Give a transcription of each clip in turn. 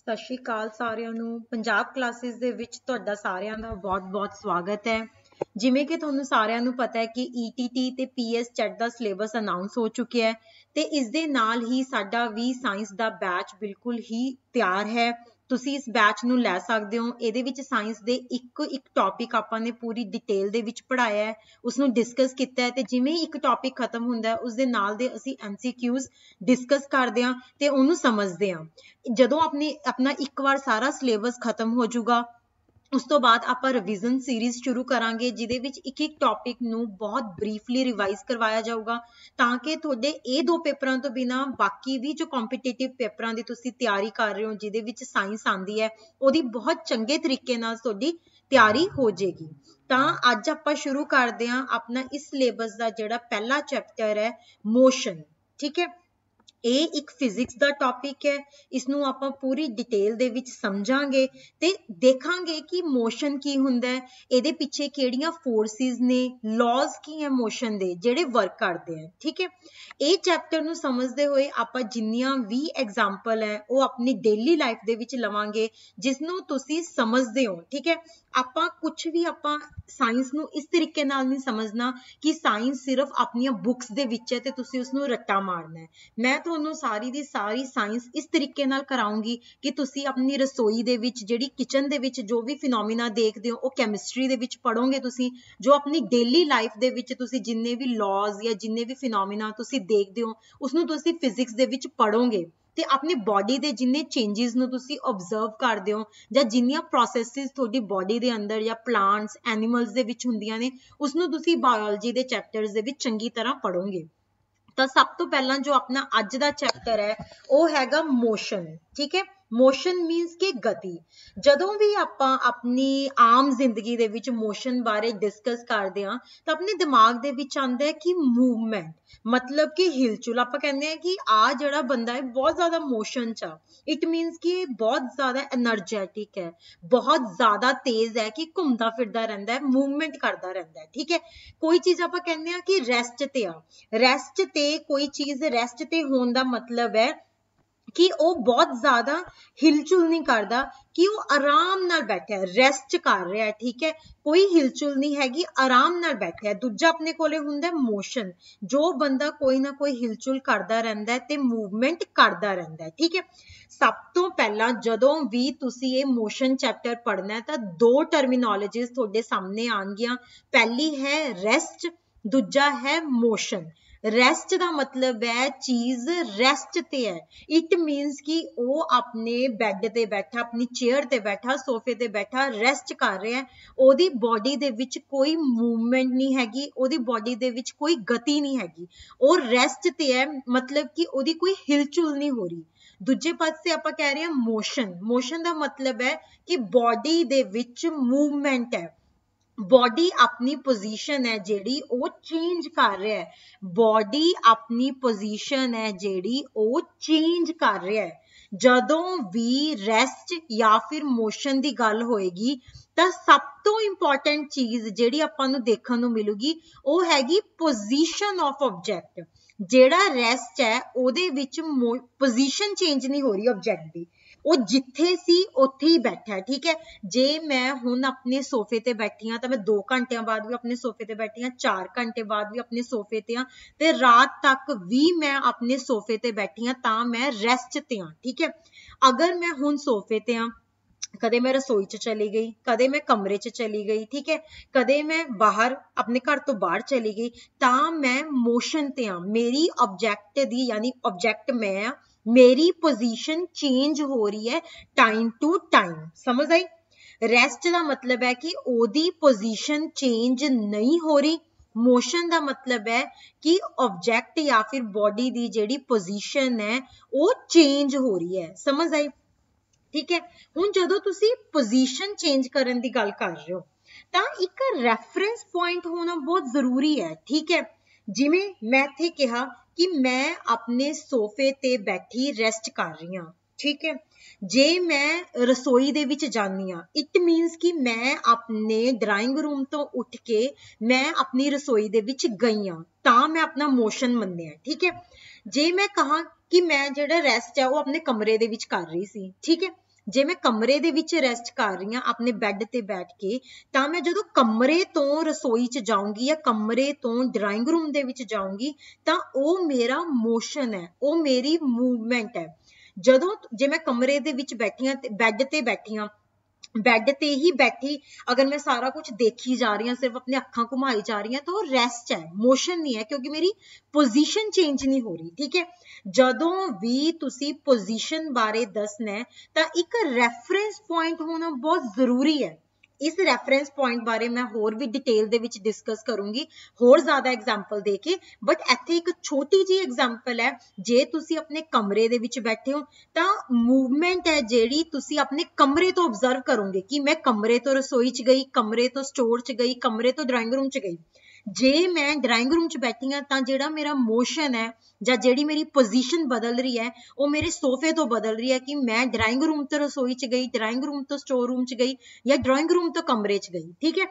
ਸਤਿ ਸ਼੍ਰੀ ਅਕਾਲ ਸਾਰਿਆਂ ਨੂੰ। ਪੰਜਾਬ ਕਲਾਸਿਸ ਦੇ ਵਿੱਚ ਤੁਹਾਡਾ ਸਾਰਿਆਂ ਦਾ ਬਹੁਤ-ਬਹੁਤ ਸਵਾਗਤ ਹੈ। ਜਿਵੇਂ ਕਿ ਤੁਹਾਨੂੰ ਸਾਰਿਆਂ ਨੂੰ ਪਤਾ ਹੈ ਕਿ ETT ਤੇ PS ਚੈਟ ਦਾ ਸਿਲੇਬਸ ਅਨਾਉਂਸ ਹੋ ਚੁੱਕਿਆ ਹੈ ਤੇ ਇਸ ਦੇ ਨਾਲ ਹੀ ਸਾਡਾ ਵੀ ਸਾਇੰਸ ਦਾ ਬੈਚ ਬਿਲਕੁਲ ਹੀ ਤਿਆਰ ਹੈ। ਤੁਸੀਂ ਇਸ ਬੈਚ ਨੂੰ ਲੈ ਸਕਦੇ ਹੋ। ਇਹਦੇ ਵਿੱਚ ਸਾਇੰਸ ਦੇ ਇੱਕ ਟੌਪਿਕ ਆਪਾਂ ਨੇ ਪੂਰੀ ਡਿਟੇਲ ਦੇ ਵਿੱਚ ਪੜ੍ਹਾਇਆ ਹੈ, ਉਸ ਨੂੰ ਡਿਸਕਸ ਕੀਤਾ ਹੈ ਤੇ ਜਿਵੇਂ ਹੀ ਇੱਕ ਟੌਪਿਕ ਖਤਮ ਹੁੰਦਾ ਹੈ ਉਸ ਦੇ ਨਾਲ ਦੇ ਅਸੀਂ MCQs ਡਿਸਕਸ ਕਰਦੇ ਹਾਂ ਤੇ ਉਹਨੂੰ ਸਮਝਦੇ ਹਾਂ। ਜਦੋਂ ਆਪਣਾ ਇੱਕ ਵਾਰ ਸਾਰਾ ਸਿਲੇਬਸ ਖਤਮ ਹੋ ਜਾਊਗਾ ਉਸ ਤੋਂ ਬਾਅਦ ਆਪਾਂ ਰਿਵੀਜ਼ਨ ਸੀਰੀਜ਼ ਸ਼ੁਰੂ ਕਰਾਂਗੇ ਜਿਹਦੇ ਵਿੱਚ ਇੱਕ ਟੌਪਿਕ ਨੂੰ ਬਹੁਤ ਬਰੀਫਲੀ ਰਿਵਾਈਜ਼ ਕਰਵਾਇਆ ਜਾਊਗਾ ਤਾਂ ਕਿ ਤੁਹਾਡੇ ਇਹ ਦੋ ਪੇਪਰਾਂ ਤੋਂ ਬਿਨਾ ਬਾਕੀ ਵੀ ਜੋ ਕੰਪੀਟੀਟਿਵ ਪੇਪਰਾਂ ਦੀ ਤੁਸੀਂ ਤਿਆਰੀ ਕਰ ਰਹੇ ਹੋ ਜਿਹਦੇ ਵਿੱਚ ਸਾਇੰਸ ਆਂਦੀ ਹੈ ਉਹਦੀ ਬਹੁਤ ਚੰਗੇ ਤਰੀਕੇ ਨਾਲ ਤੁਹਾਡੀ ਤਿਆਰੀ ਹੋ ਜਾਏਗੀ। ਤਾਂ ਅੱਜ ਆਪਾਂ ਸ਼ੁਰੂ ਕਰਦੇ ਹਾਂ ਆਪਣਾ ਇਸ ਸਿਲੇਬਸ ਦਾ ਜਿਹੜਾ ਪਹਿਲਾ ਚੈਪਟਰ ਹੈ ਮੋਸ਼ਨ। ਠੀਕ ਹੈ, ਇਹ ਇੱਕ ਫਿਜ਼ਿਕਸ ਦਾ ਟੌਪਿਕ ਹੈ। ਇਸ ਨੂੰ ਆਪਾਂ ਪੂਰੀ ਡਿਟੇਲ ਦੇ ਵਿੱਚ ਸਮਝਾਂਗੇ ਤੇ ਦੇਖਾਂਗੇ ਕਿ ਮੋਸ਼ਨ ਕੀ ਹੁੰਦਾ ਹੈ, ਇਹਦੇ ਪਿੱਛੇ ਕਿਹੜੀਆਂ ਫੋਰਸਿਸ ਨੇ, ਲਾਜ਼ ਕੀ ਹੈ ਮੋਸ਼ਨ ਦੇ ਜਿਹੜੇ ਵਰਕ ਕਰਦੇ ਆ। ਠੀਕ ਹੈ, ਇਹ ਚੈਪਟਰ ਨੂੰ ਸਮਝਦੇ ਹੋਏ ਆਪਾਂ ਜਿੰਨੀਆਂ ਵੀ ਐਗਜ਼ਾਮਪਲ ਹੈ ਉਹ ਆਪਣੀ ਡੇਲੀ ਲਾਈਫ ਦੇ ਵਿੱਚ ਲਵਾਂਗੇ ਜਿਸ ਨੂੰ ਤੁਸੀਂ ਸਮਝਦੇ ਹੋ। ਠੀਕ ਹੈ, ਆਪਾਂ ਕੁਝ ਵੀ ਆਪਾਂ ਸਾਇੰਸ ਨੂੰ ਇਸ ਤਰੀਕੇ ਨਾਲ ਨਹੀਂ ਸਮਝਣਾ ਕਿ ਸਾਇੰਸ ਸਿਰਫ ਆਪਣੀਆਂ ਬੁੱਕਸ ਦੇ ਵਿੱਚ ਹੈ ਤੇ ਤੁਸੀਂ ਉਸ ਨੂੰ ਰੱਟਾ ਮਾਰਨਾ ਹੈ। ਮੈਂ ਤੁਹਾਨੂੰ ਸਾਰੀ ਦੀ ਸਾਰੀ ਸਾਇੰਸ ਇਸ ਤਰੀਕੇ ਨਾਲ ਕਰਾਉਂਗੀ ਕਿ ਤੁਸੀਂ ਆਪਣੀ ਰਸੋਈ ਦੇ ਵਿੱਚ ਜਿਹੜੀ ਕਿਚਨ ਦੇ ਵਿੱਚ ਜੋ ਵੀ ਫਿਨੋਮੀਨਾ ਦੇਖਦੇ ਹੋ ਉਹ ਕੈਮਿਸਟਰੀ ਦੇ ਵਿੱਚ ਪੜੋਗੇ। ਤੁਸੀਂ ਜੋ ਆਪਣੀ ਡੇਲੀ ਲਾਈਫ ਦੇ ਵਿੱਚ ਤੁਸੀਂ ਜਿੰਨੇ ਵੀ ਲਾਜ਼ ਜਾਂ ਜਿੰਨੇ ਵੀ ਫਿਨੋਮੀਨਾ ਤੁਸੀਂ ਦੇਖਦੇ ਹੋ ਉਸ ਨੂੰ ਤੁਸੀਂ ਫਿਜ਼ਿਕਸ ਦੇ ਵਿੱਚ ਪੜੋਗੇ ਤੇ ਆਪਣੀ ਬਾਡੀ ਦੇ ਜਿੰਨੇ ਚੇਂਜਸ ਨੂੰ ਤੁਸੀਂ ਆਬਜ਼ਰਵ ਕਰਦੇ ਹੋ ਜਾਂ ਜਿੰਨੀਆਂ ਪ੍ਰੋਸੈਸਿਸ ਤੁਹਾਡੀ ਬਾਡੀ ਦੇ ਅੰਦਰ ਜਾਂ ਪਲਾਂਟਸ ਐਨੀਮਲਸ ਦੇ ਵਿੱਚ ਹੁੰਦੀਆਂ ਨੇ ਉਸ ਨੂੰ ਤੁਸੀਂ ਬਾਇਓਲੋਜੀ ਦੇ ਚੈਪਟਰਸ ਦੇ ਵਿੱਚ ਚੰਗੀ ਤਰ੍ਹਾਂ ਪੜੋਗੇ। ਤਾਂ ਸਭ ਤੋਂ ਪਹਿਲਾਂ ਜੋ ਆਪਣਾ ਅੱਜ ਦਾ ਚੈਪਟਰ ਹੈ ਉਹ ਹੈਗਾ ਮੋਸ਼ਨ। ਠੀਕ ਹੈ, ਮੋਸ਼ਨ ਮੀਨਸ ਕਿ ਗਤੀ। ਜਦੋਂ ਵੀ ਆਪਾਂ ਆਪਣੀ ਆਮ ਜ਼ਿੰਦਗੀ ਦੇ ਵਿੱਚ ਮੋਸ਼ਨ ਬਾਰੇ ਡਿਸਕਸ ਕਰਦੇ ਹਾਂ ਤਾਂ ਆਪਣੇ ਦਿਮਾਗ ਦੇ ਵਿੱਚ ਆਉਂਦਾ ਹੈ ਕਿ ਮੂਵਮੈਂਟ ਮਤਲਬ ਕਿ ਹਿਲਚੁਲ। ਆਪਾਂ ਕਹਿੰਦੇ ਹਾਂ ਕਿ ਆ ਜਿਹੜਾ ਬੰਦਾ ਹੈ ਬਹੁਤ ਜ਼ਿਆਦਾ ਮੋਸ਼ਨ ਚ ਆ। ਇਟ ਮੀਨਸ ਕਿ ਬਹੁਤ ਜ਼ਿਆਦਾ એનર્ਜੈਟਿਕ ਹੈ, ਬਹੁਤ ਜ਼ਿਆਦਾ ਤੇਜ਼ ਹੈ, ਕਿ ਘੁੰਮਦਾ ਫਿਰਦਾ ਰਹਿੰਦਾ ਹੈ, ਮੂਵਮੈਂਟ ਕਰਦਾ ਰਹਿੰਦਾ ਹੈ। ਠੀਕ ਹੈ, ਕੋਈ ਚੀਜ਼ ਆਪਾਂ ਕਹਿੰਦੇ ਹਾਂ ਕਿ ਰੈਸਟ ਤੇ ਆ। ਰੈਸਟ ਤੇ ਕੋਈ ਚੀਜ਼ ਰੈਸਟ ਤੇ ਹੋਣ ਦਾ ਮਤਲਬ ਹੈ ਕਿ ਉਹ ਬਹੁਤ ਜ਼ਿਆਦਾ ਹਿਲਚੁਲ ਨਹੀਂ ਕਰਦਾ, ਕਿ ਉਹ ਆਰਾਮ ਨਾਲ ਬੈਠਾ, ਰੈਸਟ ਕਰ ਰਿਹਾ। ਠੀਕ ਹੈ, ਕੋਈ ਹਿਲਚੁਲ ਨਹੀਂ ਹੈਗੀ, ਆਰਾਮ ਨਾਲ ਬੈਠਾ। ਦੂਜਾ ਆਪਣੇ ਕੋਲੇ ਹੁੰਦਾ ਮੋਸ਼ਨ, ਜੋ ਬੰਦਾ ਕੋਈ ਨਾ ਕੋਈ ਹਿਲਚੁਲ ਕਰਦਾ ਰਹਿੰਦਾ ਤੇ ਮੂਵਮੈਂਟ ਕਰਦਾ ਰਹਿੰਦਾ। ਠੀਕ ਹੈ, ਸਭ ਤੋਂ ਪਹਿਲਾਂ ਜਦੋਂ ਵੀ ਤੁਸੀਂ ਇਹ ਮੋਸ਼ਨ ਚੈਪਟਰ ਪੜ੍ਹਨਾ ਤਾਂ ਦੋ ਟਰਮੀਨੋਲੋਜੀਜ਼ ਤੁਹਾਡੇ ਸਾਹਮਣੇ ਆਉਣਗੀਆਂ। ਪਹਿਲੀ ਹੈ ਰੈਸਟ, ਦੂਜਾ ਹੈ ਮੋਸ਼ਨ। ਰੈਸਟ ਦਾ ਮਤਲਬ ਹੈ ਚੀਜ਼ ਰੈਸਟ ਤੇ ਹੈ। ਇਟ ਮੀਨਸ ਕਿ ਉਹ ਆਪਣੇ ਬੈੱਡ ਤੇ ਬੈਠਾ, ਆਪਣੀ ਚੇਅਰ ਤੇ ਬੈਠਾ, ਸੋਫੇ ਤੇ ਬੈਠਾ ਰੈਸਟ ਕਰ ਰਿਹਾ। ਉਹਦੀ ਬਾਡੀ ਦੇ ਵਿੱਚ ਕੋਈ ਮੂਵਮੈਂਟ ਨਹੀਂ ਹੈਗੀ, ਉਹਦੀ ਬਾਡੀ ਦੇ ਵਿੱਚ ਕੋਈ ਗਤੀ ਨਹੀਂ ਹੈਗੀ, ਉਹ ਰੈਸਟ ਤੇ ਹੈ ਮਤਲਬ ਕਿ ਉਹਦੀ ਕੋਈ ਹਿਲਚੁਲ ਨਹੀਂ ਹੋ ਰਹੀ। ਦੂਜੇ ਪਾਸੇ ਆਪਾਂ ਕਹਿ ਰਹੇ ਹਾਂ ਮੋਸ਼ਨ। ਮੋਸ਼ਨ ਦਾ ਮਤਲਬ ਹੈ ਕਿ ਬਾਡੀ ਦੇ ਵਿੱਚ ਮੂਵਮੈਂਟ ਹੈ, ਬਾਡੀ ਆਪਣੀ ਪੋਜੀਸ਼ਨ ਹੈ ਜਿਹੜੀ ਉਹ ਚੇਂਜ ਕਰ ਰਿਹਾ ਹੈ। ਬਾਡੀ ਆਪਣੀ ਪੋਜੀਸ਼ਨ ਹੈ ਜਿਹੜੀ ਉਹ ਚੇਂਜ ਕਰ ਰਿਹਾ ਹੈ। ਜਦੋਂ ਵੀ ਰੈਸਟ ਜਾਂ ਫਿਰ ਮੋਸ਼ਨ ਦੀ ਗੱਲ ਹੋਏਗੀ ਤਾਂ ਸਭ ਤੋਂ ਇੰਪੋਰਟੈਂਟ ਚੀਜ਼ ਜਿਹੜੀ ਆਪਾਂ ਨੂੰ ਦੇਖਣ ਨੂੰ ਮਿਲੂਗੀ ਉਹ ਹੈਗੀ ਪੋਜੀਸ਼ਨ ਆਫ ਆਬਜੈਕਟ। ਜਿਹੜਾ ਰੈਸਟ ਹੈ ਉਹਦੇ ਵਿੱਚ ਪੋਜੀਸ਼ਨ ਚੇਂਜ ਨਹੀਂ ਹੋ ਰਹੀ ਆਬਜੈਕਟ ਦੀ, ਉਹ ਜਿੱਥੇ ਸੀ ਉੱਥੇ ਹੀ ਬੈਠਾ। ਠੀਕ ਹੈ, ਜੇ ਮੈਂ ਹੁਣ ਆਪਣੇ ਸੋਫੇ ਤੇ ਬੈਠੀ ਹਾਂ ਤਾਂ ਮੈਂ 2 ਘੰਟਿਆਂ ਬਾਅਦ ਵੀ ਆਪਣੇ ਸੋਫੇ ਤੇ ਬੈਠੀ ਹਾਂ, 4 ਘੰਟੇ ਬਾਅਦ ਵੀ ਆਪਣੇ ਸੋਫੇ ਤੇ ਹਾਂ ਤੇ ਰਾਤ ਤੱਕ ਵੀ ਮੈਂ ਆਪਣੇ ਸੋਫੇ ਤੇ ਬੈਠੀ ਹਾਂ ਤਾਂ ਮੈਂ ਰੈਸਟ ਤੇ ਹਾਂ। ਠੀਕ ਹੈ, ਅਗਰ ਮੈਂ ਹੁਣ ਸੋਫੇ ਤੇ ਹਾਂ, ਕਦੇ ਮੈਂ ਰਸੋਈ 'ਚ ਚਲੀ ਗਈ, ਕਦੇ ਮੈਂ ਕਮਰੇ 'ਚ ਚਲੀ ਗਈ, ਠੀਕ ਹੈ, ਕਦੇ ਮੈਂ ਬਾਹਰ ਆਪਣੇ ਘਰ ਤੋਂ ਬਾਹਰ ਚਲੀ ਗਈ ਤਾਂ ਮੈਂ ਮੋਸ਼ਨ ਤੇ ਹਾਂ। ਮੇਰੀ ਆਬਜੈਕਟ ਦੀ ਯਾਨੀ ਆਬਜੈਕਟ ਮੈਂ ਆ, ਮੇਰੀ ਪੋਜੀਸ਼ਨ ਚੇਂਜ ਹੋ ਰਹੀ ਹੈ ਟਾਈਮ ਟੂ ਟਾਈਮ। ਸਮਝ ਆਈ? ਰੈਸਟ ਦਾ ਮਤਲਬ ਹੈ ਕਿ ਉਹਦੀ ਪੋਜੀਸ਼ਨ ਚੇਂਜ ਨਹੀਂ ਹੋ ਰਹੀ। ਮੋਸ਼ਨ ਦਾ ਮਤਲਬ ਹੈ ਕਿ ਆਬਜੈਕਟ ਜਾਂ ਫਿਰ ਬਾਡੀ ਦੀ ਜਿਹੜੀ ਪੋਜੀਸ਼ਨ ਹੈ ਉਹ ਚੇਂਜ ਹੋ ਰਹੀ ਹੈ। ਸਮਝ ਆਈ? ਠੀਕ ਹੈ, ਹੁਣ ਜਦੋਂ ਤੁਸੀਂ ਪੋਜੀਸ਼ਨ ਚੇਂਜ ਕਰਨ ਦੀ ਗੱਲ ਕਰ ਰਹੇ ਹੋ ਤਾਂ ਇੱਕ ਰੈਫਰੈਂਸ ਪੁਆਇੰਟ ਹੋਣਾ ਬਹੁਤ ਜ਼ਰੂਰੀ ਹੈ। ਠੀਕ ਹੈ, ਜਿਵੇਂ ਮੈਂ ਇੱਥੇ ਕਿਹਾ ਕਿ ਮੈਂ ਆਪਣੇ ਸੋਫੇ ਤੇ ਬੈਠੀ ਰੈਸਟ ਕਰ ਰਹੀ ਹਾਂ। ਠੀਕ ਹੈ, ਜੇ ਮੈਂ ਰਸੋਈ ਦੇ ਵਿੱਚ ਜਾਂਦੀ ਹਾਂ ਇਟ ਮੀਨਸ ਕਿ ਮੈਂ ਆਪਣੇ ਡਰਾਇੰਗ ਰੂਮ ਤੋਂ ਉੱਠ ਕੇ ਮੈਂ ਆਪਣੀ ਰਸੋਈ ਦੇ ਵਿੱਚ ਗਈ ਹਾਂ ਤਾਂ ਮੈਂ ਆਪਣਾ ਮੋਸ਼ਨ ਮੰਨਿਆ। ਠੀਕ ਹੈ, ਜੇ ਮੈਂ ਕਹਾਂ ਕਿ ਮੈਂ ਜਿਹੜਾ ਰੈਸਟ ਹੈ ਉਹ ਆਪਣੇ ਕਮਰੇ ਦੇ ਵਿੱਚ ਕਰ ਰਹੀ ਸੀ, ਠੀਕ ਹੈ, ਜੇ ਮੈਂ ਕਮਰੇ ਦੇ ਵਿੱਚ ਰੈਸਟ ਕਰ ਰਹੀ ਹਾਂ ਆਪਣੇ ਬੈੱਡ ਤੇ ਬੈਠ ਕੇ, ਤਾਂ ਮੈਂ ਜਦੋਂ ਕਮਰੇ ਤੋਂ ਰਸੋਈ 'ਚ ਜਾਊਂਗੀ ਜਾਂ ਕਮਰੇ ਤੋਂ ਡਰਾਇੰਗ ਰੂਮ ਦੇ ਵਿੱਚ ਜਾਊਂਗੀ ਤਾਂ ਉਹ ਮੇਰਾ ਮੋਸ਼ਨ ਹੈ, ਉਹ ਮੇਰੀ ਮੂਵਮੈਂਟ ਹੈ। ਜਦੋਂ ਜੇ ਮੈਂ ਕਮਰੇ ਦੇ ਵਿੱਚ ਬੈਠੀ ਹਾਂ ਤੇ ਬੈੱਡ ਤੇ ਬੈਠੀ ਹਾਂ, ਬੈੱਡ ਤੇ ਹੀ ਬੈਠੀ ਅਗਰ ਮੈਂ ਸਾਰਾ ਕੁਝ ਦੇਖੀ ਜਾ ਰਹੀ ਹਾਂ, ਸਿਰਫ ਆਪਣੇ ਅੱਖਾਂ ਘੁਮਾਈ ਜਾ ਰਹੀ ਹਾਂ, ਤਾਂ ਉਹ ਰੈਸਟ ਹੈ, ਮੋਸ਼ਨ ਨਹੀਂ ਹੈ, ਕਿਉਂਕਿ ਮੇਰੀ ਪੋਜੀਸ਼ਨ ਚੇਂਜ ਨਹੀਂ ਹੋ ਰਹੀ। ਠੀਕ ਹੈ, ਜਦੋਂ ਵੀ ਤੁਸੀਂ ਪੋਜੀਸ਼ਨ ਬਾਰੇ ਦੱਸਣਾ ਹੈ ਤਾਂ ਇੱਕ ਰੈਫਰੈਂਸ ਪੁਆਇੰਟ ਹੋਣਾ ਬਹੁਤ ਜ਼ਰੂਰੀ ਹੈ। ਇਸ ਰੈਫਰੈਂਸ ਪੁਆਇੰਟ ਬਾਰੇ ਮੈਂ ਹੋਰ ਵੀ ਡਿਟੇਲ ਦੇ ਵਿੱਚ ਡਿਸਕਸ ਕਰੂੰਗੀ, ਹੋਰ ਜ਼ਿਆਦਾ ਐਗਜ਼ਾਮਪਲ ਦੇ ਕੇ, ਬਟ ਇੱਥੇ ਇੱਕ ਛੋਟੀ ਜਿਹੀ ਐਗਜ਼ਾਮਪਲ ਹੈ। ਜੇ ਤੁਸੀਂ ਆਪਣੇ ਕਮਰੇ ਦੇ ਵਿੱਚ ਬੈਠੇ ਹੋ ਤਾਂ ਮੂਵਮੈਂਟ ਹੈ ਜਿਹੜੀ ਤੁਸੀਂ ਆਪਣੇ ਕਮਰੇ ਤੋਂ ਆਬਜ਼ਰਵ ਕਰੋਗੇ ਕਿ ਮੈਂ ਕਮਰੇ ਤੋਂ ਰਸੋਈ 'ਚ ਗਈ, ਕਮਰੇ ਤੋਂ ਸਟੋਰ 'ਚ ਗਈ, ਕਮਰੇ ਤੋਂ ਡਰਾਇੰਗ ਰੂਮ 'ਚ ਗਈ। ਜੇ ਮੈਂ ਡਰਾਇੰਗ ਰੂਮ 'ਚ ਬੈਠੀ ਹਾਂ ਤਾਂ ਜਿਹੜਾ ਮੇਰਾ ਮੋਸ਼ਨ ਹੈ ਜਾਂ ਜਿਹੜੀ ਮੇਰੀ ਪੋਜੀਸ਼ਨ ਬਦਲ ਰਹੀ ਹੈ ਉਹ ਮੇਰੇ ਸੋਫੇ ਤੋਂ ਬਦਲ ਰਹੀ ਹੈ ਕਿ ਮੈਂ ਡਰਾਇੰਗ ਰੂਮ ਤੋਂ ਰਸੋਈ 'ਚ ਗਈ, ਡਰਾਇੰਗ ਰੂਮ ਤੋਂ ਸਟੋਰ ਰੂਮ 'ਚ ਗਈ ਜਾਂ ਡਰਾਇੰਗ ਰੂਮ ਤੋਂ ਕਮਰੇ 'ਚ ਗਈ। ਠੀਕ ਹੈ,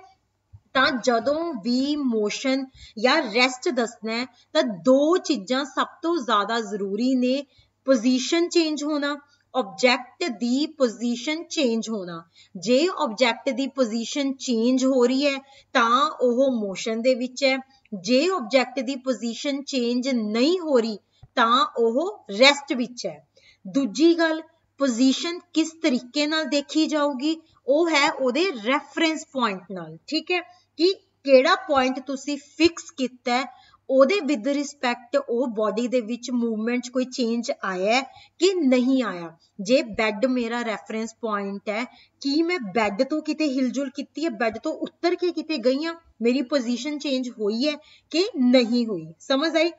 ਤਾਂ ਜਦੋਂ ਵੀ ਮੋਸ਼ਨ ਜਾਂ ਰੈਸਟ ਦੱਸਣਾ ਹੈ ਤਾਂ ਦੋ ਚੀਜ਼ਾਂ ਸਭ ਤੋਂ ਜ਼ਿਆਦਾ ਜ਼ਰੂਰੀ ਨੇ, ਪੋਜੀਸ਼ਨ ਚੇਂਜ ਹੋਣਾ, ਆਬਜੈਕਟ ਦੀ ਪੋਜੀਸ਼ਨ ਚੇਂਜ ਹੋਣਾ। ਜੇ ਆਬਜੈਕਟ ਦੀ ਪੋਜੀਸ਼ਨ ਚੇਂਜ ਹੋ ਰਹੀ ਹੈ ਤਾਂ ਉਹ ਮੋਸ਼ਨ ਦੇ ਵਿੱਚ ਹੈ, ਜੇ ਆਬਜੈਕਟ ਦੀ ਪੋਜੀਸ਼ਨ ਚੇਂਜ ਨਹੀਂ ਹੋ ਰਹੀ ਤਾਂ ਉਹ ਰੈਸਟ ਵਿੱਚ ਹੈ। ਦੂਜੀ ਗੱਲ, ਪੋਜੀਸ਼ਨ ਕਿਸ ਤਰੀਕੇ ਨਾਲ ਦੇਖੀ ਜਾਊਗੀ, ਉਹ ਹੈ ਉਹਦੇ ਰੈਫਰੈਂਸ ਪੁਆਇੰਟ ਨਾਲ। ਠੀਕ ਹੈ, ਕਿ ਕਿਹੜਾ ਪੁਆਇੰਟ ਤੁਸੀਂ ਫਿਕਸ ਕੀਤਾ ਹੈ, ਉਹਦੇ ਵਿਦ ਰਿਸਪੈਕਟ ਉਹ ਬੋਡੀ ਦੇ ਵਿੱਚ ਮੂਵਮੈਂਟ 'ਚ ਕੋਈ ਚੇਂਜ ਆਇਆ ਕਿ ਨਹੀਂ ਆਇਆ। ਜੇ ਬੈੱਡ ਮੇਰਾ ਰੈਫਰੈਂਸ ਪੁਆਇੰਟ ਹੈ ਕਿ ਮੈਂ ਬੈੱਡ ਤੋਂ ਕਿਤੇ ਹਿਲਜੁਲ ਕੀਤੀ ਹੈ, ਬੈੱਡ ਤੋਂ ਉੱਤਰ ਕੇ ਕਿਤੇ ਗਈ ਹਾਂ, ਮੇਰੀ ਪੋਜੀਸ਼ਨ ਚੇਂਜ ਹੋਈ ਹੈ ਕਿ ਨਹੀਂ ਹੋਈ। ਸਮਝ ਆਈ?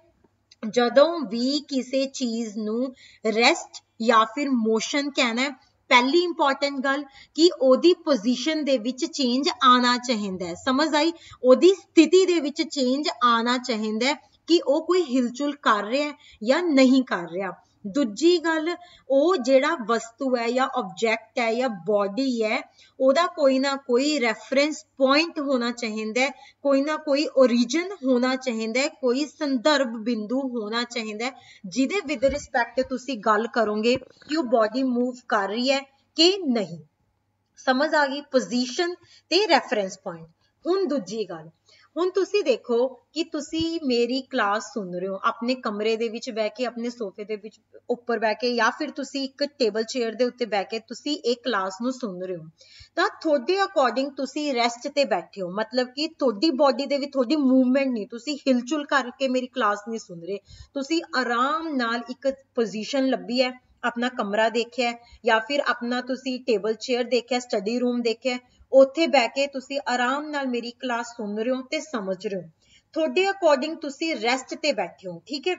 ਜਦੋਂ ਵੀ ਕਿਸੇ ਚੀਜ਼ ਨੂੰ ਰੈਸਟ ਜਾਂ ਫਿਰ ਮੋਸ਼ਨ ਕਹਿਣਾ ਹੈ, ਪਹਿਲੀ ਇੰਪੋਰਟੈਂਟ ਗੱਲ ਕਿ ਉਹਦੀ ਪੋਜੀਸ਼ਨ ਦੇ ਵਿੱਚ ਚੇਂਜ ਆਉਣਾ ਚਾਹੀਦਾ ਹੈ। ਸਮਝ ਆਈ? ਉਹਦੀ ਸਥਿਤੀ ਦੇ ਵਿੱਚ ਚੇਂਜ ਆਉਣਾ ਚਾਹੀਦਾ ਹੈ ਕਿ ਉਹ ਕੋਈ ਹਿਲਚੁਲ ਕਰ ਰਿਹਾ ਜਾਂ ਨਹੀਂ ਕਰ ਰਿਹਾ। ਦੂਜੀ ਗੱਲ, ਉਹ ਜਿਹੜਾ ਵਸਤੂ ਹੈ ਜਾਂ ਆਬਜੈਕਟ ਹੈ ਜਾਂ ਬੋਡੀ ਹੈ, ਉਹਦਾ ਕੋਈ ਨਾ ਕੋਈ ਰੈਫਰੈਂਸ ਪੁਆਇੰਟ ਹੋਣਾ ਚਾਹੀਦਾ ਹੈ, ਕੋਈ ਨਾ ਕੋਈ ਓਰੀਜਨ ਹੋਣਾ ਚਾਹੀਦਾ ਹੈ, ਕੋਈ ਸੰਦਰਭ ਬਿੰਦੂ ਹੋਣਾ ਚਾਹੀਦਾ ਹੈ ਜਿਹਦੇ ਵਿਦ ਰਿਸਪੈਕਟ ਤੁਸੀਂ ਗੱਲ ਕਰੋਗੇ ਕਿ ਉਹ ਬੋਡੀ ਮੂਵ ਕਰ ਰਹੀ ਹੈ ਕਿ ਨਹੀਂ। ਸਮਝ ਆ ਗਈ? ਪੋਜੀਸ਼ਨ ਤੇ ਰੈਫਰੈਂਸ ਪੁਆਇੰਟ। ਹੁਣ ਦੂਜੀ ਗੱਲ, ਹੁਣ ਤੁਸੀਂ ਦੇਖੋ ਕਿ ਤੁਸੀਂ ਮੇਰੀ ਕਲਾਸ ਸੁਣ ਰਹੇ ਹੋ ਆਪਣੇ ਕਮਰੇ ਦੇ ਵਿੱਚ ਬਹਿ ਕੇ, ਆਪਣੇ ਸੋਫੇ ਦੇ ਵਿੱਚ ਉੱਪਰ ਬਹਿ ਕੇ, ਜਾਂ ਫਿਰ ਤੁਸੀਂ ਇੱਕ ਟੇਬਲ ਚੇਅਰ ਦੇ ਉੱਤੇ ਬਹਿ ਕੇ ਤੁਸੀਂ ਇਹ ਕਲਾਸ ਨੂੰ ਸੁਣ ਰਹੇ ਹੋ। ਤਾਂ ਤੁਹਾਡੇ ਅਕੋਰਡਿੰਗ ਤੁਸੀਂ ਰੈਸਟ ਤੇ ਬੈਠੇ ਹੋ, ਮਤਲਬ ਕਿ ਤੁਹਾਡੀ ਬੋਡੀ ਦੇ ਵਿੱਚ ਤੁਹਾਡੀ ਮੂਵਮੈਂਟ ਨਹੀਂ, ਤੁਸੀਂ ਹਿਲਚੁਲ ਕਰਕੇ ਮੇਰੀ ਕਲਾਸ ਨਹੀਂ ਸੁਣ ਰਹੇ। ਤੁਸੀਂ ਆਰਾਮ ਨਾਲ ਇੱਕ ਪੋਜੀਸ਼ਨ ਲੱਭੀ ਹੈ, ਆਪਣਾ ਕਮਰਾ ਦੇਖਿਆ ਜਾਂ ਫਿਰ ਆਪਣਾ ਤੁਸੀਂ ਟੇਬਲ ਚੇਅਰ ਦੇਖਿਆ, ਸਟੱਡੀ ਰੂਮ ਦੇਖਿਆ, ਉੱਥੇ ਬਹਿ ਕੇ ਤੁਸੀਂ ਆਰਾਮ ਨਾਲ ਮੇਰੀ ਕਲਾਸ ਸੁਣ ਰਹੇ ਹੋ ਤੇ ਸਮਝ ਰਹੇ ਹੋ। ਤੁਹਾਡੇ ਅਕੋਰਡਿੰਗ ਤੁਸੀਂ ਰੈਸਟ ਤੇ ਬੈਠੇ ਹੋ। ਠੀਕ ਹੈ,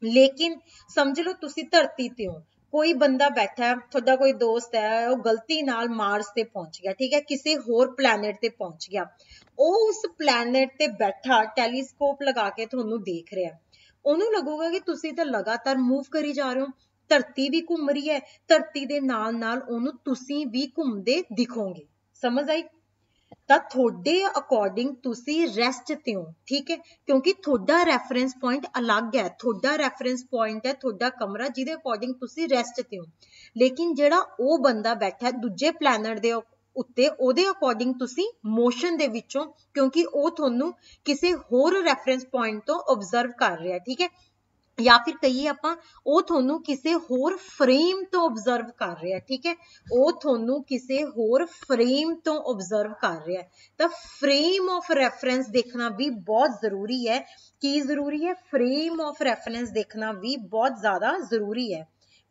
ਲੇਕਿਨ ਸਮਝ ਲਓ ਤੁਸੀਂ ਧਰਤੀ ਤੇ ਹੋ, ਕੋਈ ਬੰਦਾ ਬੈਠਾ ਹੈ, ਤੁਹਾਡਾ ਕੋਈ ਦੋਸਤ ਹੈ, ਉਹ ਗਲਤੀ ਨਾਲ ਮਾਰਸ ਤੇ ਪਹੁੰਚ ਗਿਆ। ਠੀਕ ਹੈ, ਕਿਸੇ ਹੋਰ ਪਲੈਨਟ ਤੇ ਪਹੁੰਚ ਗਿਆ। ਉਹ ਉਸ ਪਲੈਨਟ ਤੇ ਬੈਠਾ ਟੈਲੀਸਕੋਪ ਲਗਾ ਕੇ ਤੁਹਾਨੂੰ ਦੇਖ ਰਿਹਾ। ਉਹਨੂੰ ਲੱਗੂਗਾ ਕਿ ਤੁਸੀਂ ਤਾਂ ਲਗਾਤਾਰ ਮੂਵ ਕਰੀ ਜਾ ਰਹੇ ਹੋ, ਧਰਤੀ ਵੀ ਘੁੰਮ ਰਹੀ ਹੈ, ਧਰਤੀ ਦੇ ਨਾਲ ਨਾਲ ਉਹਨੂੰ ਤੁਸੀਂ ਵੀ ਘੁੰਮਦੇ ਦਿਖੋਗੇ। ਸਮਝ ਆਈ? ਤਾਂ ਤੁਹਾਡੇ ਅਕੋਰਡਿੰਗ ਤੁਸੀਂ ਰੈਸਟ ਤੇ ਹੋ। ਠੀਕ ਹੈ, ਕਿਉਂਕਿ ਤੁਹਾਡਾ ਰੈਫਰੈਂਸ ਪੁਆਇੰਟ ਅਲੱਗ ਹੈ, ਤੁਹਾਡਾ ਰੈਫਰੈਂਸ ਪੁਆਇੰਟ ਹੈ ਤੁਹਾਡਾ ਕਮਰਾ, ਜਿਹਦੇ ਅਕੋਰਡਿੰਗ ਤੁਸੀਂ ਰੈਸਟ ਤੇ ਹੋ। ਲੇਕਿਨ ਜਿਹੜਾ ਉਹ ਬੰਦਾ ਬੈਠਾ ਦੂਜੇ ਪਲੈਨਟ ਦੇ ਉੱਤੇ, ਉਹਦੇ ਅਕੋਰਡਿੰਗ ਤੁਸੀਂ ਮੋਸ਼ਨ ਦੇ ਵਿੱਚੋਂ, ਕਿਉਂਕਿ ਉਹ ਤੁਹਾਨੂੰ ਕਿਸੇ ਹੋਰ ਰੈਫਰੈਂਸ ਪੁਆਇੰਟ ਤੋਂ ਆਬਜ਼ਰਵ ਕਰ ਰਿਹਾ। ਠੀਕ ਹੈ, ਜਾਂ ਫਿਰ ਕਹੀਏ ਆਪਾਂ ਉਹ ਤੁਹਾਨੂੰ ਕਿਸੇ ਹੋਰ ਫਰੇਮ ਤੋਂ ਆਬਜ਼ਰਵ ਕਰ ਰਿਹਾ। ਠੀਕ ਹੈ, ਉਹ ਤੁਹਾਨੂੰ ਕਿਸੇ ਹੋਰ ਫਰੇਮ ਤੋਂ ਆਬਜ਼ਰਵ ਕਰ ਰਿਹਾ। ਤਾਂ ਫਰੇਮ ਆਫ ਰੈਫਰੈਂਸ ਦੇਖਣਾ ਵੀ ਬਹੁਤ ਜ਼ਰੂਰੀ ਹੈ। ਕੀ ਜ਼ਰੂਰੀ ਹੈ? ਫਰੇਮ ਆਫ ਰੈਫਰੈਂਸ ਦੇਖਣਾ ਵੀ ਬਹੁਤ ਜ਼ਿਆਦਾ ਜ਼ਰੂਰੀ ਹੈ।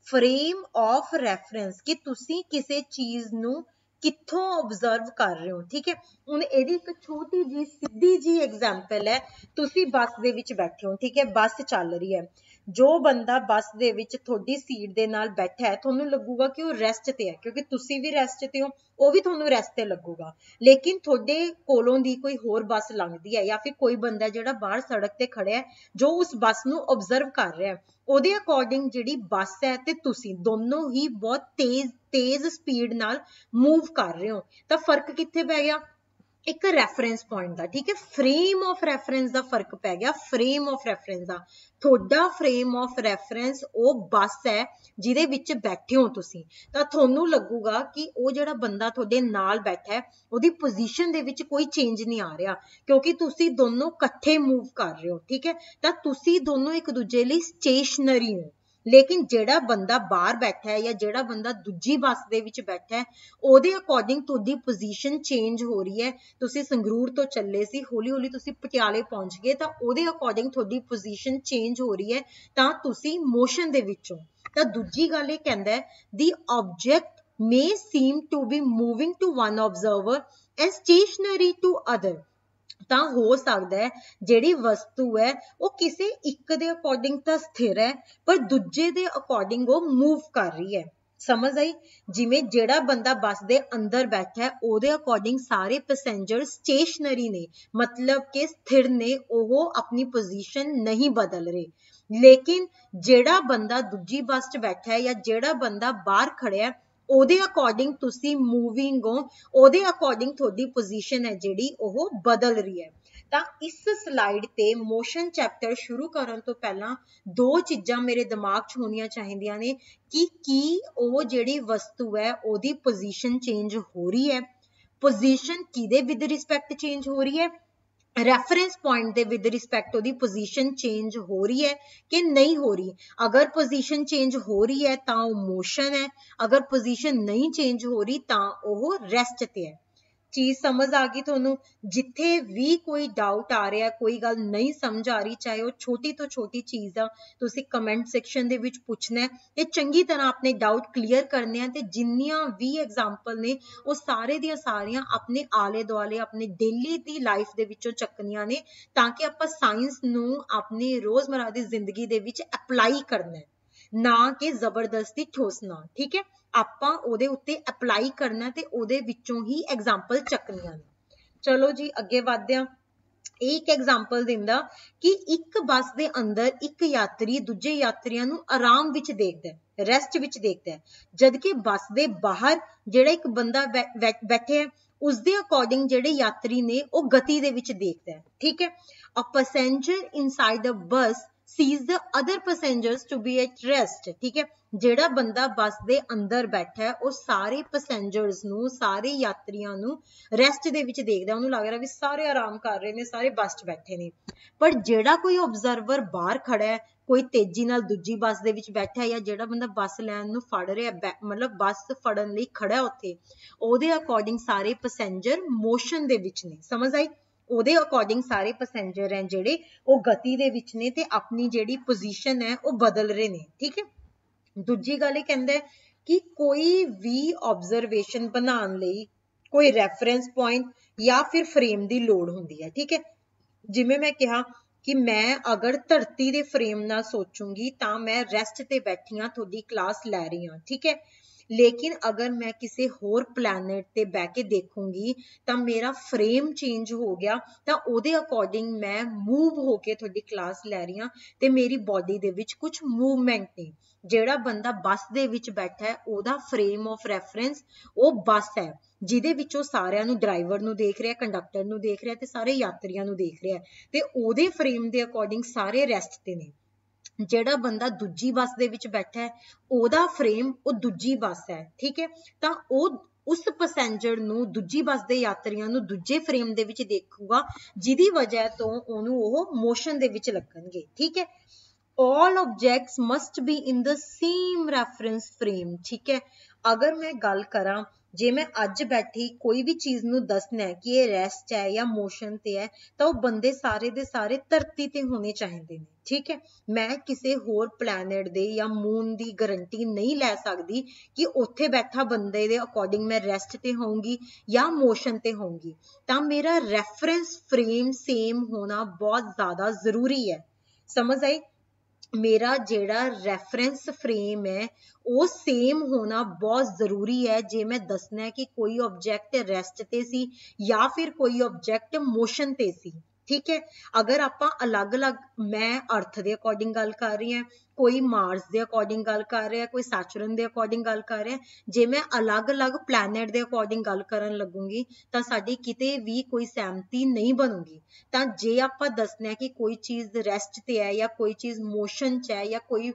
ਫਰੇਮ ਆਫ ਰੈਫਰੈਂਸ ਕਿ ਤੁਸੀਂ ਕਿਸੇ ਚੀਜ਼ ਨੂੰ ਕਿੱਥੋਂ ਆਬਜ਼ਰਵ ਕਰ ਰਹੇ ਹੋ। ਠੀਕ ਹੈ, ਹੁਣ ਇਹਦੀ ਇੱਕ ਛੋਟੀ ਜਿਹੀ ਸਿੱਧੀ ਜਿਹੀ ਐਗਜ਼ਾਮਪਲ ਹੈ। ਤੁਸੀਂ ਬੱਸ ਦੇ ਵਿੱਚ ਬੈਠੇ ਹੋ, ਠੀਕ ਹੈ, ਬੱਸ ਚੱਲ ਰਹੀ ਹੈ। ਜੋ ਬੰਦਾ ਬੱਸ ਦੇ ਵਿੱਚ ਤੁਹਾਡੀ ਸੀਟ ਦੇ ਨਾਲ ਬੈਠਾ ਹੈ, ਤੁਹਾਨੂੰ ਲੱਗੂਗਾ ਕਿ ਉਹ ਰੈਸਟ ਤੇ ਹੈ, ਕਿਉਂਕਿ ਤੁਸੀਂ ਵੀ ਰੈਸਟ ਤੇ ਹੋ, ਉਹ ਵੀ ਤੁਹਾਨੂੰ ਰੈਸਟ ਤੇ ਲੱਗੂਗਾ। ਲੇਕਿਨ ਤੁਹਾਡੇ ਕੋਲੋਂ ਦੀ ਕੋਈ ਹੋਰ ਬੱਸ ਲੰਘਦੀ ਹੈ ਜਾਂ ਫਿਰ ਕੋਈ ਬੰਦਾ ਜਿਹੜਾ ਬਾਹਰ ਸੜਕ ਤੇ ਖੜਿਆ ਹੈ, ਜੋ ਉਸ ਬੱਸ ਨੂੰ ਆਬਜ਼ਰਵ ਕਰ ਰਿਹਾ ਹੈ, ਉਹਦੇ ਅਕੋਰਡਿੰਗ ਜਿਹੜੀ ਬੱਸ ਹੈ ਤੇ ਤੁਸੀਂ ਦੋਨੋਂ ਹੀ ਬਹੁਤ ਤੇਜ਼ ਸਪੀਡ ਨਾਲ ਮੂਵ ਕਰ ਰਹੇ ਹੋ। ਤਾਂ ਫਰਕ ਕਿੱਥੇ ਪੈ ਗਿਆ? एक रेफरेंस पॉइंट का, ठीक है। फ्रेम ऑफ रेफरेंस का फर्क पै गया, फ्रेम ऑफ रेफरेंस का। थोड़ा फ्रेम ऑफ रेफरेंस वो बस है जिहदे विच बैठे हो तुसीं, तां थोनू लगूगा कि वो जिहड़ा बंदा तुहाडे नाल बैठा है उहदी पोजीशन दे विच कोई चेंज नहीं आ रहा, क्योंकि तुसीं दोनों इकट्ठे मूव कर रहे हो, ठीक है। तां तुसीं दोनों एक दूजे लई स्टेशनरी हो। लेकिन जिहड़ा बंदा बाहर बैठा है या जिहड़ा बंदा दूजी बस दे विच बैठा है, ਉਹਦੇ ਅਕੋਰਡਿੰਗ ਤੁਹਾਡੀ ਪੋਜੀਸ਼ਨ ਚੇਂਜ ਹੋ ਰਹੀ ਹੈ। ਤੁਸੀਂ ਸੰਗਰੂਰ ਤੋਂ ਚੱਲੇ ਸੀ, ਹੌਲੀ ਹੌਲੀ ਤੁਸੀਂ ਪਟਿਆਲੇ ਪਹੁੰਚ ਗਏ, ਤਾਂ ਉਹਦੇ ਅਕੋਰਡਿੰਗ ਤੁਹਾਡੀ ਪੋਜੀਸ਼ਨ ਚੇਂਜ ਹੋ ਰਹੀ ਹੈ, ਤਾਂ ਤੁਸੀਂ ਮੋਸ਼ਨ ਦੇ ਵਿੱਚ ਹੋ। ਤਾਂ ਦੂਜੀ ਗੱਲ ਇਹ ਕਹਿੰਦਾ ਹੈ ਦੀ object may seem to be moving to one observer and stationary to other। ਤਾਂ ਹੋ ਸਕਦਾ ਹੈ ਜਿਹੜੀ ਵਸਤੂ ਹੈ ਉਹ ਕਿਸੇ ਇੱਕ ਦੇ ਅਕੋਰਡਿੰਗ ਤਾਂ ਸਥਿਰ ਹੈ, ਪਰ ਦੂਜੇ ਦੇ ਅਕੋਰਡਿੰਗ ਉਹ ਮੂਵ ਕਰ ਰਹੀ ਹੈ। समझ आई? जिवें जेड़ा बंदा बस दे अंदर बैठा है ओदे अकॉर्डिंग सारे पैसेंजर स्टेशनरी ने, मतलब के स्थिर ने, ओह अपनी पोजीशन नहीं बदल रहे। लेकिन जेड़ा बंदा दूजी बस च बैठा है या जेड़ा बंदा बाहर खड़े है ओदे अकॉर्डिंग तुसी मूविंग हो, ओदे अकॉर्डिंग थोड़ी पोजीशन है जिहड़ी ओह बदल रही है। ਤਾਂ ਇਸ ਸਲਾਈਡ ਤੇ ਮੋਸ਼ਨ ਚੈਪਟਰ ਸ਼ੁਰੂ ਕਰਨ ਤੋਂ ਪਹਿਲਾਂ ਦੋ ਚੀਜ਼ਾਂ ਮੇਰੇ ਦਿਮਾਗ 'ਚ ਹੋਣੀਆਂ ਚਾਹੀਦੀਆਂ ਨੇ ਕਿ ਕੀ ਉਹ ਜਿਹੜੀ ਵਸਤੂ ਹੈ ਉਹਦੀ ਪੋਜੀਸ਼ਨ ਚੇਂਜ ਹੋ ਰਹੀ ਹੈ, ਪੋਜੀਸ਼ਨ ਕਿਹਦੇ ਵਿਦ ਰਿਸਪੈਕਟ ਚੇਂਜ ਹੋ ਰਹੀ ਹੈ, reference point they with respect ओदी पोजीशन चेंज हो रही है कि नहीं हो रही। अगर पोजीशन चेंज हो रही है तो मोशन है, अगर पोजीशन नहीं चेंज हो रही तो वह रेस्ट ते है। चीज समझ आ गई थोनू? जिथे भी कोई डाउट आ रहा, कोई गल नहीं समझ आ रही, चाहे वो छोटी तो छोटी चीज आ, तुसी कमेंट सेक्शन दे विच पूछना है ते चंगी तरह अपने डाउट क्लीयर करने हैं। ते जिन्नियां भी एग्जाम्पल ने वो सारे दियां सारियां अपने आले दुआले अपने डेली दी लाइफ दे विचों चकनियां ने, ताकि आपां साइंस नू अपनी रोजमर्रा दी जिंदगी दे विच अप्लाई करना है, ना कि जबरदस्ती ठोसना। ठीक है, ਆਪਾਂ ਉਹਦੇ ਉੱਤੇ ਅਪਲਾਈ ਕਰਨਾ ਤੇ ਉਹਦੇ ਵਿੱਚੋਂ ਹੀ ਐਗਜ਼ਾਮਪਲ ਚੱਕਣੀਆਂ ਨੇ। ਚਲੋ ਜੀ ਅੱਗੇ ਵਧਦੇ ਹਾਂ। ਇਹ ਇੱਕ ਐਗਜ਼ਾਮਪਲ ਦਿੰਦਾ ਕਿ ਇੱਕ ਬੱਸ ਦੇ ਅੰਦਰ ਇੱਕ ਯਾਤਰੀ ਦੂਜੇ ਯਾਤਰੀਆਂ ਨੂੰ ਆਰਾਮ ਵਿੱਚ ਦੇਖਦਾ ਹੈ, ਰੈਸਟ ਵਿੱਚ ਦੇਖਦਾ ਹੈ, ਜਦਕਿ ਬੱਸ ਦੇ ਬਾਹਰ ਜਿਹੜਾ ਇੱਕ ਬੰਦਾ ਬੈਠਿਆ ਉਸਦੇ ਅਕੋਰਡਿੰਗ ਜਿਹੜੇ ਯਾਤਰੀ ਨੇ ਉਹ ਗਤੀ ਦੇ ਵਿੱਚ ਦੇਖਦਾ ਹੈ। ਠੀਕ ਹੈ, a passenger inside a bus sees the other passengers to be at rest। ठीक है, ਜਿਹੜਾ ਬੰਦਾ ਬੱਸ ਦੇ ਅੰਦਰ ਬੈਠਾ ਹੈ ਉਹ ਸਾਰੇ ਪੈਸੇਂਜਰਸ ਨੂੰ, ਸਾਰੇ ਯਾਤਰੀਆਂ ਨੂੰ ਰੈਸਟ ਦੇ ਵਿੱਚ ਦੇਖਦਾ, ਉਹਨੂੰ ਲੱਗ ਰਿਹਾ ਵੀ ਸਾਰੇ ਆਰਾਮ ਕਰ ਰਹੇ ਨੇ, ਸਾਰੇ ਬੱਸ 'ਚ ਬੈਠੇ ਨੇ। ਪਰ ਜਿਹੜਾ ਕੋਈ ਆਬਜ਼ਰਵਰ ਬਾਹਰ ਖੜਾ ਹੈ, ਕੋਈ ਤੇਜ਼ੀ ਨਾਲ ਦੂਜੀ ਬੱਸ ਦੇ ਵਿੱਚ ਬੈਠਾ ਹੈ, ਜਾਂ ਜਿਹੜਾ ਬੰਦਾ ਬੱਸ ਲੈਣ ਨੂੰ ਫੜ ਰਿਹਾ, ਮਤਲਬ ਬੱਸ ਫੜਨ ਲਈ ਖੜਾ ਉੱਥੇ, ਉਹਦੇ ਅਕੋਰਡਿੰਗ ਸਾਰੇ ਪੈਸੇਂਜਰ ਮੋਸ਼ਨ ਦੇ ਵਿੱਚ ਨੇ। ਸਮਝ ਆਈ? ਉਹਦੇ ਅਕੋਰਡਿੰਗ ਸਾਰੇ ਪੈਸੇਂਜਰ ਹੈ ਜਿਹੜੇ ਉਹ ਗਤੀ ਦੇ ਵਿੱਚ ਨੇ ਤੇ ਆਪਣੀ ਜਿਹੜੀ ਪੋਜੀਸ਼ਨ ਹੈ ਉਹ ਬਦਲ ਰਹੇ ਨੇ। ਠੀਕ ਹੈ, ਦੂਜੀ ਗੱਲ ਇਹ ਕਹਿੰਦਾ ਕਿ ਕੋਈ ਵੀ ਆਬਜ਼ਰਵੇਸ਼ਨ ਬਣਾਉਣ ਲਈ ਕੋਈ ਰੈਫਰੈਂਸ ਪੁਆਇੰਟ ਜਾਂ ਫਿਰ ਫਰੇਮ ਦੀ ਲੋੜ ਹੁੰਦੀ ਹੈ। ਠੀਕ ਹੈ, ਜਿਵੇਂ ਮੈਂ ਕਿਹਾ ਕਿ ਮੈਂ ਅਗਰ ਧਰਤੀ ਦੇ ਫਰੇਮ ਨਾਲ ਸੋਚੂੰਗੀ ਤਾਂ ਮੈਂ ਰੈਸਟ ਤੇ ਬੈਠੀ ਹਾਂ, ਤੁਹਾਡੀ ਕਲਾਸ ਲੈ ਰਹੀ ਹਾਂ। ਠੀਕ ਹੈ, लेकिन अगर मैं किसी होर प्लैनेट ते बह के देखूंगी तो मेरा फ्रेम चेंज हो गया, तो उहदे अकॉर्डिंग मैं मूव होके तुहाडी क्लास लै रही हाँ ते मेरी बॉडी दे विच कुछ मूवमेंट नहीं। जिहड़ा बंदा बस दे विच बैठा है उहदा फ्रेम ऑफ रेफरेंस वो बस है, जिहदे विच वो सारिਆਂ ਨੂੰ ड्राइवर ਨੂੰ देख रहा, कंडक्टर ਨੂੰ देख रहा ते सारे यात्रियों ਨੂੰ देख रहा ते उहदे फ्रेम दे अकॉर्डिंग सारे रेस्ट ते ने। ਜਿਹੜਾ ਬੰਦਾ ਦੂਜੀ ਬੱਸ ਦੇ ਵਿੱਚ ਬੈਠਾ ਹੈ ਉਹਦਾ ਫਰੇਮ ਉਹ ਦੂਜੀ ਬੱਸ ਹੈ। ਠੀਕ ਹੈ, ਤਾਂ ਉਹ ਉਸ ਪੈਸੇਂਜਰ ਨੂੰ, ਦੂਜੀ ਬੱਸ ਦੇ ਯਾਤਰੀਆਂ ਨੂੰ ਦੂਜੇ ਫਰੇਮ ਦੇ ਵਿੱਚ ਦੇਖੂਗਾ, ਜਿਹਦੀ ਵਜ੍ਹਾ ਤੋਂ ਉਹਨੂੰ ਉਹ ਮੋਸ਼ਨ ਦੇ ਵਿੱਚ ਲੱਗਣਗੇ। ਠੀਕ ਹੈ, all objects must be in the same reference frame। ठीक है, अगर मैं गल करा जे मैं अज बैठी कोई भी चीज नू दसना है कि ये रेस्ट है या मोशन ते है, तो वो बंदे सारे दे सारे धरती ते होने चाहिए ने। ठीक है, मैं किसी होर प्लैनेट दे या मून दी गारंटी नहीं लै सकदी कि उत्थे बैठा बंदे दे अकॉर्डिंग मैं रेस्ट ते होऊंगी या मोशन ते होऊंगी। तां मेरा रेफरेंस फ्रेम सेम होना बहुत ज्यादा जरूरी है। समझ आई? मेरा जेड़ा रेफरेंस फ्रेम है वो सेम होना बहुत जरूरी है जे मैं दसना है कि कोई ऑब्जेक्ट रेस्ट ते सी या फिर कोई ऑब्जेक्ट मोशन ते सी। ठीक है। अगर आप अलग अलग, मैं अर्थ के अकॉर्डिंग गल कर रही हां, कोई मार्स के अकॉर्डिंग गल कर रहा है, कोई सैचुरन के अकॉर्डिंग गल कर रहा है, जे मैं अलग अलग प्लैनेट के अकॉर्डिंग गल करन लगूंगी तो साडी किते भी कोई सहमति नहीं बनूगी। तो जे आप दसना कि कोई चीज़ रेस्ट ते है या कोई चीज़ मोशन च है या कोई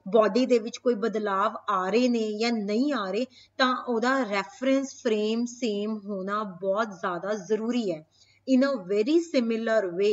बॉडी दे विच कोई बदलाव आ रहे ने या नहीं आ रहे, तो उहदा रेफरेंस फ्रेम सेम होना बहुत ज़्यादा जरूरी है। इन अ वेरी सिमिलर वे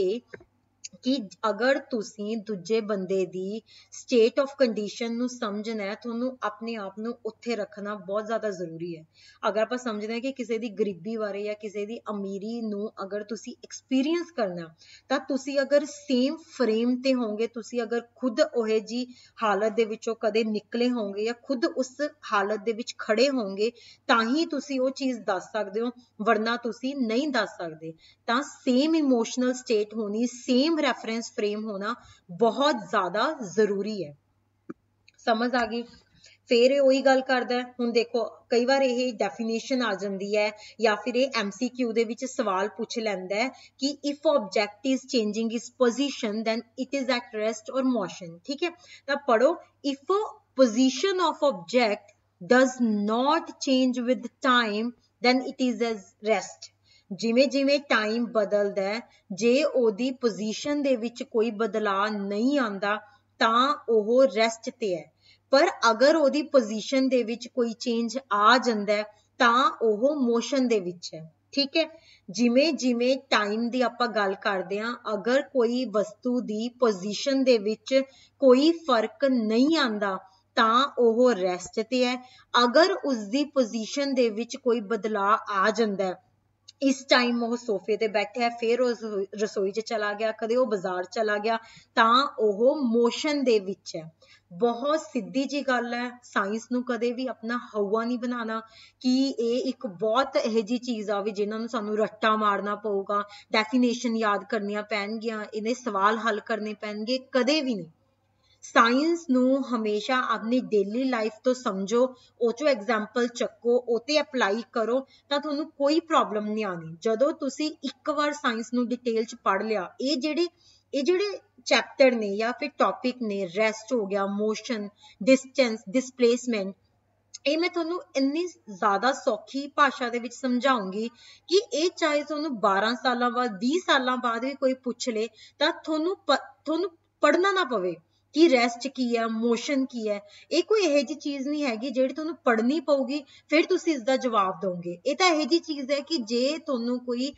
कि अगर तुसी दूजे बंदे दी स्टेट ऑफ कंडीशन नू समझना है, तुहानू अपने आप नू उत्थे रखना बहुत ज़्यादा जरूरी है। अगर आप समझना है कि किसी दी गरीबी बारे या किसी दी अमीरी नू अगर तुसी एक्सपीरियंस करना, तो तुसी अगर सेम फ्रेम ते होंगे, तुसी अगर खुद ओहे जी हालत दे विचों कदे निकले होंगे या खुद उस हालत दे विच खड़े होंगे, ताही तुसी वो चीज़ दस सकदे हो, वरना तुसी नहीं दस सकदे। तो सेम इमोशनल स्टेट होनी, सेम रेफरेंस फ्रेम होना बहुत ज्यादा जरूरी है। समझ आ गई? फिर ਉਹੀ ਗੱਲ ਕਰਦਾ ਹੈ। ਹੁਣ देखो कई बार ਇਹ डेफिनेशन आ जाती है या फिर ये MCQ ਦੇ ਵਿੱਚ सवाल पूछ ਲੈਂਦਾ है कि if object is changing its position then it is at rest or motion। ठीक है, तो पढ़ो, if a position of object does not change with time then it is as rest। ਜਿਵੇਂ ਜਿਵੇਂ ਟਾਈਮ ਬਦਲਦਾ ਹੈ, ਜੇ ਉਹਦੀ ਪੋਜੀਸ਼ਨ ਦੇ ਵਿੱਚ ਕੋਈ ਬਦਲਾਅ ਨਹੀਂ ਆਂਦਾ ਤਾਂ ਉਹ ਰੈਸਟ ਤੇ ਹੈ, ਪਰ ਅਗਰ ਉਹਦੀ ਪੋਜੀਸ਼ਨ ਦੇ ਵਿੱਚ ਕੋਈ ਚੇਂਜ ਆ ਜਾਂਦਾ ਹੈ ਤਾਂ ਉਹ ਮੋਸ਼ਨ ਦੇ ਵਿੱਚ ਹੈ। ਠੀਕ ਹੈ, ਜਿਵੇਂ ਜਿਵੇਂ ਟਾਈਮ ਦੀ ਆਪਾਂ ਗੱਲ ਕਰਦੇ ਹਾਂ, ਅਗਰ ਕੋਈ ਵਸਤੂ ਦੀ ਪੋਜੀਸ਼ਨ ਦੇ ਵਿੱਚ ਕੋਈ ਫਰਕ ਨਹੀਂ ਆਂਦਾ ਤਾਂ ਉਹ ਰੈਸਟ ਤੇ ਹੈ। ਅਗਰ ਉਸਦੀ ਪੋਜੀਸ਼ਨ ਦੇ ਵਿੱਚ ਕੋਈ ਬਦਲਾਅ ਆ ਜਾਂਦਾ ਹੈ, इस टाइम वो सोफे ते बैठे है, फिर रसोई च चला गया, कदे वो बाजार चला गया, तां वो मोशन दे विच है। बहुत सीधी जी गल है, साइंस नू कदे भी अपना हवा नहीं बनाना कि ये एक बहुत यह जी चीज़ आ भी जिन्हां नू सानू रट्टा मारना पऊगा, डेफिनेशन याद करनियां पैणगियां, इन्हें सवाल हल करने पैणगे, कदे भी नहीं। साइंस नू हमेशा अपनी डेली लाइफ तो समझो, ਉਹ ਚੋਂ एग्जाम्पल ਚੱਕੋ, ਉਹ ਤੇ अप्लाई करो, ਤਾਂ ਤੁਹਾਨੂੰ कोई प्रॉब्लम नहीं आनी। ਜਦੋਂ ਤੁਸੀਂ ਇੱਕ ਵਾਰ ਸਾਇੰਸ ਨੂੰ डिटेल ਚ पढ़ लिया, ਇਹ ਜਿਹੜੇ ਚੈप्टर ने या फिर टॉपिक ने, रेस्ट हो गया, मोशन, डिस्टेंस, डिस्प्लेसमेंट, ਇਹ ਮੈਂ ਤੁਹਾਨੂੰ ਇੰਨੀ ਜ਼ਿਆਦਾ ਸੌਖੀ ਭਾਸ਼ਾ ਦੇ ਵਿੱਚ ਸਮਝਾਉਂਗੀ ਕਿ ਇਹ ਚਾਹੇ ਤੁਹਾਨੂੰ 12 ਸਾਲਾਂ ਬਾਅਦ 20 ਸਾਲਾਂ ਬਾਅਦ ਵੀ ਕੋਈ ਪੁੱਛ ਲੇ ਤਾਂ ਤੁਹਾਨੂੰ ਪੜ੍ਹਨਾ ਨਾ ਪਵੇ कि रेस्ट की है, मोशन की है। ये कोई यह जी चीज़ नहीं हैगी जिहड़ी तुहानू पढ़नी पऊगी फिर तुसी इसका जवाब दोगे। ये तो यह जी चीज़ है कि जे तुहानू कोई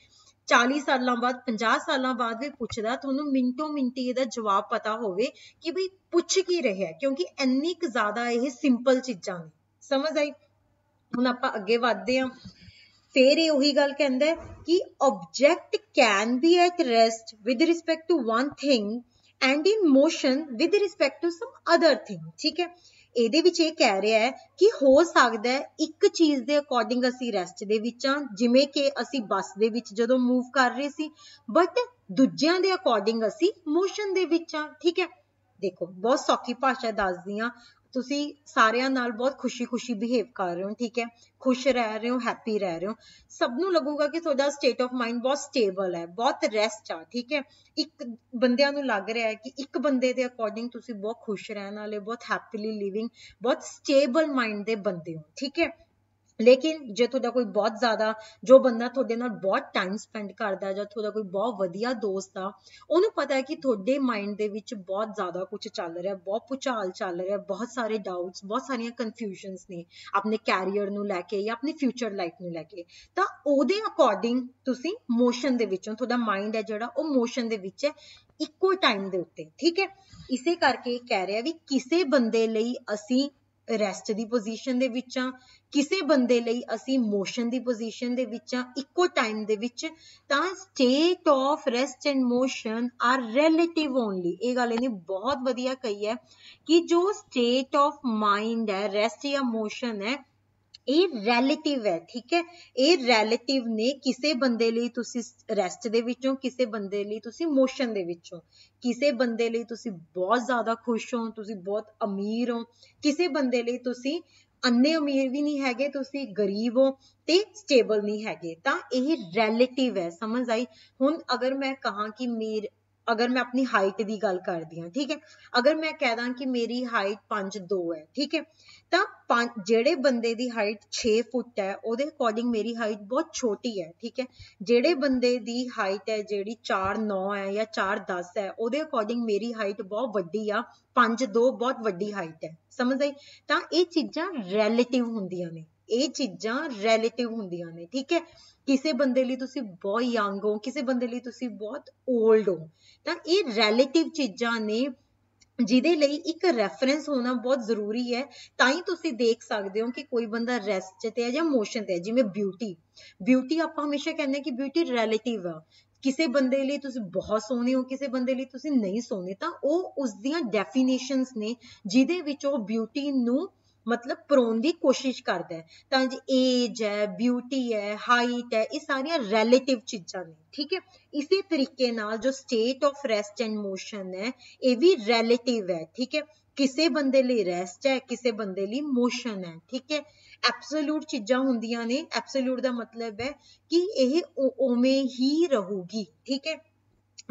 40 सालों बाद 50 सालों बाद भी पुछदा, तुहानू मिंटों मिंटी इहदा जवाब पता होवे कि बई पुछ की रहा है, क्योंकि इन्नी क ज़्यादा ये सिंपल चीज़ां ने। समझ आई? हुण आपां अगे वधदे हां। फिर ये उही गल कहंदा है कि object can be at rest with respect to one thing and in motion with respect to some other thing। ठीक है, ਇਹਦੇ ਵਿੱਚ ਇਹ ਕਹਿ ਰਿਹਾ ਹੈ ਕਿ ਹੋ ਸਕਦਾ ਹੈ ਇੱਕ ਚੀਜ਼ ਦੇ ਅਕੋਰਡਿੰਗ ਅਸੀਂ ਰੈਸਟ ਦੇ ਵਿੱਚ ਆ, ਜਿਵੇਂ ਕਿ ਅਸੀਂ ਬੱਸ ਦੇ ਵਿੱਚ ਜਦੋਂ ਮੂਵ ਕਰ ਰਹੇ ਸੀ, ਬਟ ਦੂਜਿਆਂ ਦੇ ਅਕੋਰਡਿੰਗ ਅਸੀਂ ਮੋਸ਼ਨ ਦੇ ਵਿੱਚ ਆ। ਠੀਕ ਹੈ, ਦੇਖੋ ਬਹੁਤ ਸੌਖੀ ਭਾਸ਼ਾ ਦੱਸਦੀ ਆ, ਤੁਸੀਂ ਸਾਰਿਆਂ ਨਾਲ ਬਹੁਤ ਖੁਸ਼ੀ ਬਿਹੇਵ ਕਰ ਰਹੇ ਹੋ। ਠੀਕ ਹੈ, खुश रह रहे हो, हैप्पी रह रहे हो, सबनों लगूगा कि तुहाडा स्टेट ऑफ माइंड बहुत स्टेबल है, बहुत रेस्ट आ। ठीक है, एक बंदियां नूं लग रहा है कि एक बंदे दे अकॉर्डिंग तुसी बहुत खुश रहने वाले, बहुत हैप्पीली लिविंग, बहुत स्टेबल माइंड दे बंदे हो। ठीक है, लेकिन जे तुहाडा कोई बहुत ज़्यादा, जो बंदा तुहाडे नाल बहुत टाइम स्पेंड करदा जां तुहाडा कोई बहुत वधिया दोस्त आ, उहनूं पता है कि तुहाडे माइंड दे विच बहुत ज़्यादा कुछ चल रहा है, बहुत भुचाल चल रहा है, बहुत सारे डाउट्स, बहुत सारियां कन्फ्यूजनस ने अपने कैरियर नूं लैके या अपनी फ्यूचर लाइफ नूं लैके, तां ओहदे अकॉर्डिंग तुसीं मोशन दे विचों, तुहाडा माइंड है जिहड़ा ओह मोशन दे विच है इक्को टाइम दे उत्ते। ठीक है, इसे करके कह रहा भी किसी बंदे लई असीं ਰੈਸਟ ਦੀ ਪੋਜੀਸ਼ਨ ਦੇ ਵਿੱਚ ਆ, ਕਿਸੇ ਬੰਦੇ ਲਈ ਅਸੀਂ ਮੋਸ਼ਨ ਦੀ ਪੋਜੀਸ਼ਨ ਦੇ ਵਿੱਚ ਆ, ਇੱਕੋ ਟਾਈਮ ਦੇ ਵਿੱਚ, ਤਾਂ state of rest and motion are relative only. ਇਹ ਗੱਲ ਇਹਨੇ ਬਹੁਤ ਵਧੀਆ ਕਹੀ ਹੈ ਕਿ ਜੋ ਸਟੇਟ ਆਫ ਮਾਈਂਡ ਹੈ, ਰੈਸਟ ਜਾਂ ਮੋਸ਼ਨ ਹੈ, ਇਹ ਰਿਲੇਟਿਵ ਹੈ। ਠੀਕ ਹੈ, ਇਹ ਰਿਲੇਟਿਵ ਨੇ, ਕਿਸੇ ਬੰਦੇ ਲਈ ਤੁਸੀਂ ਰੈਸਟ ਦੇ ਵਿੱਚੋਂ, ਕਿਸੇ ਬੰਦੇ ਲਈ ਤੁਸੀਂ ਮੋਸ਼ਨ ਦੇ ਵਿੱਚੋਂ, ਕਿਸੇ ਬੰਦੇ ਲਈ ਤੁਸੀਂ ਬਹੁਤ ਜ਼ਿਆਦਾ ਖੁਸ਼ ਹੋ, ਤੁਸੀਂ ਬਹੁਤ ਅਮੀਰ ਹੋ, ਕਿਸੇ ਬੰਦੇ ਲਈ ਤੁਸੀਂ ਅੰਨੇ ਅਮੀਰ ਵੀ ਨਹੀਂ ਹੈਗੇ, ਤੁਸੀਂ ਗਰੀਬ ਹੋ ਤੇ ਸਟੇਬਲ ਨਹੀਂ ਹੈਗੇ, ਤਾਂ ਇਹ ਰਿਲੇਟਿਵ ਹੈ। ਸਮਝ ਆਈ? ਹੁਣ ਅਗਰ ਮੈਂ ਕਹਾਂ ਕਿ अगर मैं अपनी हाइट की गल करदी हाँ, ठीक है, अगर मैं कह दा कि मेरी हाइट 5'2" है, ठीक है, तो जेड़े बंदे दी हाइट 6 फुट है ਉਹਦੇ अकॉर्डिंग मेरी हाइट बहुत छोटी है, ठीक है, जेड़े बंदे दी हाइट है जेड़ी 4'9" है या 4'10" है ਉਹਦੇ अकॉर्डिंग मेरी हाइट बहुत वड्डी आ, 5'2" बहुत वड्डी हाइट है। समझ आई? ਤਾਂ ਇਹ ਚੀਜ਼ਾਂ ਰਿਲੇਟਿਵ ਹੁੰਦੀਆਂ ਨੇ, ਇਹ ਚੀਜ਼ਾਂ ਰਿਲੇਟਿਵ ਹੁੰਦੀਆਂ ਨੇ, ਠੀਕ ਹੈ। ਕਿਸੇ ਬੰਦੇ ਲਈ ਤੁਸੀਂ ਬਹੁਤ ਯੰਗ ਹੋ, ਕਿਸੇ ਬੰਦੇ ਲਈ ਤੁਸੀਂ ਬਹੁਤ 올ਡ ਹੋ, ਤਾਂ ਇਹ ਰਿਲੇਟਿਵ ਚੀਜ਼ਾਂ ਨੇ ਜਿਹਦੇ ਲਈ ਇੱਕ ਰੈਫਰੈਂਸ ਹੋਣਾ ਬਹੁਤ ਜ਼ਰੂਰੀ ਹੈ। ਤਾਂ ਹੀ ਤੁਸੀਂ ਦੇਖ ਸਕਦੇ ਹੋ ਕਿ ਕੋਈ ਬੰਦਾ ਰੈਸਟ ਤੇ ਹੈ ਜਾਂ ਮੋਸ਼ਨ ਤੇ ਹੈ। ਜਿਵੇਂ ਬਿਊਟੀ ਆਪਾਂ ਹਮੇਸ਼ਾ ਕਹਿੰਦੇ ਕਿ ਬਿਊਟੀ ਰਿਲੇਟਿਵ ਆ, ਕਿਸੇ ਬੰਦੇ ਲਈ ਤੁਸੀਂ ਬਹੁਤ ਸੋਹਣੇ ਹੋ, ਕਿਸੇ ਬੰਦੇ ਲਈ ਤੁਸੀਂ ਨਹੀਂ ਸੋਹਣੇ, ਤਾਂ ਉਹ ਉਸ ਦੀਆਂ ਡੈਫੀਨੇਸ਼ਨਸ ਨੇ ਜਿਹਦੇ ਵਿੱਚ ਉਹ ਬਿਊਟੀ ਨੂੰ मतलब ਪਰੋਣ ਦੀ ਕੋਸ਼ਿਸ਼ ਕਰਦਾ ਹੈ। ਤਾਂ ਜੀ ਏਜ ਹੈ, ਬਿਊਟੀ ਹੈ, ਹਾਈਟ ਹੈ, ਇਹ ਸਾਰੀਆਂ ਰਿਲੇਟਿਵ ਚੀਜ਼ਾਂ ਨੇ, ਠੀਕ ਹੈ। ਇਸੇ ਤਰੀਕੇ ਨਾਲ ਜੋ state of rest and motion ਹੈ ਇਹ ਵੀ ਰਿਲੇਟਿਵ ਹੈ, ਠੀਕ ਹੈ। ਕਿਸੇ ਬੰਦੇ ਲਈ ਰੈਸਟ ਹੈ, ਕਿਸੇ ਬੰਦੇ ਲਈ ਮੋਸ਼ਨ ਹੈ, ਠੀਕ ਹੈ। ਐਬਸੋਲੂਟ ਚੀਜ਼ਾਂ ਹੁੰਦੀਆਂ ਨੇ, ਐਬਸੋਲੂਟ ਦਾ ਮਤਲਬ ਹੈ ਕਿ ਇਹ ਉਵੇਂ ਹੀ ਰਹੂਗੀ, ਠੀਕ ਹੈ।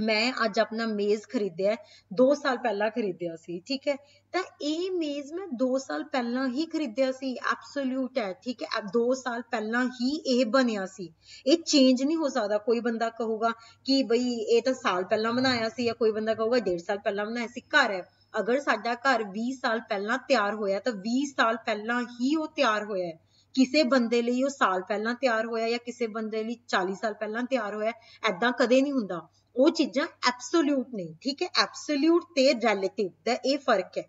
ਮੈਂ ਅੱਜ ਆਪਣਾ ਮੇਜ਼ ਖਰੀਦਿਆ 2 ਸਾਲ ਪਹਿਲਾਂ ਖਰੀਦਿਆ ਸੀ, ਠੀਕ ਹੈ, ਤਾਂ ਇਹ ਮੇਜ਼ ਮੈਂ 2 ਸਾਲ ਪਹਿਲਾਂ ਹੀ ਖਰੀਦਿਆ ਸੀ, ਐਬਸੋਲੂਟ ਹੈ, ਠੀਕ ਹੈ। 2 ਸਾਲ ਪਹਿਲਾਂ ਹੀ ਇਹ ਬਣਿਆ ਸੀ, ਇਹ ਚੇਂਜ ਨਹੀਂ ਹੋ ਸਕਦਾ। ਕੋਈ ਬੰਦਾ ਕਹੂਗਾ ਕਿ ਬਈ ਇਹ ਤਾਂ ਸਾਲ ਪਹਿਲਾਂ ਬਣਾਇਆ ਸੀ, ਜਾਂ ਕੋਈ ਬੰਦਾ ਕਹੂਗਾ 1.5 ਸਾਲ ਪਹਿਲਾਂ ਬਣਾਇਆ ਸੀ। ਘਰ ਹੈ, ਅਗਰ ਸਾਡਾ ਘਰ 20 ਸਾਲ ਪਹਿਲਾਂ ਤਿਆਰ ਹੋਇਆ ਤਾਂ 20 ਸਾਲ ਪਹਿਲਾਂ ਹੀ ਉਹ ਤਿਆਰ ਹੋਇਆ ਹੈ। ਕਿਸੇ ਬੰਦੇ ਲਈ ਉਹ ਸਾਲ ਪਹਿਲਾਂ ਤਿਆਰ ਹੋਇਆ ਜਾਂ ਕਿਸੇ ਬੰਦੇ ਲਈ 40 ਸਾਲ ਪਹਿਲਾਂ ਤਿਆਰ ਹੋਇਆ, ਐਦਾਂ ਕਦੇ ਨਹੀਂ ਹੁੰਦਾ। ਉਹ ਚੀਜ਼ਾਂ ਐਬਸੋਲੂਟ ਨਹੀਂ, ਠੀਕ ਹੈ। ਐਬਸੋਲੂਟ ਤੇ ਰਿਲੇਟਿਵ ਦਾ ਇਹ ਫਰਕ ਹੈ।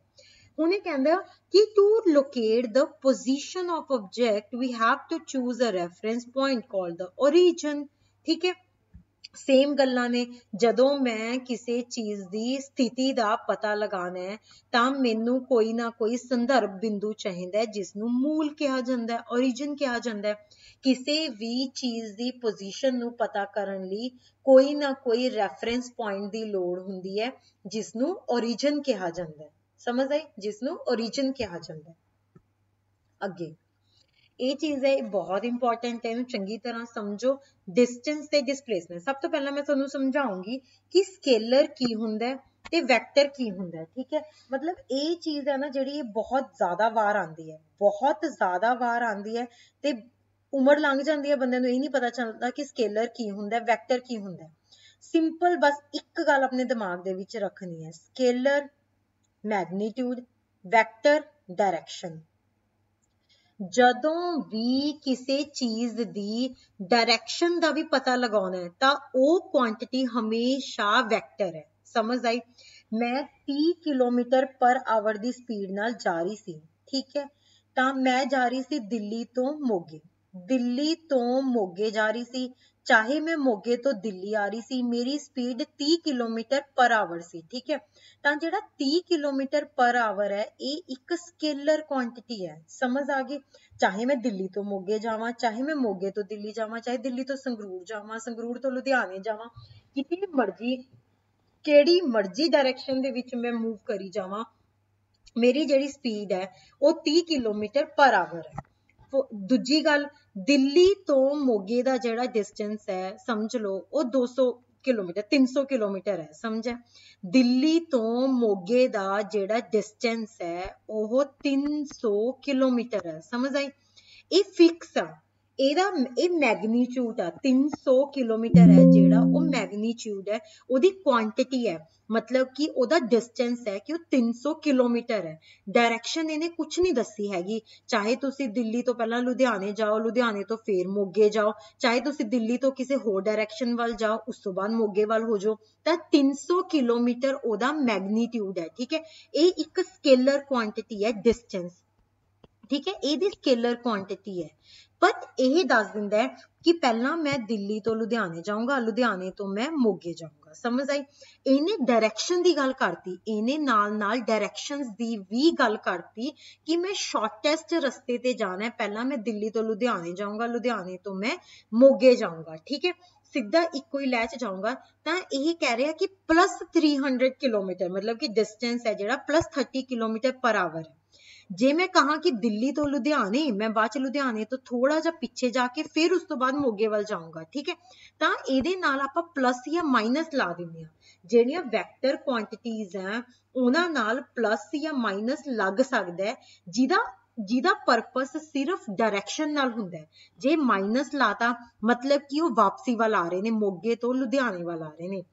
ਹੁਣ ਇਹ ਕਹਿੰਦਾ ਕਿ to locate the position of object we have to choose a reference point called the origin, ਠੀਕ ਹੈ। ਸੇਮ ਗੱਲਾਂ ਨੇ, ਜਦੋਂ ਮੈਂ ਕਿਸੇ ਚੀਜ਼ ਦੀ ਸਥਿਤੀ ਦਾ ਪਤਾ ਲਗਾਉਣਾ ਹੈ ਤਾਂ ਮੈਨੂੰ ਕੋਈ ਨਾ ਕੋਈ ਸੰਦਰਭ ਬਿੰਦੂ ਚਾਹੀਦਾ ਹੈ ਜਿਸ ਨੂੰ ਮੂਲ ਕਿਹਾ ਜਾਂਦਾ ਹੈ, origin ਕਿਹਾ ਜਾਂਦਾ ਹੈ। ਕਿਸੇ ਵੀ ਚੀਜ਼ ਦੀ ਪੋਜੀਸ਼ਨ ਨੂੰ ਪਤਾ ਕਰਨ ਲਈ ਕੋਈ ਨਾ ਕੋਈ ਰੈਫਰੈਂਸ ਪੁਆਇੰਟ ਦੀ ਲੋੜ ਹੁੰਦੀ ਹੈ ਜਿਸ ਨੂੰ origin ਕਿਹਾ ਜਾਂਦਾ ਹੈ। ਸਮਝ ਆਈ? ਜਿਸ ਨੂੰ origin ਕਿਹਾ ਜਾਂਦਾ ਹੈ। ਅੱਗੇ ਇਹ ਚੀਜ਼ ਹੈ, ਬਹੁਤ ਇੰਪੋਰਟੈਂਟ ਹੈ, ਇਹਨੂੰ ਚੰਗੀ ਤਰ੍ਹਾਂ ਸਮਝੋ। ਡਿਸਟੈਂਸ ਤੇ ਡਿਸਪਲੇਸਮੈਂਟ, ਸਭ ਤੋਂ ਪਹਿਲਾਂ ਮੈਂ ਤੁਹਾਨੂੰ ਸਮਝਾਉਂਗੀ ਕਿ ਸਕੇਲਰ ਕੀ ਹੁੰਦਾ ਤੇ ਵੈਕਟਰ ਕੀ ਹੁੰਦਾ, ਠੀਕ ਹੈ। ਮਤਲਬ ਇਹ ਚੀਜ਼ ਹੈ ਨਾ ਜਿਹੜੀ ਇਹ ਬਹੁਤ ਜ਼ਿਆਦਾ ਵਾਰ ਆਉਂਦੀ ਹੈ, ਬਹੁਤ ਜ਼ਿਆਦਾ ਵਾਰ ਆਉਂਦੀ ਹੈ ਤੇ ਉਮਰ ਲੰਘ ਜਾਂਦੀ ਹੈ, ਬੰਦੇ ਨੂੰ ਇਹ ਨਹੀਂ ਪਤਾ ਚੱਲਦਾ ਕਿ ਸਕੇਲਰ ਕੀ ਹੁੰਦਾ, ਵੈਕਟਰ ਕੀ ਹੁੰਦਾ। ਸਿੰਪਲ ਬਸ ਇੱਕ ਗੱਲ ਆਪਣੇ ਦਿਮਾਗ ਦੇ ਵਿੱਚ ਰੱਖਣੀ ਹੈ, ਸਕੇਲਰ ਮੈਗਨੀਟਿਊਡ, ਵੈਕਟਰ ਡਾਇਰੈਕਸ਼ਨ। ਜਦੋਂ ਵੀ ਕਿਸੇ ਚੀਜ਼ ਦੀ ਡਾਇਰੈਕਸ਼ਨ ਦਾ ਵੀ ਪਤਾ ਲਗਾਉਣਾ ਹੈ ਤਾਂ ਉਹ ਕੁਆਂਟੀਟੀ ਹਮੇਸ਼ਾ ਵੈਕਟਰ ਹੈ। ਸਮਝ ਆਈ? ਮੈਂ 30 ਕਿਲੋਮੀਟਰ ਪਰ ਆਵਰ ਦੀ ਸਪੀਡ ਨਾਲ ਜਾ ਰਹੀ ਸੀ, ਠੀਕ ਹੈ, ਤਾਂ ਮੈਂ ਜਾ ਰਹੀ ਸੀ ਦਿੱਲੀ ਤੋਂ ਮੋਗੇ, ਦਿੱਲੀ ਤੋਂ ਮੋਗੇ ਜਾ ਰਹੀ ਸੀ। ਚਾਹੇ ਮੈਂ ਮੋਗੇ ਤੋਂ ਦਿੱਲੀ ਆ ਰਹੀ ਸੀ, ਮੇਰੀ ਸਪੀਡ 30 ਕਿਲੋਮੀਟਰ ਪਰ ਆਵਰ ਸੀ, ਠੀਕ ਹੈ। ਤਾਂ ਜਿਹੜਾ 30 ਕਿਲੋਮੀਟਰ ਪਰ ਆਵਰ ਹੈ ਇਹ ਇੱਕ ਸਕੇਲਰ ਕੁਆਂਟੀਟੀ ਹੈ। ਸਮਝ ਆ ਗਈ? ਚਾਹੇ ਮੈਂ ਦਿੱਲੀ ਤੋਂ ਮੋਗੇ ਜਾਵਾਂ, ਚਾਹੇ ਮੈਂ ਮੋਗੇ ਤੋਂ ਦਿੱਲੀ ਜਾਵਾਂ, ਚਾਹੇ ਦਿੱਲੀ ਤੋਂ ਸੰਗਰੂਰ ਜਾਵਾਂ, ਸੰਗਰੂਰ ਤੋਂ ਲੁਧਿਆਣੇ ਜਾਵਾਂ, ਕਿਤੇ ਮਰਜ਼ੀ ਕਿਹੜੀ ਮਰਜ਼ੀ ਡਾਇਰੈਕਸ਼ਨ ਦੇ ਵਿੱਚ ਮੈਂ ਮੂਵ ਕਰੀ ਜਾਵਾਂ, ਮੇਰੀ ਜਿਹੜੀ ਸਪੀਡ ਹੈ ਉਹ 30 ਕਿਲੋਮੀਟਰ ਪਰ ਆਵਰ ਹੈ। ਦੂਜੀ ਗੱਲ, ਦਿੱਲੀ ਤੋਂ ਮੋਗੇ ਦਾ ਜਿਹੜਾ ਡਿਸਟੈਂਸ ਹੈ ਸਮਝ ਲਓ ਉਹ 200 ਕਿਲੋਮੀਟਰ 300 ਕਿਲੋਮੀਟਰ ਹੈ। ਸਮਝਿਆ? ਦਿੱਲੀ ਤੋਂ ਮੋਗੇ ਦਾ ਜਿਹੜਾ ਡਿਸਟੈਂਸ ਹੈ ਉਹ 300 ਕਿਲੋਮੀਟਰ ਹੈ। ਸਮਝ ਆਈ? ਇਹ ਫਿਕਸ ਆ, ਇਹ ਮੈਗਨੀਟਿਊਡ ਆ। 300 ਕਿਲੋਮੀਟਰ ਹੈ ਜਿਹੜਾ ਉਹ ਮੈਗਨੀਟਿਊਡ ਹੈ, ਉਹਦੀ ਕੁਆਂਟੀਟੀ ਹੈ, ਮਤਲਬ ਕਿ ਉਹਦਾ ਡਿਸਟੈਂਸ ਹੈ ਕਿ ਉਹ 300 ਕਿਲੋਮੀਟਰ ਹੈ। ਡਾਇਰੈਕਸ਼ਨ ਇਹਨੇ ਕੁਛ ਨਹੀਂ ਦੱਸੀ ਹੈਗੀ, ਚਾਹੇ ਤੁਸੀਂ ਦਿੱਲੀ ਤੋਂ ਪਹਿਲਾਂ ਲੁਧਿਆਣੇ ਜਾਓ, ਲੁਧਿਆਣੇ ਤੋਂ ਫੇਰ ਮੋਗੇ ਜਾਓ, ਚਾਹੇ ਤੁਸੀਂ ਦਿੱਲੀ ਤੋਂ ਕਿਸੇ ਹੋਰ ਡਾਇਰੈਕਸ਼ਨ ਵੱਲ ਜਾਓ, ਉਸ ਤੋਂ ਬਾਅਦ ਮੋਗੇ ਵੱਲ ਹੋ ਜਾਓ, ਤਾਂ 300 ਕਿਲੋਮੀਟਰ ਉਹਦਾ ਮੈਗਨੀਟਿਊਡ ਹੈ, ਠੀਕ ਹੈ। ਇਹ ਇੱਕ ਸਕੇਲਰ ਕੁਆਂਟੀਟੀ ਹੈ ਡਿਸਟੈਂਸ, ਠੀਕ ਹੈ, ਇਹਦੀ ਸਕੇਲਰ ਕੁਆਂਟੀਟੀ ਹੈ। ਪਰ ਇਹ ਦੱਸ ਦਿੰਦਾ ਹੈ ਕਿ ਪਹਿਲਾਂ ਮੈਂ ਦਿੱਲੀ ਤੋਂ ਲੁਧਿਆਣੇ ਜਾਊਂਗਾ, ਲੁਧਿਆਣੇ ਤੋਂ ਮੈਂ ਮੋਗੇ ਜਾਊਂਗਾ। ਸਮਝ ਆਈ? ਇਹਨੇ ਡਾਇਰੈਕਸ਼ਨ ਦੀ ਗੱਲ ਕਰਤੀ, ਇਹਨੇ ਨਾਲ ਨਾਲ ਡਾਇਰੈਕਸ਼ਨਸ ਦੀ ਵੀ ਗੱਲ ਕਰਤੀ ਕਿ ਮੈਂ ਸ਼ਾਰਟੈਸਟ ਰਸਤੇ ਤੇ ਜਾਣਾ ਹੈ, ਪਹਿਲਾਂ ਮੈਂ ਦਿੱਲੀ ਤੋਂ ਲੁਧਿਆਣੇ ਜਾਊਂਗਾ, ਲੁਧਿਆਣੇ ਤੋਂ ਮੈਂ ਮੋਗੇ ਜਾਊਂਗਾ, ਠੀਕ ਹੈ, ਸਿੱਧਾ ਇੱਕੋ ਹੀ ਲੈਚ ਜਾਊਂਗਾ। ਤਾਂ ਇਹ ਕਹਿ ਰਿਹਾ ਕਿ +300 ਕਿਲੋਮੀਟਰ, ਮਤਲਬ ਕਿ ਡਿਸਟੈਂਸ ਹੈ ਜਿਹੜਾ +30 ਕਿਲੋਮੀਟਰ ਪਰ ਆਵਰ ਹੈ। ਜੇ ਮੈਂ ਕਹਾਂ ਕਿ ਦਿੱਲੀ ਤੋਂ ਲੁਧਿਆਣੇ, ਮੈਂ ਬਾਅਦ ਚ ਲੁਧਿਆਣੇ ਤੋਂ ਥੋੜਾ ਜਿਹਾ ਪਿੱਛੇ ਜਾ ਕੇ ਫਿਰ ਉਸ ਤੋਂ ਬਾਅਦ ਮੋਗੇ ਵੱਲ ਜਾਊਂਗਾ, ਠੀਕ ਹੈ। ਤਾਂ ਇਹਦੇ ਨਾਲ ਆਪਾਂ ਪਲੱਸ ਜਾਂ ਮਾਈਨਸ ਲਾ ਦਿੰਦੇ ਹਾਂ। ਜਿਹੜੀਆਂ ਵੈਕਟਰ ਕੁਆਂਟੀਟੀਜ਼ ਹੈ ਉਹਨਾਂ ਨਾਲ ਪਲੱਸ ਜਾਂ ਮਾਈਨਸ ਲੱਗ ਸਕਦਾ ਹੈ, ਜਿਹਦਾ ਪਰਪਸ ਸਿਰਫ ਡਾਇਰੈਕਸ਼ਨ ਨਾਲ ਹੁੰਦਾ ਹੈ। ਜੇ ਮਾਈਨਸ ਲਾਤਾ ਮਤਲਬ ਕਿ ਉਹ ਵਾਪਸੀ ਵੱਲ ਆ ਰਹੇ ਨੇ, ਮੋਗੇ ਤੋਂ ਲੁਧਿਆਣੇ ਵੱਲ ਆ ਰਹੇ ਨੇ।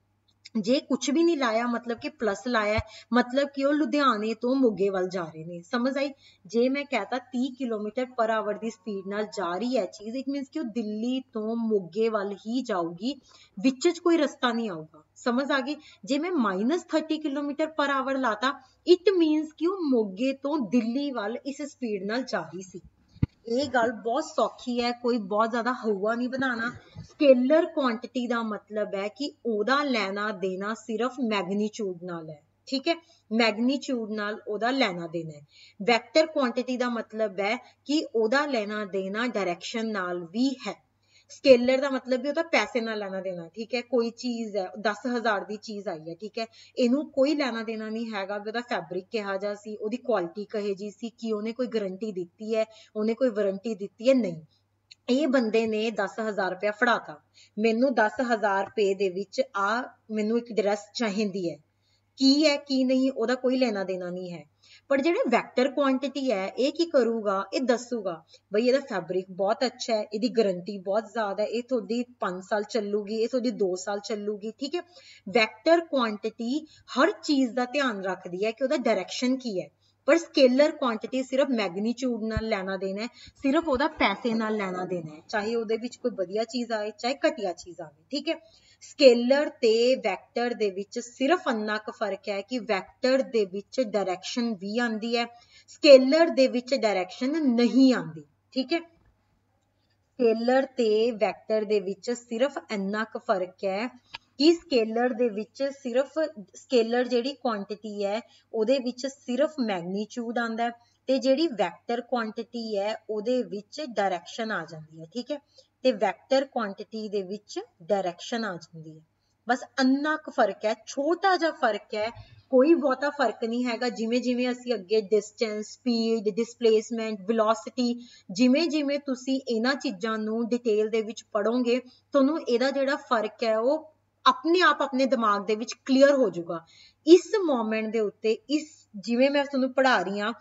ਜੇ ਕੁਝ ਵੀ ਨਹੀਂ ਲਾਇਆ ਮਤਲਬ ਕਿ ਪਲੱਸ ਲਾਇਆ ਮਤਲਬ ਕਿ ਉਹ ਲੁਧਿਆਣੇ ਤੋਂ ਮੋਗੇ ਵੱਲ ਜਾ ਰਹੇ ਨੇ। ਸਮਝ ਆਈ? ਜੇ ਮੈਂ ਕਹਤਾ 30 ਕਿਲੋਮੀਟਰ ਪਰ ਆਵਰ ਦੀ ਸਪੀਡ ਨਾਲ ਜਾ ਰਹੀ ਹੈ ਚੀਜ਼, ਇਟ ਮੀਨਸ ਕਿ ਉਹ ਦਿੱਲੀ ਤੋਂ ਮੋਗੇ ਵੱਲ ਹੀ ਜਾਊਗੀ, ਵਿੱਚ ਚ ਕੋਈ ਰਸਤਾ ਨਹੀਂ ਆਊਗਾ। ਸਮਝ ਆ ਗਈ? ਜੇ ਮੈਂ -30 ਕਿਲੋਮੀਟਰ ਪਰ ਆਵਰ ਲਾਤਾ, ਇਟ ਮੀਨਸ ਕਿ ਉਹ ਮੋਗੇ ਤੋਂ ਦਿੱਲੀ ਵੱਲ ਇਸ ਸਪੀਡ ਨਾਲ ਜਾ ਰਹੀ ਸੀ। ਇਹ ਗੱਲ ਬਹੁਤ ਸੌਖੀ ਹੈ, ਕੋਈ ਬਹੁਤ ਜ਼ਿਆਦਾ ਹਊਆ ਨਹੀਂ ਬਣਾਉਣਾ। ਸਕੇਲਰ ਕੁਆਂਟੀਟੀ ਦਾ ਮਤਲਬ ਹੈ ਕਿ ਉਹਦਾ ਲੈਣਾ ਦੇਣਾ ਸਿਰਫ ਮੈਗਨੀਚਿਊਡ ਨਾਲ ਹੈ, ਠੀਕ ਹੈ। ਮੈਗਨੀਚਿਊਡ ਨਾਲ ਉਹਦਾ ਲੈਣਾ ਦੇਣਾ ਹੈ। ਵੈਕਟਰ ਕੁਆਂਟੀਟੀ ਦਾ ਮਤਲਬ ਹੈ ਕਿ ਉਹਦਾ ਲੈਣਾ ਦੇਣਾ ਡਾਇਰੈਕਸ਼ਨ ਨਾਲ ਵੀ ਹੈ। ਸਕੇਲਰ ਦਾ ਮਤਲਬ ਵੀ ਉਹਦਾ ਪੈਸੇ ਨਾਲ ਲੈਣਾ ਦੇਣਾ, ਠੀਕ ਹੈ। ਕੋਈ ਚੀਜ਼ ਹੈ 10,000 ਦੀ ਚੀਜ਼ ਆਈ ਹੈ, ਠੀਕ ਹੈ, ਇਹਨੂੰ ਕੋਈ ਲੈਣਾ ਦੇਣਾ ਨਹੀਂ ਹੈਗਾ ਵੀ ਉਹਦਾ ਫੈਬਰਿਕ ਕਿਹਾ ਜਾ ਸੀ, ਉਹਦੀ ਕੁਆਲਿਟੀ ਕਹੇ ਜੀ ਸੀ, ਕਿ ਉਹਨੇ ਕੋਈ ਗਰੰਟੀ ਦਿੱਤੀ ਹੈ, ਉਹਨੇ ਕੋਈ ਵਾਰੰਟੀ ਦਿੱਤੀ ਹੈ, ਨਹੀਂ। ਇਹ ਬੰਦੇ ਨੇ 10,000 ਰੁਪਇਆ ਫੜਾਤਾ, ਮੈਨੂੰ 10,000 ਰੁਪਏ ਦੇ ਵਿੱਚ ਮੈਨੂੰ ਇੱਕ ਡਰੈਸ ਚਾਹੀਦੀ ਹੈ, ਕੀ ਹੈ ਕੀ ਨਹੀਂ ਉਹਦਾ ਕੋਈ ਲੈਣਾ ਦੇਣਾ ਨਹੀਂ ਹੈ। ਪਰ ਜਿਹੜੇ ਵੈਕਟਰ ਕੁਆਂਟੀਟੀ ਹੈ ਇਹ ਕੀ ਕਰੂਗਾ, ਇਹ ਦੱਸੂਗਾ ਬਈ ਇਹਦਾ ਫੈਬਰਿਕ ਬਹੁਤ ਅੱਛਾ ਹੈ, ਇਹਦੀ ਗਰੰਟੀ ਬਹੁਤ ਜ਼ਿਆਦਾ ਹੈ, ਇਹ ਤੁਹਾਡੀ 5 ਸਾਲ ਚੱਲੂਗੀ, ਇਹ ਤੁਹਾਡੀ 2 ਸਾਲ ਚੱਲੂਗੀ, ਠੀਕ ਹੈ। ਵੈਕਟਰ ਕੁਆਂਟੀਟੀ ਹਰ ਚੀਜ਼ ਦਾ ਧਿਆਨ ਰੱਖਦੀ ਹੈ ਕਿ ਉਹਦਾ ਡਾਇਰੈਕਸ਼ਨ ਕੀ ਹੈ। ਪਰ ਸਕੇਲਰ ਕੁਆਂਟੀਟੀ ਸਿਰਫ ਮੈਗਨੀਚਿਊਡ ਨਾਲ ਲੈਣਾ ਦੇਣਾ ਹੈ, ਸਿਰਫ ਉਹਦਾ ਪੈਸੇ ਨਾਲ ਲੈਣਾ ਦੇਣਾ ਹੈ, ਚਾਹੇ ਉਹਦੇ ਵਿੱਚ ਕੋਈ ਵਧੀਆ ਚੀਜ਼ ਆਏ ਚਾਹੇ ਘਟੀਆ ਚੀਜ਼ ਆਵੇ, ਠੀਕ ਹੈ। ਸਕੇਲਰ ਤੇ ਵੈਕਟਰ ਦੇ ਵਿੱਚ ਸਿਰਫ ਇੰਨਾ ਕੁ ਫਰਕ ਹੈ ਕਿ ਵੈਕਟਰ ਦੇ ਵਿੱਚ ਡਾਇਰੈਕਸ਼ਨ ਵੀ ਆਉਂਦੀ ਹੈ, ਸਕੇਲਰ ਦੇ ਵਿੱਚ ਡਾਇਰੈਕਸ਼ਨ ਨਹੀਂ ਆਉਂਦੀ, ਠੀਕ ਹੈ। ਸਕੇਲਰ ਤੇ ਵੈਕਟਰ ਦੇ ਵਿੱਚ ਸਿਰਫ ਇੰਨਾ ਕੁ ਫਰਕ ਹੈ ਕਿ ਸਕੇਲਰ ਦੇ ਵਿੱਚ ਸਿਰਫ ਸਕੇਲਰ ਜਿਹੜੀ ਕੁਆਂਟੀਟੀ ਹੈ ਉਹਦੇ ਵਿੱਚ ਸਿਰਫ ਮੈਗਨੀਚਿਊਡ ਆਉਂਦਾ ਹੈ, ਤੇ ਜਿਹੜੀ ਵੈਕਟਰ ਕੁਆਂਟੀਟੀ ਹੈ ਉਹਦੇ ਵਿੱਚ ਡਾਇਰੈਕਸ਼ਨ ਆ ਜਾਂਦੀ ਹੈ, ਠੀਕ ਹੈ। ਤੇ ਵੈਕਟਰ ਕੁਆਂਟੀਟੀ ਦੇ ਵਿੱਚ ਡਾਇਰੈਕਸ਼ਨ ਆ ਜਾਂਦੀ ਹੈ। ਬਸ ਇੰਨਾ ਕੁ ਫਰਕ ਹੈ, ਛੋਟਾ ਜਿਹਾ ਫਰਕ ਹੈ, ਕੋਈ ਬਹੁਤਾ ਫਰਕ ਨਹੀਂ ਹੈਗਾ। ਜਿਵੇਂ ਜਿਵੇਂ ਅਸੀਂ ਅੱਗੇ ਡਿਸਟੈਂਸ, ਸਪੀਡ, ਡਿਸਪਲੇਸਮੈਂਟ, ਵੈਲੋਸਿਟੀ, ਜਿਵੇਂ ਜਿਵੇਂ ਤੁਸੀਂ ਇਹਨਾਂ ਚੀਜ਼ਾਂ ਨੂੰ ਡਿਟੇਲ ਦੇ ਵਿੱਚ ਪੜੋਗੇ ਤੁਹਾਨੂੰ ਇਹਦਾ ਜਿਹੜਾ ਫਰਕ ਹੈ ਉਹ ਆਪਣੇ ਆਪ ਆਪਣੇ ਦਿਮਾਗ ਦੇ ਵਿੱਚ ਕਲੀਅਰ ਹੋ ਜਾਊਗਾ। ਇਸ ਮੋਮੈਂਟ ਦੇ ਉੱਤੇ ਜਿਵੇਂ ਮੈਂ ਤੁਹਾਨੂੰ ਪੜ੍ਹਾ ਰਹੀ ਹਾਂ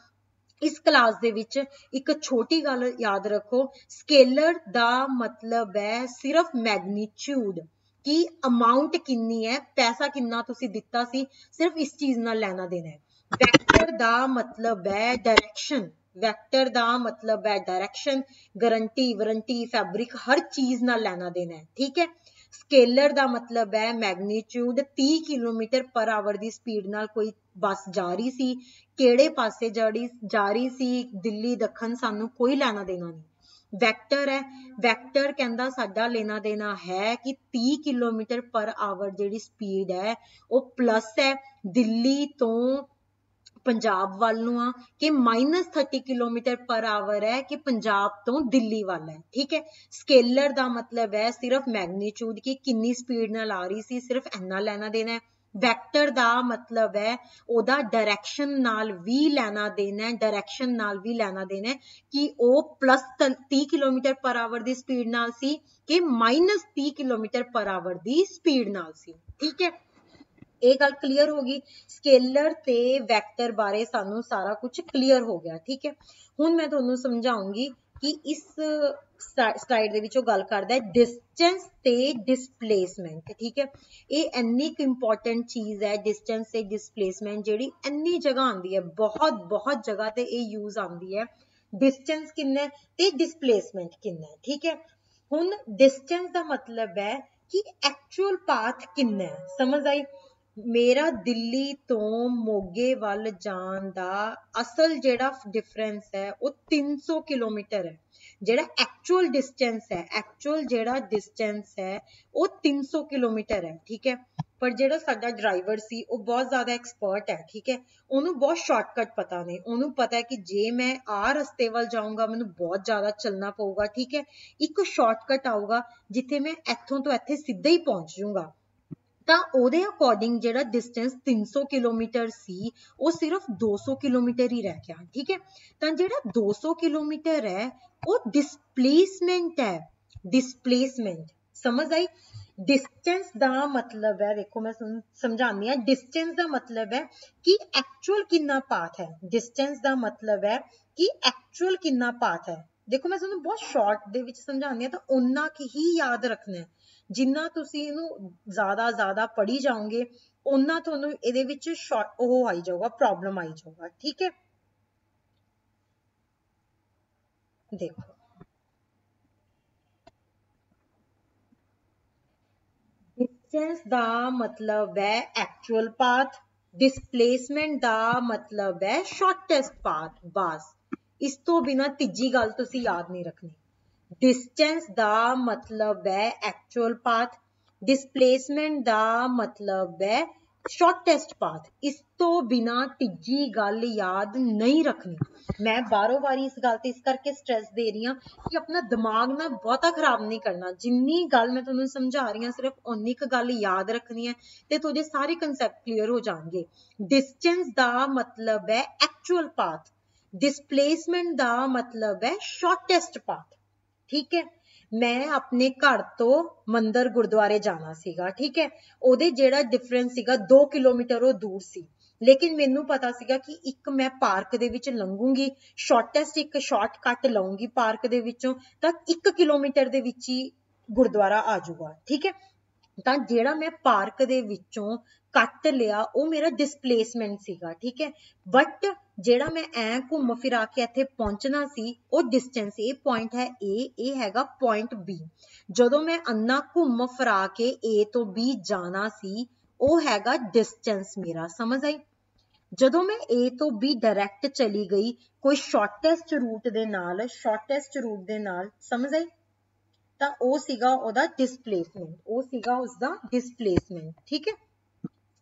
ਇਸ ਕਲਾਸ ਦੇ ਵਿੱਚ ਇੱਕ ਛੋਟੀ ਗੱਲ ਯਾਦ ਰੱਖੋ, ਸਕੇਲਰ ਦਾ ਮਤਲਬ ਹੈ ਸਿਰਫ ਮੈਗਨੀਚਿਊਡ, ਕਿ ਅਮਾਉਂਟ ਕਿੰਨੀ ਹੈ, ਪੈਸਾ ਕਿੰਨਾ ਤੁਸੀਂ ਦਿੱਤਾ ਸੀ, ਸਿਰਫ ਇਸ ਚੀਜ਼ ਨਾਲ ਲੈਣਾ ਦੇਣਾ ਹੈ। ਵੈਕਟਰ ਦਾ ਮਤਲਬ ਹੈ ਡਾਇਰੈਕਸ਼ਨ, ਵੈਕਟਰ ਦਾ ਮਤਲਬ ਹੈ ਡਾਇਰੈਕਸ਼ਨ, ਗਾਰੰਟੀ, ਵਾਰੰਟੀ, ਫੈਬਰਿਕ, ਹਰ ਚੀਜ਼ ਨਾਲ ਲੈਣਾ ਦੇਣਾ ਹੈ, ਠੀਕ ਹੈ। ਸਕੇਲਰ ਦਾ ਮਤਲਬ ਹੈ ਮੈਗਨੀਚਿਊਡ, 30 ਕਿਲੋਮੀਟਰ ਪਰ ਆਵਰ ਦੀ ਸਪੀਡ ਨਾਲ ਕੋਈ ਬੱਸ ਜਾ ਰਹੀ ਸੀ, ਕਿਹੜੇ ਪਾਸੇ ਜਾ ਰਹੀ ਸੀ, ਦਿੱਲੀ, ਦੱਖਣ, ਸਾਨੂੰ ਕੋਈ ਲੈਣਾ ਦੇਣਾ ਨਹੀਂ। ਵੈਕਟਰ ਹੈ, ਵੈਕਟਰ ਕਹਿੰਦਾ ਸਾਡਾ ਲੈਣਾ ਦੇਣਾ ਹੈ ਕਿ 30 ਕਿਲੋਮੀਟਰ ਪਰ ਆਵਰ ਜਿਹੜੀ ਸਪੀਡ ਹੈ ਉਹ ਪਲੱਸ ਹੈ ਦਿੱਲੀ ਤੋਂ ਪੰਜਾਬ ਵੱਲ ਨੂੰ ਆ, ਕਿ -30 ਕਿਲੋਮੀਟਰ ਪਰ ਆਵਰ ਹੈ ਕਿ ਪੰਜਾਬ ਤੋਂ ਦਿੱਲੀ ਵੱਲ ਹੈ, ਠੀਕ ਹੈ। ਸਕੇਲਰ ਦਾ ਮਤਲਬ ਹੈ ਸਿਰਫ ਮੈਗਨੀਚਿਊਡ, ਕਿ ਕਿੰਨੀ ਸਪੀਡ ਨਾਲ ਆ ਰਹੀ ਸੀ, ਸਿਰਫ ਇੰਨਾ ਲੈਣਾ ਦੇਣਾ ਹੈ। ਵੈਕਟਰ ਦਾ ਮਤਲਬ ਹੈ ਉਹਦਾ ਡਾਇਰੈਕਸ਼ਨ ਨਾਲ ਵੀ ਲੈਣਾ ਦੇਣਾ, ਡਾਇਰੈਕਸ਼ਨ ਨਾਲ ਵੀ ਲੈਣਾ ਦੇਣਾ ਕਿ ਉਹ ਪਲੱਸ 30 ਕਿਲੋਮੀਟਰ ਪਰ ਆਵਰ ਦੀ ਸਪੀਡ ਨਾਲ ਸੀ ਕਿ -30 ਕਿਲੋਮੀਟਰ ਪਰ ਆਵਰ ਦੀ ਸਪੀਡ ਨਾਲ ਸੀ, ਠੀਕ ਹੈ। ਇਹ ਗੱਲ ਕਲੀਅਰ ਹੋ ਗਈ। ਸਕੇਲਰ ਤੇ ਵੈਕਟਰ ਬਾਰੇ ਸਾਨੂੰ ਸਾਰਾ ਕੁਝ ਕਲੀਅਰ ਹੋ ਗਿਆ, ਠੀਕ ਹੈ। ਹੁਣ ਮੈਂ ਤੁਹਾਨੂੰ ਸਮਝਾਉਂਗੀ ਕਿ ਇਸ ਸਲਾਈਡ ਦੇ ਵਿੱਚ ਉਹ ਗੱਲ ਕਰਦਾ ਹੈ ਡਿਸਟੈਂਸ ਤੇ ਡਿਸਪਲੇਸਮੈਂਟ, ਠੀਕ ਹੈ। ਇਹ ਇੰਨੀ ਕੁ ਇੰਪੋਰਟੈਂਟ ਚੀਜ਼ ਹੈ ਡਿਸਟੈਂਸ ਤੇ ਡਿਸਪਲੇਸਮੈਂਟ, ਜਿਹੜੀ ਇੰਨੀ ਜਗ੍ਹਾ ਆਉਂਦੀ ਹੈ, ਬਹੁਤ ਜਗ੍ਹਾ ਤੇ ਇਹ ਯੂਜ਼ ਆਉਂਦੀ ਹੈ। ਡਿਸਟੈਂਸ ਕਿੰਨਾ ਤੇ ਡਿਸਪਲੇਸਮੈਂਟ ਕਿੰਨਾ, ਠੀਕ ਹੈ। ਹੁਣ ਡਿਸਟੈਂਸ ਦਾ ਮਤਲਬ ਹੈ ਕਿ ਐਕਚੁਅਲ ਪਾਥ ਕਿੰਨਾ ਹੈ, ਸਮਝ ਆਈ। ਮੇਰਾ ਦਿੱਲੀ ਤੋਂ ਮੋਗੇ ਵੱਲ ਜਾਣ ਦਾ ਅਸਲ ਜਿਹੜਾ ਡਿਫਰੈਂਸ ਹੈ ਉਹ 300 ਕਿਲੋਮੀਟਰ ਹੈ। ਜਿਹੜਾ ਐਕਚੁਅਲ ਡਿਸਟੈਂਸ ਹੈ, ਐਕਚੁਅਲ ਜਿਹੜਾ ਡਿਸਟੈਂਸ ਹੈ ਉਹ 300 ਕਿਲੋਮੀਟਰ ਹੈ, ਠੀਕ ਹੈ। ਪਰ ਜਿਹੜਾ ਸਾਡਾ ਡਰਾਈਵਰ ਸੀ ਉਹ ਬਹੁਤ ਜ਼ਿਆਦਾ ਐਕਸਪਰਟ ਹੈ, ਠੀਕ ਹੈ। ਉਹਨੂੰ ਬਹੁਤ ਸ਼ਾਰਟਕਟ ਪਤਾ ਨੇ, ਉਹਨੂੰ ਪਤਾ ਹੈ ਕਿ ਜੇ ਮੈਂ ਆਹ ਰਸਤੇ ਵੱਲ ਜਾਊਂਗਾ ਮੈਨੂੰ ਬਹੁਤ ਜ਼ਿਆਦਾ ਚੱਲਣਾ ਪਊਗਾ, ਠੀਕ ਹੈ। ਇੱਕ ਸ਼ਾਰਟਕਟ ਆਊਗਾ ਜਿੱਥੇ ਮੈਂ ਇੱਥੋਂ ਤੋਂ ਇੱਥੇ ਸਿੱਧਾ ਹੀ ਪਹੁੰਚ ਜਾਊਂਗਾ, ਤਾਂ ਉਹਦੇ ਅਕੋਰਡਿੰਗ ਜਿਹੜਾ ਡਿਸਟੈਂਸ 300 ਕਿਲੋਮੀਟਰ ਸੀ ਉਹ ਸਿਰਫ 200 ਕਿਲੋਮੀਟਰ ਹੀ ਰਹਿ ਗਿਆ, ਠੀਕ ਹੈ। ਤਾਂ ਜਿਹੜਾ 200 ਕਿਲੋਮੀਟਰ ਹੈ ਉਹ ਡਿਸਪਲੇਸਮੈਂਟ ਹੈ, ਡਿਸਪਲੇਸਮੈਂਟ, ਸਮਝ ਆਈ। डिस्टेंस ਦਾ ਮਤਲਬ ਹੈ, ਦੇਖੋ ਮੈਂ ਸਮਝਾਉਂਦੀ ਹਾਂ, डिस्टेंस ਦਾ ਮਤਲਬ ਹੈ ਕਿ ਐਕਚੁਅਲ ਕਿੰਨਾ ਪਾਥ ਹੈ, डिस्टेंस ਦਾ ਮਤਲਬ ਹੈ ਕਿ ਐਕਚੁਅਲ ਕਿੰਨਾ ਪਾਥ ਹੈ। ਦੇਖੋ ਮੈਂ ਤੁਹਾਨੂੰ ਬਹੁਤ ਸ਼ਾਰਟ ਦੇ ਵਿੱਚ ਸਮਝਾਉਂਦੀ ਹਾਂ ਤਾਂ ਉਨਾ ਕੁ ਹੀ ਯਾਦ ਰੱਖਣਾ ਹੈ, ਜਿੰਨਾ ਤੁਸੀਂ ਇਹਨੂੰ ਜ਼ਿਆਦਾ ਪੜ੍ਹੀ ਜਾਓਗੇ ਉਨਾ ਤੁਹਾਨੂੰ ਇਹਦੇ ਵਿੱਚ ਉਹ ਆਈ ਜਾਊਗਾ, ਪ੍ਰੋਬਲਮ ਆਈ ਜਾਊਗਾ, ਠੀਕ ਹੈ। ਦੇਖੋ डिस्टेंस ਦਾ ਮਤਲਬ ਹੈ ਐਕਚੁਅਲ ਪਾਥ, ਡਿਸਪਲੇਸਮੈਂਟ ਦਾ ਮਤਲਬ ਹੈ ਸ਼ਾਰਟੈਸਟ ਪਾਥ, ਬਸ ਇਸ ਤੋਂ ਬਿਨਾ ਤੀਜੀ ਗੱਲ ਤੁਸੀਂ ਯਾਦ ਨਹੀਂ ਰੱਖਣੀ। डिस्टेंस ਦਾ ਮਤਲਬ ਹੈ ਐਕਚੁਅਲ ਪਾਥ, डिस्प्लेसमेंट ਦਾ ਮਤਲਬ ਹੈ ਸ਼ਾਰਟੈਸਟ ਪਾਥ, ਇਸ ਤੋਂ ਬਿਨਾ ਤੀਜੀ ਗੱਲ ਯਾਦ ਨਹੀਂ ਰੱਖਣੀ। ਮੈਂ ਬਾਰੋ ਬਾਰੀ ਇਸ ਗੱਲ ਤੇ ਇਸ ਕਰਕੇ ਸਟ੍ਰੈਸ ਦੇ ਰਹੀ ਹਾਂ ਕਿ ਆਪਣਾ ਦਿਮਾਗ ਨਾ ਬਹੁਤਾ ਖਰਾਬ ਨਹੀਂ ਕਰਨਾ, ਜਿੰਨੀ ਗੱਲ ਮੈਂ ਤੁਹਾਨੂੰ ਸਮਝਾ ਰਹੀ ਹਾਂ ਸਿਰਫ ਉਨੀ ਕੁ ਗੱਲ ਯਾਦ ਰੱਖਣੀ ਹੈ ਤੇ ਤੁਹਾਡੇ ਸਾਰੇ ਕਨਸੈਪਟ ਕਲੀਅਰ ਹੋ ਜਾਣਗੇ। डिस्टेंस ਦਾ ਮਤਲਬ ਹੈ ਐਕਚੁਅਲ ਪਾਥ, डिस्प्लेसमेंट ਦਾ ਮਤਲਬ ਹੈ ਸ਼ਾਰਟੈਸਟ ਪਾਥ, ਠੀਕ ਹੈ। ਮੈਂ ਆਪਣੇ ਘਰ ਤੋਂ ਮੰਦਿਰ ਗੁਰਦੁਆਰੇ ਜਾਣਾ ਸੀਗਾ, ਠੀਕ ਹੈ, ਉਹਦੇ ਜਿਹੜਾ ਡਿਫਰੈਂਸ ਸੀਗਾ 2 ਕਿਲੋਮੀਟਰ ਉਹ ਦੂਰ ਸੀ, ਲੇਕਿਨ ਮੈਨੂੰ ਪਤਾ ਸੀਗਾ ਕਿ ਇੱਕ ਮੈਂ ਪਾਰਕ ਦੇ ਵਿੱਚ ਲੰਘੂੰਗੀ, ਸ਼ਾਰਟੈਸਟ ਇੱਕ ਸ਼ਾਰਟਕਟ ਲਵਾਂਗੀ ਪਾਰਕ ਦੇ ਵਿੱਚੋਂ, ਤਾਂ 1 ਕਿਲੋਮੀਟਰ ਦੇ ਵਿੱਚ ਹੀ ਗੁਰਦੁਆਰਾ ਆ ਜਾਊਗਾ, ਠੀਕ ਹੈ। ਤਾਂ ਜਿਹੜਾ ਮੈਂ ਪਾਰਕ ਦੇ ਵਿੱਚੋਂ ਕੱਟ ਲਿਆ ਉਹ ਮੇਰਾ ਡਿਸਪਲੇਸਮੈਂਟ ਸੀਗਾ, ਠੀਕ ਹੈ। ਬਟ ਜਿਹੜਾ ਮੈਂ ਐ ਘੁੰਮ ਫਿਰਾ ਕੇ ਇੱਥੇ ਪਹੁੰਚਣਾ ਸੀ ਉਹ ਡਿਸਟੈਂਸ, ਇਹ ਪੁਆਇੰਟ ਹੈ A, ਇਹ ਹੈਗਾ ਪੁਆਇੰਟ B। ਜਦੋਂ ਮੈਂ ਅੰਨਾ ਘੁੰਮ ਫਿਰਾ ਕੇ A ਤੋਂ B ਜਾਣਾ ਸੀ ਉਹ ਹੈਗਾ ਡਿਸਟੈਂਸ ਮੇਰਾ, ਸਮਝ ਆਈ। ਜਦੋਂ ਮੈਂ A ਤੋਂ B ਡਾਇਰੈਕਟ ਚਲੀ ਗਈ ਕੋਈ ਸ਼ਾਰਟੈਸਟ ਰੂਟ ਦੇ ਨਾਲ, ਸ਼ਾਰਟੈਸਟ ਰੂਟ ਦੇ ਨਾਲ, ਸਮਝ ਆਈ, ਤਾਂ ਉਹ ਸੀਗਾ ਉਹਦਾ ਡਿਸਪਲੇਸਮੈਂਟ, ਉਹ ਸੀਗਾ ਉਸਦਾ ਡਿਸਪਲੇਸਮੈਂਟ, ਠੀਕ ਹੈ।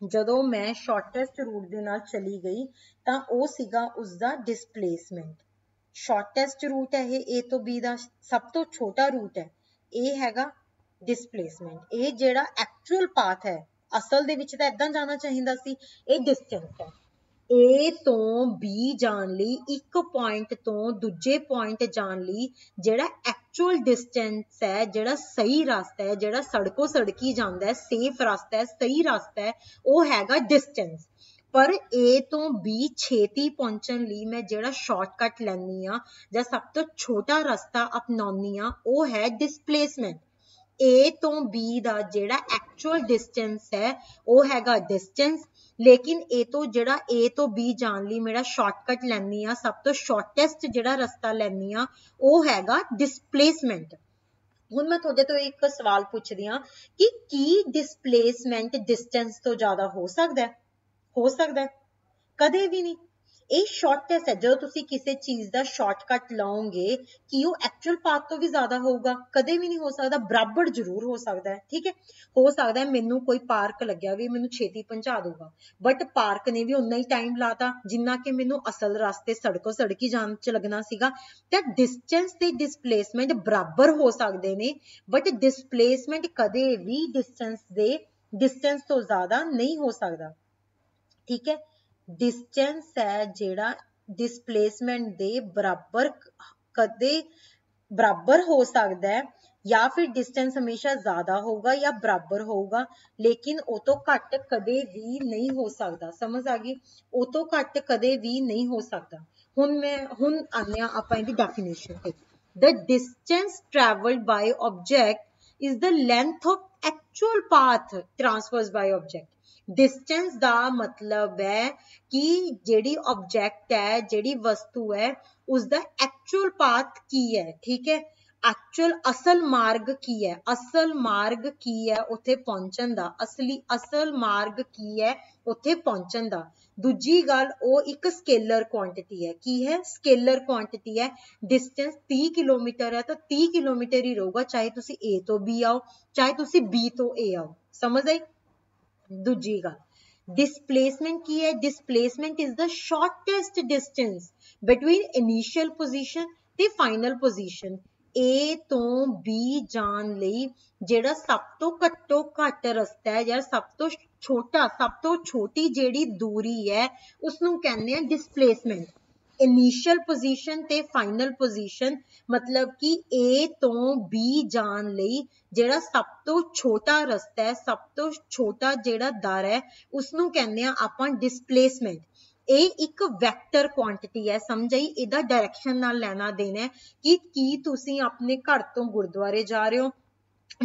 ਜਦੋਂ ਮੈਂ ਸ਼ਾਰਟੈਸਟ ਰੂਟ ਦੇ ਨਾਲ ਚਲੀ ਗਈ ਤਾਂ ਉਹ ਸੀਗਾ ਉਸਦਾ ਡਿਸਪਲੇਸਮੈਂਟ। ਸ਼ਾਰਟੈਸਟ ਰੂਟ ਹੈ ਇਹ A ਤੋਂ B ਦਾ, ਸਭ ਤੋਂ ਛੋਟਾ ਰੂਟ ਹੈ, ਇਹ ਹੈਗਾ ਡਿਸਪਲੇਸਮੈਂਟ। ਇਹ ਜਿਹੜਾ ਐਕਚੁਅਲ ਪਾਥ ਹੈ, ਅਸਲ ਦੇ ਵਿੱਚ ਤਾਂ ਏਦਾਂ ਜਾਣਾ ਚਾਹੀਦਾ ਸੀ, ਇਹ ਡਿਸਟੈਂਸ ਹੈ। A ਤੋਂ B ਜਾਣ ਲਈ, ਇੱਕ ਪੁਆਇੰਟ ਤੋਂ ਦੂਜੇ ਪੁਆਇੰਟ ਜਾਣ ਲਈ ਜਿਹੜਾ ਐਕਚੁਅਲ ਡਿਸਟੈਂਸ ਹੈ, ਜਿਹੜਾ ਸਹੀ ਰਸਤਾ ਹੈ, ਜਿਹੜਾ ਸੜਕੋਂ ਸੜਕੀ ਜਾਂਦਾ ਹੈ, ਸੇਫ ਰਸਤਾ ਹੈ, ਸਹੀ ਰਸਤਾ ਹੈ, ਉਹ ਹੈਗਾ ਡਿਸਟੈਂਸ। ਪਰ A ਤੋਂ B ਛੇਤੀ ਪਹੁੰਚਣ ਲਈ ਮੈਂ ਜਿਹੜਾ ਸ਼ਾਰਟਕਟ ਲੈਂਦੀ ਹਾਂ ਜਾਂ ਸਭ ਤੋਂ ਛੋਟਾ ਰਸਤਾ ਅਪਣਾਉਂਦੀ ਹਾਂ ਉਹ ਹੈ ਡਿਸਪਲੇਸਮੈਂਟ। A ਤੋਂ B ਦਾ ਜਿਹੜਾ ਐਕਚੁਅਲ ਡਿਸਟੈਂਸ ਹੈ ਉਹ ਹੈਗਾ ਡਿਸਟੈਂਸ, ਲੇਕਿਨ ਜਿਹੜਾ A ਤੋਂ B ਜਾਣ ਲਈ ਮੇਰਾ ਸ਼ਾਰਟਕਟ ਲੈਂਦੀ ਆ, ਸਭ ਤੋਂ ਸ਼ਾਰਟੈਸਟ ਜਿਹੜਾ ਰਸਤਾ ਲੈਂਦੀ ਆ ਉਹ ਹੈਗਾ ਡਿਸਪਲੇਸਮੈਂਟ। ਹੁਣ ਮੈਂ ਤੁਹਾਡੇ ਤੋਂ ਇੱਕ ਸਵਾਲ ਪੁੱਛਦੀ ਹਾਂ ਕਿ ਕੀ ਡਿਸਪਲੇਸਮੈਂਟ ਡਿਸਟੈਂਸ ਤੋਂ ਜ਼ਿਆਦਾ ਹੋ ਸਕਦਾ ਹੈ? ਹੋ ਸਕਦਾ ਹੈ? ਕਦੇ ਵੀ ਨਹੀਂ। ਇਹ ਸ਼ਾਰਟੈਸਟ ਹੈ। ਜਦੋਂ ਤੁਸੀਂ ਕਿਸੇ ਚੀਜ਼ ਦਾ ਸ਼ਾਰਟਕਟ ਲਾਓਗੇ ਕਿ ਉਹ ਐਕਚੁਅਲ ਪਾਥ ਤੋਂ ਵੀ ਜ਼ਿਆਦਾ ਹੋਊਗਾ? ਕਦੇ ਵੀ ਨਹੀਂ ਹੋ ਸਕਦਾ। ਬਰਾਬਰ ਜ਼ਰੂਰ ਹੋ ਸਕਦਾ ਹੈ, ਠੀਕ ਹੈ। ਹੋ ਸਕਦਾ ਹੈ ਮੈਨੂੰ ਕੋਈ ਪਾਰਕ ਲੱਗਿਆ ਵੀ ਮੈਨੂੰ ਛੇਤੀ ਪਹੁੰਚਾ ਦਊਗਾ, ਬਟ ਪਾਰਕ ਨੇ ਵੀ ਉਨਾ ਹੀ ਟਾਈਮ ਲਾਤਾ ਜਿੰਨਾ ਕਿ ਮੈਨੂੰ ਅਸਲ ਰਸਤੇ ਸੜਕੋਂ ਸੜਕੀ ਜਾਣ ਚ ਲੱਗਣਾ ਸੀਗਾ। ਤਾਂ ਡਿਸਟੈਂਸ ਤੇ ਡਿਸਪਲੇਸਮੈਂਟ ਬਰਾਬਰ ਹੋ ਸਕਦੇ ਨੇ, ਬਟ ਡਿਸਪਲੇਸਮੈਂਟ ਕਦੇ ਵੀ ਡਿਸਟੈਂਸ ਤੋਂ ਜ਼ਿਆਦਾ ਨਹੀਂ ਹੋ ਸਕਦਾ, ਠੀਕ ਹੈ। डिस्टेंस है जेड़ा डिस्प्लेसमेंट दे बराबर कदे बराबर हो सकता है, या फिर डिस्टेंस हमेशा ज्यादा होगा या बराबर होगा, लेकिन वो तो घट कदे भी नहीं हो सकता। समझ आ गई? वो तो घट कदे भी नहीं हो सकता। हुन आने आपां इहदी डेफिनेशन ते। The distance travelled by object is the length of actual path traversed by object। Distance ਦਾ ਮਤਲਬ ਹੈ ਕਿ ਜਿਹੜੀ ਆਬਜੈਕਟ ਹੈ, ਜਿਹੜੀ ਵਸਤੂ ਹੈ, ਉਸਦਾ ਐਕਚੁਅਲ ਪਾਥ ਕੀ ਹੈ, ਠੀਕ ਹੈ। ਅਸਲ ਮਾਰਗ ਕੀ ਹੈ, ਅਸਲ ਮਾਰਗ ਕੀ ਹੈ ਉੱਥੇ ਪਹੁੰਚਣ ਦਾ, ਅਸਲ ਮਾਰਗ ਕੀ ਹੈ ਉੱਥੇ ਪਹੁੰਚਣ ਦਾ। ਦੂਜੀ ਗੱਲ, ਉਹ ਇੱਕ ਸਕੇਲਰ ਕੁਆਂਟੀਟੀ ਹੈ। ਕੀ ਹੈ? ਸਕੇਲਰ ਕੁਆਂਟੀਟੀ ਹੈ। ਡਿਸਟੈਂਸ 30 ਕਿਲੋਮੀਟਰ ਹੈ ਤਾਂ 30 ਕਿਲੋਮੀਟਰ ਹੀ ਰਹੂਗਾ, ਚਾਹੇ ਤੁਸੀਂ A ਤੋਂ B ਆਓ, ਚਾਹੇ ਤੁਸੀਂ B ਤੋਂ A ਆਓ। ਸਮਝ ਆਈ? दूजी गल डिस्प्लेसमेंट की है। Displacement is the shortest distance between initial position ते फाइनल पोजीशन। A ਤੋਂ B ਜਾਣ ਲਈ ਜਿਹੜਾ ਸਭ ਤੋਂ ਘੱਟੋ ਘੱਟ ਰਸਤਾ ਹੈ ਜਾਂ ਸਭ ਤੋਂ ਛੋਟੀ ਜਿਹੜੀ ਦੂਰੀ ਹੈ ਉਸਨੂੰ ਕਹਿੰਦੇ ਆ ਡਿਸਪਲੇਸਮੈਂਟ। ਇਨੀਸ਼ੀਅਲ ਪੋਜੀਸ਼ਨ ਤੇ ਫਾਈਨਲ ਪੋਜੀਸ਼ਨ ਮਤਲਬ ਕਿ A ਤੋਂ B ਜਾਣ ਲਈ ਜਿਹੜਾ ਸਭ ਤੋਂ ਛੋਟਾ ਰਸਤਾ ਹੈ, ਸਭ ਤੋਂ ਛੋਟਾ ਜਿਹੜਾ ਦਰ ਹੈ ਉਸਨੂੰ ਕਹਿੰਦੇ ਆ ਆਪਾਂ ਡਿਸਪਲੇਸਮੈਂਟ। ਇਹ ਇੱਕ ਵੈਕਟਰ ਕੁਆਂਟੀਟੀ ਹੈ, ਸਮਝ ਆਈ। ਇਹਦਾ ਡਾਇਰੈਕਸ਼ਨ ਨਾਲ ਲੈਣਾ ਦੇਣਾ ਹੈ ਕਿ ਕੀ ਤੁਸੀਂ ਆਪਣੇ ਘਰ ਤੋਂ ਗੁਰਦੁਆਰੇ ਜਾ ਰਹੇ ਹੋ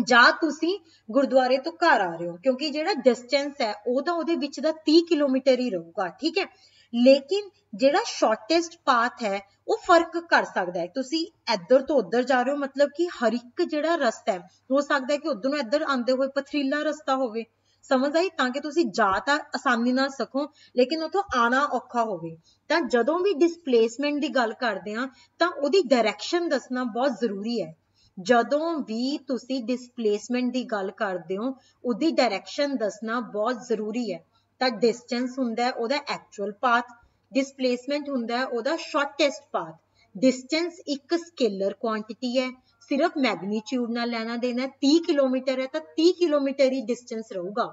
ਜਾਂ ਤੁਸੀਂ ਗੁਰਦੁਆਰੇ ਤੋਂ ਘਰ ਆ ਰਹੇ ਹੋ, ਕਿਉਂਕਿ ਜਿਹੜਾ ਡਿਸਟੈਂਸ ਹੈ ਉਹ ਤਾਂ ਉਹਦੇ ਵਿੱਚ ਦਾ 30 ਕਿਲੋਮੀਟਰ ਹੀ ਰਹੂਗਾ, ਠੀਕ ਹੈ। ਲੇਕਿਨ ਜਿਹੜਾ ਸ਼ਾਰਟੈਸਟ ਪਾਥ ਹੈ ਉਹ ਫਰਕ ਕਰ ਸਕਦਾ ਹੈ। ਤੁਸੀਂ ਇੱਧਰ ਤੋਂ ਉੱਧਰ ਜਾ ਰਹੇ ਹੋ ਮਤਲਬ ਕਿ ਹਰ ਇੱਕ ਜਿਹੜਾ ਰਸਤਾ ਹੈ ਹੋ ਸਕਦਾ ਹੈ ਕਿ ਉੱਧਰ ਨੂੰ ਇੱਧਰ ਆਉਂਦੇ ਹੋਏ ਪਥਰੀਲਾ ਰਸਤਾ ਹੋਵੇ, ਸਮਝ ਆਈ, ਤਾਂ ਕਿ ਤੁਸੀਂ ਜਾ ਤਾਂ ਆਸਾਨੀ ਨਾਲ ਸਕੋ ਲੇਕਿਨ ਉੱਥੋਂ ਆਣਾ ਔਖਾ ਹੋਵੇ। ਤਾਂ ਜਦੋਂ ਵੀ ਡਿਸਪਲੇਸਮੈਂਟ ਦੀ ਗੱਲ ਕਰਦੇ ਹਾਂ ਤਾਂ ਉਹਦੀ ਡਾਇਰੈਕਸ਼ਨ ਦੱਸਣਾ ਬਹੁਤ ਜ਼ਰੂਰੀ ਹੈ। ਜਦੋਂ ਵੀ ਤੁਸੀਂ ਡਿਸਪਲੇਸਮੈਂਟ ਦੀ ਗੱਲ ਕਰਦੇ ਹੋ ਉਹਦੀ ਡਾਇਰੈਕਸ਼ਨ ਦੱਸਣਾ ਬਹੁਤ ਜ਼ਰੂਰੀ ਹੈ। ਤਾਂ ਡਿਸਟੈਂਸ ਹੁੰਦਾ ਹੈ ਉਹਦਾ ਐਕਚੁਅਲ ਪਾਥ, ਡਿਸਪਲੇਸਮੈਂਟ ਹੁੰਦਾ ਹੈ ਉਹਦਾ ਸ਼ਾਰਟੈਸਟ ਪਾਥ। ਡਿਸਟੈਂਸ ਇੱਕ ਸਕੇਲਰ ਕੁਆਂਟੀਟੀ ਹੈ, ਸਿਰਫ ਮੈਗਨੀਟਿਊਡ ਨਾਲ ਲੈਣਾ ਦੇਣਾ। 30 ਕਿਲੋਮੀਟਰ ਹੈ ਤਾਂ 30 ਕਿਲੋਮੀਟਰ ਹੀ ਡਿਸਟੈਂਸ ਰਹੂਗਾ।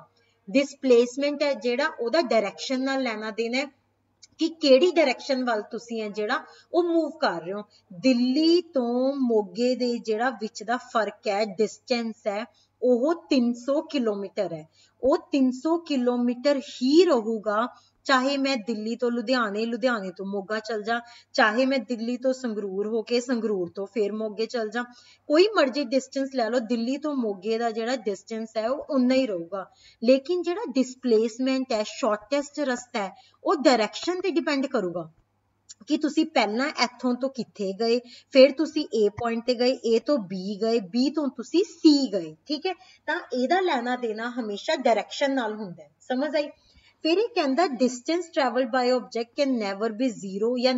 ਡਿਸਪਲੇਸਮੈਂਟ ਹੈ ਜਿਹੜਾ ਉਹਦਾ ਡਾਇਰੈਕਸ਼ਨ ਨਾਲ ਲੈਣਾ ਦੇਣਾ ਕਿ ਕਿਹੜੀ ਡਾਇਰੈਕਸ਼ਨ ਵੱਲ ਤੁਸੀਂ ਹੈ ਜਿਹੜਾ ਉਹ ਮੂਵ ਕਰ ਰਹੇ ਹੋ। ਦਿੱਲੀ ਤੋਂ ਮੋਗੇ ਦੇ ਜਿਹੜਾ ਵਿੱਚ ਦਾ ਫਰਕ ਹੈ, ਡਿਸਟੈਂਸ ਹੈ, ਉਹ 300 ਕਿਲੋਮੀਟਰ ਹੈ। ਉਹ 300 ਕਿਲੋਮੀਟਰ ਹੀ ਰਹੂਗਾ ਚਾਹੇ ਮੈਂ ਦਿੱਲੀ ਤੋਂ ਲੁਧਿਆਣੇ, ਲੁਧਿਆਣੇ ਤੋਂ ਮੋਗਾ ਚਲ ਜਾ, ਚਾਹੇ ਮੈਂ ਦਿੱਲੀ ਤੋਂ ਸੰਗਰੂਰ ਹੋ ਕੇ ਸੰਗਰੂਰ ਤੋਂ ਫਿਰ ਮੋਗੇ ਚਲ ਜਾ, ਕੋਈ ਮਰਜ਼ੀ ਡਿਸਟੈਂਸ ਲੈ ਲਓ, ਦਿੱਲੀ ਤੋਂ ਮੋਗੇ ਦਾ ਜਿਹੜਾ ਡਿਸਟੈਂਸ ਹੈ ਉਹ ਉਨਾ ਹੀ ਰਹੂਗਾ। ਲੇਕਿਨ ਜਿਹੜਾ ਡਿਸਪਲੇਸਮੈਂਟ ਹੈ, ਸ਼ਾਰਟੈਸਟ ਰਸਤਾ ਹੈ, ਉਹ ਡਾਇਰੈਕਸ਼ਨ ਤੇ ਡਿਪੈਂਡ ਕਰੂਗਾ ਕਿ ਤੁਸੀਂ ਪਹਿਲਾਂ ਇੱਥੋਂ ਤੋਂ ਕਿੱਥੇ ਗਏ, ਫਿਰ ਤੁਸੀਂ A ਪੁਆਇੰਟ ਤੇ ਗਏ, A ਤੋਂ B ਗਏ, B ਤੋਂ ਤੁਸੀਂ C ਗਏ, ਠੀਕ ਹੈ। ਤਾਂ ਇਹਦਾ ਲੈਣਾ ਦੇਣਾ ਹਮੇਸ਼ਾ ਡਾਇਰੈਕਸ਼ਨ ਨਾਲ ਹੁੰਦਾ ਹੈ, ਸਮਝ ਆਈ। ਫਿਰ ਇਹ ਕਹਿੰਦਾ distance traveled by object can never be zero ਜਾਂ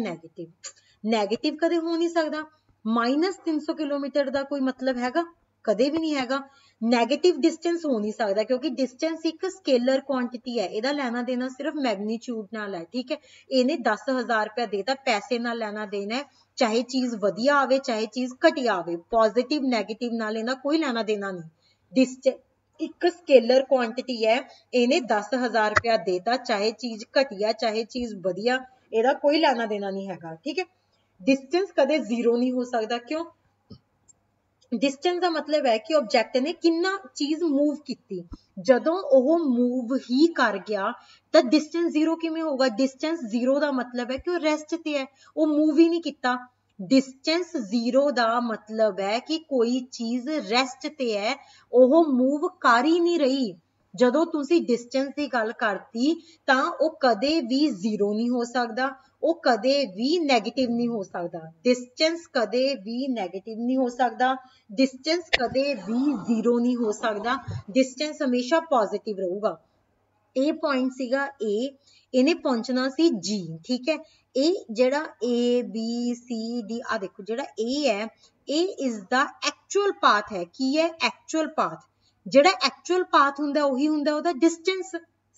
ਨੈਗੇਟਿਵ ਕਦੇ ਹੋ ਨਹੀਂ ਸਕਦਾ। -300 ਕਿਲੋਮੀਟਰ ਦਾ ਕੋਈ ਮਤਲਬ ਹੈਗਾ? ਕਦੇ ਵੀ ਨਹੀਂ ਹੈਗਾ। ਨੈਗੇਟਿਵ ਡਿਸਟੈਂਸ ਹੋ ਨਹੀਂ ਸਕਦਾ ਕਿਉਂਕਿ ਡਿਸਟੈਂਸ ਇੱਕ ਸਕੇਲਰ ਕੁਆਂਟੀਟੀ ਹੈ, ਇਹਦਾ ਲੈਣਾ ਦੇਣਾ ਸਿਰਫ ਮੈਗਨੀਟਿਊਡ ਨਾਲ ਹੈ, ਠੀਕ ਹੈ। ਇਹਨੇ 10,000 ਰੁਪਇਆ ਦੇਤਾ, ਪੈਸੇ ਨਾਲ ਲੈਣਾ ਦੇਣਾ ਹੈ, ਚਾਹੇ ਚੀਜ਼ ਵਧੀਆ ਆਵੇ ਚਾਹੇ ਚੀਜ਼ ਘਟੀਆ ਆਵੇ, ਪੋਜ਼ਿਟਿਵ ਨੈਗੇਟਿਵ ਨਾਲ ਇਹਦਾ ਕੋਈ ਲੈਣਾ ਦੇਣਾ ਨਹੀਂ। ਡਿਸਟੈਂਸ ਇੱਕ ਸਕੇਲਰ ਕੁਆਂਟੀਟੀ ਹੈ, ਇਹਨੇ 10,000 ਰੁਪਇਆ ਦੇਤਾ, ਚਾਹੇ ਚੀਜ਼ ਘਟੀਆ ਚਾਹੇ ਚੀਜ਼ ਵਧੀਆ, ਇਹਦਾ ਕੋਈ ਲੈਣਾ ਦੇਣਾ ਨਹੀਂ ਹੈਗਾ, ਠੀਕ ਹੈ। ਡਿਸਟੈਂਸ ਕਦੇ ਜ਼ੀਰੋ ਨਹੀਂ ਹੋ ਸਕਦਾ, ਕਿਉਂ? ਡਿਸਟੈਂਸ ਦਾ ਮਤਲਬ ਹੈ ਕਿ ਆਬਜੈਕਟ ਨੇ ਕਿੰਨਾ ਚੀਜ਼ ਮੂਵ ਕੀਤੀ, ਜਦੋਂ ਉਹ ਮੂਵ ਹੀ ਕਰ ਗਿਆ ਤਾਂ ਡਿਸਟੈਂਸ ਜ਼ੀਰੋ ਕਿਵੇਂ ਹੋਊਗਾ? ਡਿਸਟੈਂਸ ਜ਼ੀਰੋ ਦਾ ਮਤਲਬ ਹੈ ਕਿ ਉਹ ਰੈਸਟ ਤੇ ਹੈ, ਉਹ ਮੂਵ ਹੀ ਨਹੀਂ ਕੀਤਾ। ਡਿਸਟੈਂਸ ਜ਼ੀਰੋ ਦਾ ਮਤਲਬ ਹੈ ਕਿ ਕੋਈ ਚੀਜ਼ ਰੈਸਟ ਤੇ ਹੈ, ਉਹ ਮੂਵ ਕਰ ਹੀ ਨਹੀਂ ਰਹੀ। ਜਦੋਂ ਤੁਸੀਂ ਡਿਸਟੈਂਸ ਦੀ ਗੱਲ ਕਰਤੀ ਤਾਂ ਉਹ ਕਦੇ ਵੀ ਜ਼ੀਰੋ ਨਹੀਂ ਹੋ ਸਕਦਾ, ਉਹ ਕਦੇ ਵੀ ਨੈਗੇਟਿਵ ਨਹੀਂ ਹੋ ਸਕਦਾ। ਡਿਸਟੈਂਸ ਕਦੇ ਵੀ ਨੈਗੇਟਿਵ ਨਹੀਂ ਹੋ ਸਕਦਾ, ਡਿਸਟੈਂਸ ਕਦੇ ਵੀ ਜ਼ੀਰੋ ਨਹੀਂ ਹੋ ਸਕਦਾ, ਡਿਸਟੈਂਸ ਹਮੇਸ਼ਾ ਪੋਜ਼ਿਟਿਵ ਰਹੂਗਾ। ਇਹ ਪੁਆਇੰਟ ਸੀਗਾ A, ਇਹਨੇ ਪਹੁੰਚਣਾ ਸੀ G, ਠੀਕ ਹੈ। ਇਹ ਜਿਹੜਾ A B C D ਆ ਦੇਖੋ, ਜਿਹੜਾ A ਹੈ ਇਹ ਇਜ਼ ਦਾ ਐਕਚੁਅਲ ਪਾਥ ਹੈ। ਕੀ ਹੈ? Actual path. ਜਿਹੜਾ ਐਕਚੁਅਲ ਪਾਥ ਹੁੰਦਾ ਉਹੀ ਹੁੰਦਾ ਉਹਦਾ ਡਿਸਟੈਂਸ,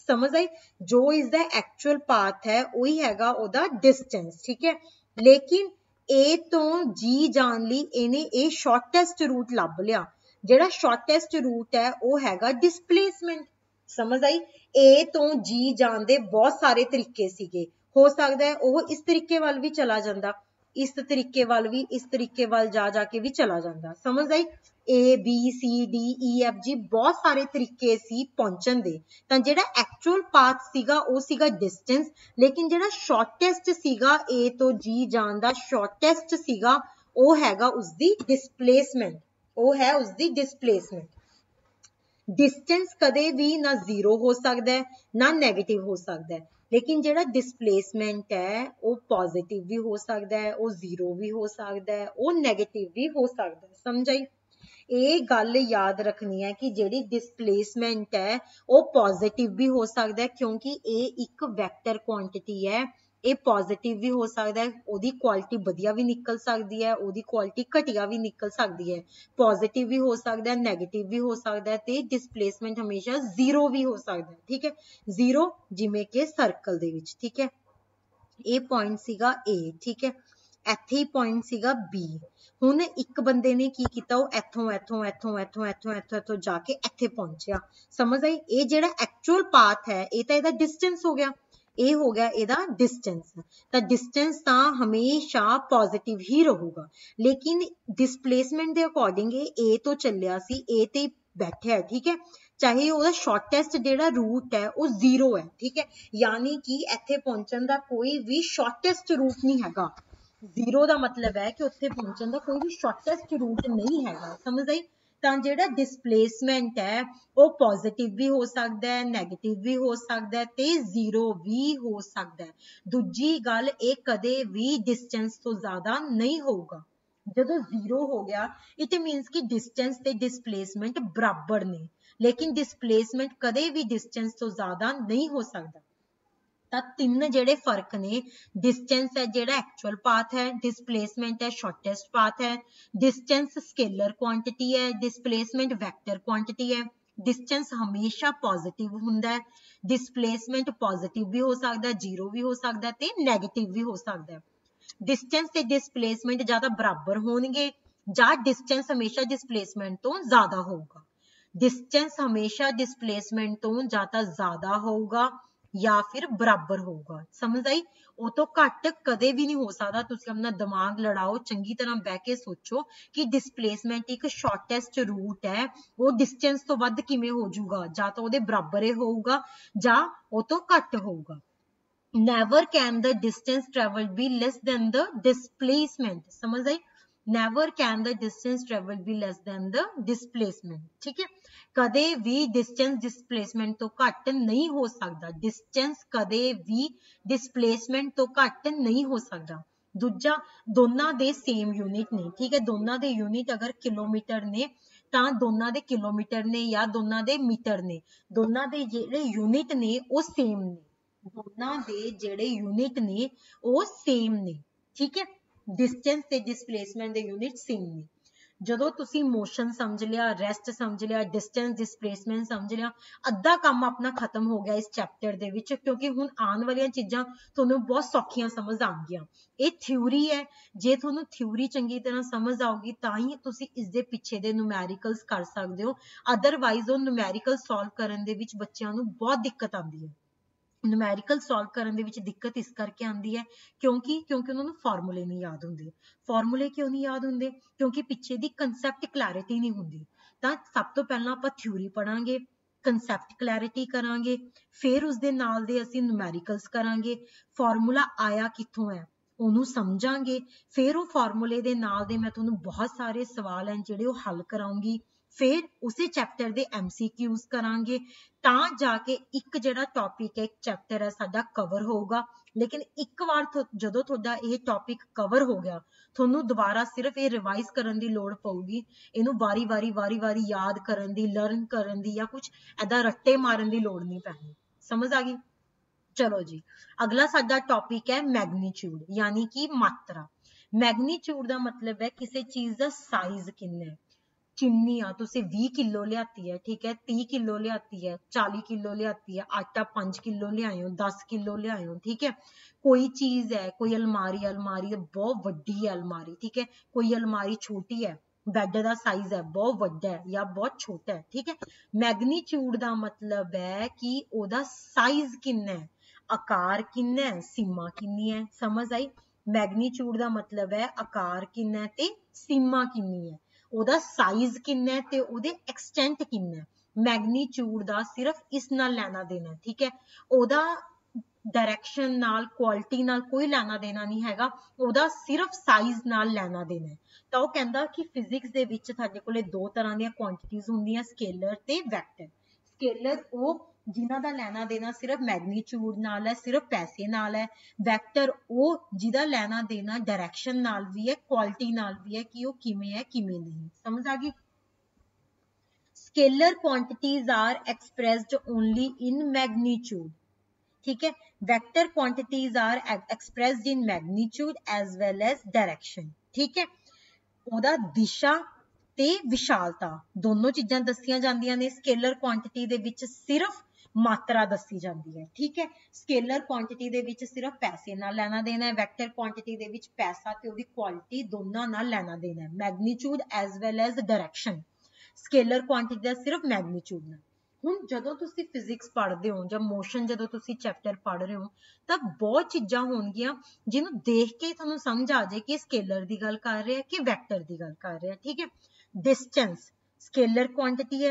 ਸਮਝ ਆਈ। ਜੋ ਇਸ ਦਾ ਐਕਚੁਅਲ ਪਾਥ ਹੈ ਉਹੀ ਹੈਗਾ ਉਹਦਾ ਡਿਸਟੈਂਸ, ਠੀਕ ਹੈ। ਲੇਕਿਨ A ਤੋਂ G ਜਾਣ ਲਈ ਇਹਨੇ ਇਹ ਸ਼ਾਰਟੈਸਟ ਰੂਟ ਲੱਭ ਲਿਆ। ਜਿਹੜਾ ਸ਼ਾਰਟੈਸਟ ਰੂਟ ਹੈ ਉਹ ਹੈਗਾ ਡਿਸਪਲੇਸਮੈਂਟ, ਸਮਝ ਆਈ। A ਤੋਂ G ਜਾਣ ਦੇ ਬਹੁਤ ਸਾਰੇ ਤਰੀਕੇ ਸੀਗੇ, ਹੋ ਸਕਦਾ ਹੈ ਉਹ ਇਸ ਤਰੀਕੇ ਵੱਲ ਵੀ ਚਲਾ ਜਾਂਦਾ, ਇਸ ਤਰੀਕੇ ਵੱਲ ਵੀ, ਇਸ ਤਰੀਕੇ ਵੱਲ ਜਾ ਕੇ ਵੀ ਚਲਾ ਜਾਂਦਾ, ਸਮਝ ਆਈ। A B C D E F G ਬਹੁਤ ਸਾਰੇ ਤਰੀਕੇ ਸੀ ਪਹੁੰਚਣ ਦੇ। ਤਾਂ ਜਿਹੜਾ ਐਕਚੁਅਲ ਪਾਥ ਸੀਗਾ ਉਹ ਸੀਗਾ ਡਿਸਟੈਂਸ, ਲੇਕਿਨ ਜਿਹੜਾ ਸ਼ਾਰਟੈਸਟ ਸੀਗਾ A ਤੋਂ G ਜਾਣ ਦਾ ਸ਼ਾਰਟੈਸਟ ਸੀਗਾ ਉਹ ਹੈਗਾ ਉਸਦੀ ਡਿਸਪਲੇਸਮੈਂਟ, ਉਹ ਹੈ ਉਸਦੀ ਡਿਸਪਲੇਸਮੈਂਟ। ਡਿਸਟੈਂਸ ਕਦੇ ਵੀ ਨਾ ਜ਼ੀਰੋ ਹੋ ਸਕਦਾ ਹੈ ਨਾ ਨੈਗੇਟਿਵ ਹੋ ਸਕਦਾ ਹੈ, ਲੇਕਿਨ ਜਿਹੜਾ ਡਿਸਪਲੇਸਮੈਂਟ ਹੈ ਉਹ ਪੋਜ਼ਿਟਿਵ ਵੀ ਹੋ ਸਕਦਾ ਹੈ, ਉਹ ਜ਼ੀਰੋ ਵੀ ਹੋ ਸਕਦਾ ਹੈ, ਉਹ ਨੈਗੇਟਿਵ ਵੀ ਹੋ ਸਕਦਾ ਹੈ, ਸਮਝ ਆਈ। ਇਹ ਗੱਲ ਯਾਦ ਰੱਖਣੀ ਹੈ ਕਿ ਜਿਹੜੀ ਡਿਸਪਲੇਸਮੈਂਟ ਹੈ ਉਹ ਪੋਜ਼ਿਟਿਵ ਵੀ ਹੋ ਸਕਦਾ ਹੈ ਕਿਉਂਕਿ ਇਹ ਇੱਕ ਵੈਕਟਰ ਕੁਆਂਟੀਟੀ ਹੈ। ਇਹ ਪੋਜ਼ਿਟਿਵ ਵੀ ਹੋ ਸਕਦਾ ਹੈ, ਉਹਦੀ ਕੁਆਲਿਟੀ ਵਧੀਆ ਵੀ ਨਿਕਲ ਸਕਦੀ ਹੈ, ਉਹਦੀ ਕੁਆਲਿਟੀ ਘਟੀਆ ਵੀ ਨਿਕਲ ਸਕਦੀ ਹੈ। ਪੋਜ਼ਿਟਿਵ ਵੀ ਹੋ ਸਕਦਾ ਹੈ, ਨੈਗੇਟਿਵ ਵੀ ਹੋ ਸਕਦਾ ਹੈ, ਤੇ ਡਿਸਪਲੇਸਮੈਂਟ ਹਮੇਸ਼ਾ ਜ਼ੀਰੋ ਵੀ ਹੋ ਸਕਦਾ ਹੈ, ਠੀਕ ਹੈ। ਜ਼ੀਰੋ ਜਿਵੇਂ ਕਿ ਸਰਕਲ ਦੇ ਵਿੱਚ, ਠੀਕ ਹੈ। ਇਹ ਪੁਆਇੰਟ ਸੀਗਾ A, ਠੀਕ ਹੈ। ਇੱਥੇ ਹੀ ਪੁਆਇੰਟ ਸੀਗਾ B। ਹੁਣ ਇੱਕ ਬੰਦੇ ਨੇ ਕੀ ਕੀਤਾ, ਉਹ ਇੱਥੋਂ ਜਾ ਕੇ ਇੱਥੇ ਪਹੁੰਚਿਆ। ਸਮਝ ਆਈ? ਇਹ ਜਿਹੜਾ ਐਕਚੁਅਲ ਪਾਥ ਹੈ ਇਹ ਤਾਂ ਇਹਦਾ ਡਿਸਟੈਂਸ ਹੋ ਗਿਆ, ਇਹ ਹੋ ਗਿਆ ਇਹਦਾ ਡਿਸਟੈਂਸ। ਤਾਂ ਡਿਸਟੈਂਸ ਤਾਂ ਹਮੇਸ਼ਾ ਪੋਜ਼ਿਟਿਵ ਹੀ ਰਹੂਗਾ, ਲੇਕਿਨ ਡਿਸਪਲੇਸਮੈਂਟ ਦੇ ਅਕੋਰਡਿੰਗ ਇਹ A ਤੋਂ ਚੱਲਿਆ ਸੀ, A ਤੇ ਬੈਠਿਆ ਹੈ, ਠੀਕ ਹੈ। ਚਾਹੇ ਉਹਦਾ ਸ਼ਾਰਟੈਸਟ ਜਿਹੜਾ ਰੂਟ ਹੈ ਉਹ 0 ਹੈ, ਠੀਕ ਹੈ, ਯਾਨੀ ਕਿ ਇੱਥੇ ਪਹੁੰਚਣ ਦਾ ਕੋਈ ਵੀ ਸ਼ਾਰਟੈਸਟ ਰੂਟ ਨਹੀਂ ਹੈਗਾ। 0 ਦਾ ਮਤਲਬ ਹੈ ਕਿ ਉੱਥੇ ਪਹੁੰਚਣ ਦਾ ਕੋਈ ਵੀ ਸ਼ਾਰਟੈਸਟ ਰੂਟ ਨਹੀਂ ਹੈਗਾ। ਸਮਝ ਆਈ? ਤਾਂ ਜਿਹੜਾ ਡਿਸਪਲੇਸਮੈਂਟ ਹੈ ਉਹ ਪੋਜ਼ਿਟਿਵ ਵੀ ਹੋ ਸਕਦਾ ਹੈ, ਨੈਗੇਟਿਵ ਵੀ ਹੋ ਸਕਦਾ ਹੈ ਤੇ 0 ਵੀ ਹੋ ਸਕਦਾ ਹੈ। ਦੂਜੀ ਗੱਲ, ਇਹ ਕਦੇ ਵੀ ਡਿਸਟੈਂਸ ਤੋਂ ਜ਼ਿਆਦਾ ਨਹੀਂ ਹੋਊਗਾ। ਜਦੋਂ 0 ਹੋ ਗਿਆ ਇਟ ਮੀਨਸ ਕਿ ਡਿਸਟੈਂਸ ਤੇ ਡਿਸਪਲੇਸਮੈਂਟ ਬਰਾਬਰ ਨੇ, ਲੇਕਿਨ ਡਿਸਪਲੇਸਮੈਂਟ ਕਦੇ ਵੀ ਡਿਸਟੈਂਸ ਤੋਂ ਜ਼ਿਆਦਾ ਨਹੀਂ ਹੋ ਸਕਦਾ। ਤਾਂ ਤਿੰਨ ਜਿਹੜੇ ਫਰਕ ਨੇ, ਡਿਸਟੈਂਸ ਹੈ ਜਿਹੜਾ ਐਕਚੁਅਲ ਪਾਥ ਹੈ, ਡਿਸਪਲੇਸਮੈਂਟ ਹੈ ਸ਼ਾਰਟੈਸਟ ਪਾਥ ਹੈ, ਡਿਸਟੈਂਸ ਸਕੇਲਰ ਕੁਆਂਟੀਟੀ ਹੈ, ਡਿਸਪਲੇਸਮੈਂਟ ਵੈਕਟਰ ਕੁਆਂਟੀਟੀ ਹੈ। ਡਿਸਟੈਂਸ ਹਮੇਸ਼ਾ ਪੋਜ਼ਿਟਿਵ ਹੁੰਦਾ ਹੈ, ਡਿਸਪਲੇਸਮੈਂਟ ਪੋਜ਼ਿਟਿਵ ਵੀ ਹੋ ਸਕਦਾ, 0 ਵੀ ਹੋ ਸਕਦਾ ਤੇ ਨੈਗੇਟਿਵ ਵੀ ਹੋ ਸਕਦਾ। ਡਿਸਟੈਂਸ ਤੇ ਡਿਸਪਲੇਸਮੈਂਟ ਜਾਂ ਤਾਂ ਬਰਾਬਰ ਹੋਣਗੇ ਜਾਂ ਡਿਸਟੈਂਸ ਹਮੇਸ਼ਾ ਡਿਸਪਲੇਸਮੈਂਟ ਤੋਂ ਜ਼ਿਆਦਾ ਹੋਊਗਾ। ਡਿਸਟੈਂਸ ਹਮੇਸ਼ਾ ਡਿਸਪਲੇਸਮੈਂਟ ਤੋਂ ਜਾਂ ਤਾਂ ਜ਼ਿਆਦਾ ਹੋਊਗਾ ਜਾਂ ਫਿਰ ਬਰਾਬਰ ਹੋਊਗਾ। ਸਮਝ ਆਈ? ਉਹ ਤੋਂ ਘੱਟ ਕਦੇ ਵੀ ਨਹੀਂ ਹੋ ਸਕਦਾ। ਤੁਸੀਂ ਆਪਣਾ ਦਿਮਾਗ ਲੜਾਓ, ਚੰਗੀ ਤਰ੍ਹਾਂ ਬਹਿ ਕੇ ਸੋਚੋ ਕਿ ਡਿਸਪਲੇਸਮੈਂਟ ਇੱਕ ਸ਼ਾਰਟੈਸਟ ਰੂਟ ਹੈ, ਉਹ ਡਿਸਟੈਂਸ ਤੋਂ ਵੱਧ ਕਿਵੇਂ ਹੋ ਜਾਊਗਾ? ਜਾਂ ਤਾਂ ਉਹਦੇ ਬਰਾਬਰ ਹੀ ਹੋਊਗਾ ਜਾਂ ਉਹ ਤੋਂ ਘੱਟ ਹੋਊਗਾ। Never can the distance traveled be less than the displacement। समझ आई? Never can the distance traveled be less than the displacement। ठीक है, कदे भी distance displacement तो घट नहीं हो सकता। distance कदे भी displacement तो घट नहीं हो सकता। दूजा, दोनों दे सेम यूनिट ने, ठीक है, दोनों दे यूनिट अगर किलोमीटर ने ਤਾਂ ਦੋਨਾਂ ਦੇ ਕਿਲੋਮੀਟਰ ਨੇ ਜਾਂ ਦੋਨਾਂ ਦੇ ਮੀਟਰ ਨੇ, ਦੋਨਾਂ ਦੇ ਜਿਹੜੇ ਯੂਨਿਟ ਨੇ ਉਹ ਸੇਮ ਨੇ, ਦੋਨਾਂ ਦੇ ਜਿਹੜੇ ਯੂਨਿਟ ਨੇ ਉਹ ਸੇਮ ਨੇ, ਠੀਕ ਹੈ। ਡਿਸਟੈਂਸ ਤੇ ਡਿਸਪਲੇਸਮੈਂਟ ਦੇ ਯੂਨਿਟ ਸੇਮ ਨੇ। ਜਦੋਂ ਤੁਸੀਂ ਮੋਸ਼ਨ ਸਮਝ ਲਿਆ, ਰੈਸਟ ਸਮਝ ਲਿਆ, ਡਿਸਟੈਂਸ ਡਿਸਪਲੇਸਮੈਂਟ ਸਮਝ ਲਿਆ, ਅੱਧਾ ਕੰਮ ਆਪਣਾ ਖਤਮ ਹੋ ਗਿਆ ਇਸ ਚੈਪਟਰ ਦੇ ਵਿੱਚ, ਕਿਉਂਕਿ ਹੁਣ ਆਉਣ ਵਾਲੀਆਂ ਚੀਜ਼ਾਂ ਤੁਹਾਨੂੰ ਬਹੁਤ ਸੌਖੀਆਂ ਸਮਝ ਆਉਣਗੀਆਂ। ਇਹ ਥਿਊਰੀ ਹੈ, ਜੇ ਤੁਹਾਨੂੰ ਥਿਊਰੀ ਚੰਗੀ ਤਰ੍ਹਾਂ ਸਮਝ ਆਊਗੀ ਤਾਂ ਹੀ ਤੁਸੀਂ ਇਸ ਦੇ ਪਿੱਛੇ ਦੇ ਨੂਮੈਰੀਕਲਸ ਕਰ ਸਕਦੇ ਹੋ, ਅਦਰਵਾਈਜ਼ ਉਹ ਨੂਮੈਰੀਕਲ ਸੋਲਵ ਕਰਨ ਦੇ ਵਿੱਚ ਬੱਚਿਆਂ ਨੂੰ ਬਹੁਤ ਦਿੱਕਤ ਆਉਂਦੀ ਹੈ। ਨੂਮੈਰੀਕਲ ਸੋਲਵ ਕਰਨ ਦੇ ਵਿੱਚ ਦਿੱਕਤ ਇਸ ਕਰਕੇ ਆਉਂਦੀ ਹੈ ਕਿਉਂਕਿ ਉਹਨਾਂ ਨੂੰ ਫਾਰਮੂਲੇ ਨਹੀਂ ਯਾਦ ਹੁੰਦੇ। ਫਾਰਮੂਲੇ ਕਿਉਂ ਨਹੀਂ ਯਾਦ ਹੁੰਦੇ? ਕਿਉਂਕਿ ਪਿੱਛੇ ਦੀ ਕਨਸੈਪਟ ਕਲੈਰਿਟੀ ਨਹੀਂ ਹੁੰਦੀ। ਤਾਂ ਸਭ ਤੋਂ ਪਹਿਲਾਂ ਆਪਾਂ ਥਿਊਰੀ ਪੜਾਂਗੇ, ਕਨਸੈਪਟ ਕਲੈਰਿਟੀ ਕਰਾਂਗੇ, ਫਿਰ ਉਸਦੇ ਨਾਲ ਦੇ ਅਸੀਂ ਨੂਮੈਰੀਕਲਸ ਕਰਾਂਗੇ, ਫਾਰਮੂਲਾ ਆਇਆ ਕਿੱਥੋਂ ਹੈ ਉਹਨੂੰ ਸਮਝਾਂਗੇ, ਫਿਰ ਉਹ ਫਾਰਮੂਲੇ ਦੇ ਨਾਲ ਦੇ ਮੈਂ ਤੁਹਾਨੂੰ ਬਹੁਤ ਸਾਰੇ ਸਵਾਲ ਹਨ ਜਿਹੜੇ ਉਹ ਹੱਲ ਕਰਾਉਂਗੀ, ਫਿਰ ਉਸੇ ਚੈਪਟਰ ਦੇ MCQs ਕਰਾਂਗੇ, ਤਾਂ ਜਾ ਕੇ ਇੱਕ ਜਿਹੜਾ ਟੌਪਿਕ ਹੈ, ਇੱਕ ਚੈਪਟਰ ਹੈ ਸਾਡਾ ਕਵਰ ਹੋਊਗਾ। ਲੇਕਿਨ ਇੱਕ ਵਾਰ ਜਦੋਂ ਤੁਹਾਡਾ ਇਹ ਟੌਪਿਕ ਕਵਰ ਹੋ ਗਿਆ, ਤੁਹਾਨੂੰ ਦੁਬਾਰਾ ਸਿਰਫ ਇਹ ਰਿਵਾਈਜ਼ ਕਰਨ ਦੀ ਲੋੜ ਪਊਗੀ, ਇਹਨੂੰ ਵਾਰੀ-ਵਾਰੀ ਯਾਦ ਕਰਨ ਦੀ, ਲਰਨ ਕਰਨ ਦੀ ਜਾਂ ਕੁਝ ਏਦਾਂ ਰੱਟੇ ਮਾਰਨ ਦੀ ਲੋੜ ਨਹੀਂ ਪੈਣੀ। ਸਮਝ ਆ ਗਈ? ਚਲੋ ਜੀ, ਅਗਲਾ ਸਾਡਾ ਟੌਪਿਕ ਹੈ ਮੈਗਨੀਚਿਊਡ, ਯਾਨੀ ਕਿ ਮਾਤਰਾ। ਮੈਗਨੀਚਿਊਡ ਦਾ ਮਤਲਬ ਹੈ ਕਿਸੇ ਚੀਜ਼ ਦਾ ਸਾਈਜ਼ ਕਿੰਨਾ ਹੈ। ਚੀਨੀ ਆ ਤੁਸੀਂ 20 ਕਿਲੋ ਲਿਆਤੀ ਹੈ, ਠੀਕ ਹੈ, 30 ਕਿਲੋ ਲਿਆਤੀ ਹੈ, 40 ਕਿਲੋ ਲਿਆਤੀ ਹੈ, ਆਟਾ 5 ਕਿਲੋ ਲਿਆਏ ਹੋ, 10 ਕਿਲੋ ਲਿਆਏ ਹੋ, ਠੀਕ ਹੈ। ਕੋਈ ਚੀਜ਼ ਹੈ, ਕੋਈ ਅਲਮਾਰੀ ਬਹੁਤ ਵੱਡੀ ਹੈ ਅਲਮਾਰੀ, ਠੀਕ ਹੈ, ਕੋਈ ਅਲਮਾਰੀ ਛੋਟੀ ਹੈ, ਬੈੱਡ ਦਾ ਸਾਈਜ਼ ਹੈ ਬਹੁਤ ਵੱਡਾ ਹੈ ਜਾਂ ਬਹੁਤ ਛੋਟਾ ਹੈ, ਠੀਕ ਹੈ। ਮੈਗਨੀਚਿਊਡ ਦਾ ਮਤਲਬ ਹੈ ਕਿ ਉਹਦਾ ਸਾਈਜ਼ ਕਿੰਨਾ ਹੈ, ਆਕਾਰ ਕਿੰਨਾ ਹੈ, ਸੀਮਾ ਕਿੰਨੀ ਹੈ। ਸਮਝ ਆਈ? ਮੈਗਨੀਚਿਊਡ ਦਾ ਮਤਲਬ ਹੈ ਆਕਾਰ ਕਿੰਨਾ ਹੈ ਤੇ ਸੀਮਾ ਕਿੰਨੀ ਹੈ, ਉਹਦਾ ਸਾਈਜ਼ ਕਿੰਨਾ ਹੈ ਤੇ ਉਹਦੇ ਐਕਸਟੈਂਟ ਕਿੰਨਾ ਹੈ। ਮੈਗਨੀਚਿਊਡ ਦਾ ਸਿਰਫ ਇਸ ਨਾਲ ਲੈਣਾ ਦੇਣਾ, ਠੀਕ ਹੈ, ਉਹਦਾ ਡਾਇਰੈਕਸ਼ਨ ਨਾਲ, ਕੁਆਲਿਟੀ ਨਾਲ ਕੋਈ ਲੈਣਾ ਦੇਣਾ ਨਹੀਂ ਹੈਗਾ, ਉਹਦਾ ਸਿਰਫ ਸਾਈਜ਼ ਨਾਲ ਲੈਣਾ ਦੇਣਾ ਹੈ। ਤਾਂ ਉਹ ਕਹਿੰਦਾ ਕਿ ਫਿਜ਼ਿਕਸ ਦੇ ਵਿੱਚ ਸਾਡੇ ਕੋਲੇ ਦੋ ਤਰ੍ਹਾਂ ਦੀਆਂ ਕੁਆਂਟੀਟੀਜ਼ ਹੁੰਦੀਆਂ, ਸਕੇਲਰ ਤੇ ਵੈਕਟਰ। ਸਕੇਲਰ ਉਹ ਜਿਨ੍ਹਾਂ ਦਾ ਲੈਣਾ ਦੇਣਾ ਸਿਰਫ ਮੈਗਨੀਚਿਊਡ ਨਾਲ ਹੈ, ਸਿਰਫ ਪੈਸੇ ਨਾਲ ਹੈ। ਵੈਕਟਰ ਉਹ ਜਿਹਦਾ ਲੈਣਾ ਦੇਣਾ ਡਾਇਰੈਕਸ਼ਨ ਨਾਲ ਵੀ ਹੈ, ਕੁਆਲਿਟੀ ਨਾਲ ਵੀ ਹੈ ਕਿ ਉਹ ਕਿਵੇਂ ਹੈ ਕਿਵੇਂ ਨਹੀਂ। ਸਮਝ ਆ ਗਈ? Scalar quantities are expressed only in magnitude, ठीक है। Vector quantities are expressed in magnitude as well as direction, ठीक है। ਉਹਦਾ ਦਿਸ਼ਾ ਤੇ ਵਿਸ਼ਾਲਤਾ ਦੋਨੋਂ ਚੀਜ਼ਾਂ ਦੱਸੀਆਂ ਜਾਂਦੀਆਂ ਨੇ। ਸਕੇਲਰ ਕੁਆਂਟੀਟੀ ਦੇ ਵਿੱਚ ਸਿਰਫ ਮਾਤਰਾ ਦੱਸੀ ਜਾਂਦੀ ਹੈ। ਠੀਕ ਹੈ, ਸਕੇਲਰ ਕੁਆਂਟੀਟੀ ਦੇ ਵਿੱਚ ਸਿਰਫ ਪੈਸੇ ਨਾਲ ਲੈਣਾ ਦੇਣਾ ਹੈ, ਵੈਕਟਰ ਕੁਆਂਟੀਟੀ ਦੇ ਵਿੱਚ ਪੈਸਾ ਤੇ ਉਹਦੀ ਕੁਆਲਿਟੀ ਦੋਨਾਂ ਨਾਲ ਲੈਣਾ ਦੇਣਾ ਹੈ, magnitude as well as direction. Scalar quantity ਦਾ ਸਿਰਫ ਮੈਗਨੀਚਿਊਡ ਨਾਲ। ਹੁਣ ਜਦੋਂ ਤੁਸੀਂ ਫਿਜ਼ਿਕਸ ਪੜ੍ਹਦੇ ਹੋ ਜਾਂ ਮੋਸ਼ਨ ਜਦੋਂ ਤੁਸੀਂ ਚੈਪਟਰ ਪੜ੍ਹ ਰਹੇ ਹੋ ਤਾਂ ਬਹੁਤ ਚੀਜ਼ਾਂ ਹੋਣਗੀਆਂ ਜਿਹਨੂੰ ਦੇਖ ਕੇ ਤੁਹਾਨੂੰ ਸਮਝ ਆ ਜਾਏ ਕਿ ਸਕੇਲਰ ਦੀ ਗੱਲ ਕਰ ਰਿਹਾ ਕਿ ਵੈਕਟਰ ਦੀ ਗੱਲ ਕਰ ਰਿਹਾ। ਠੀਕ ਹੈ, डिस्टेंस स्केलर क्वांटिटी है,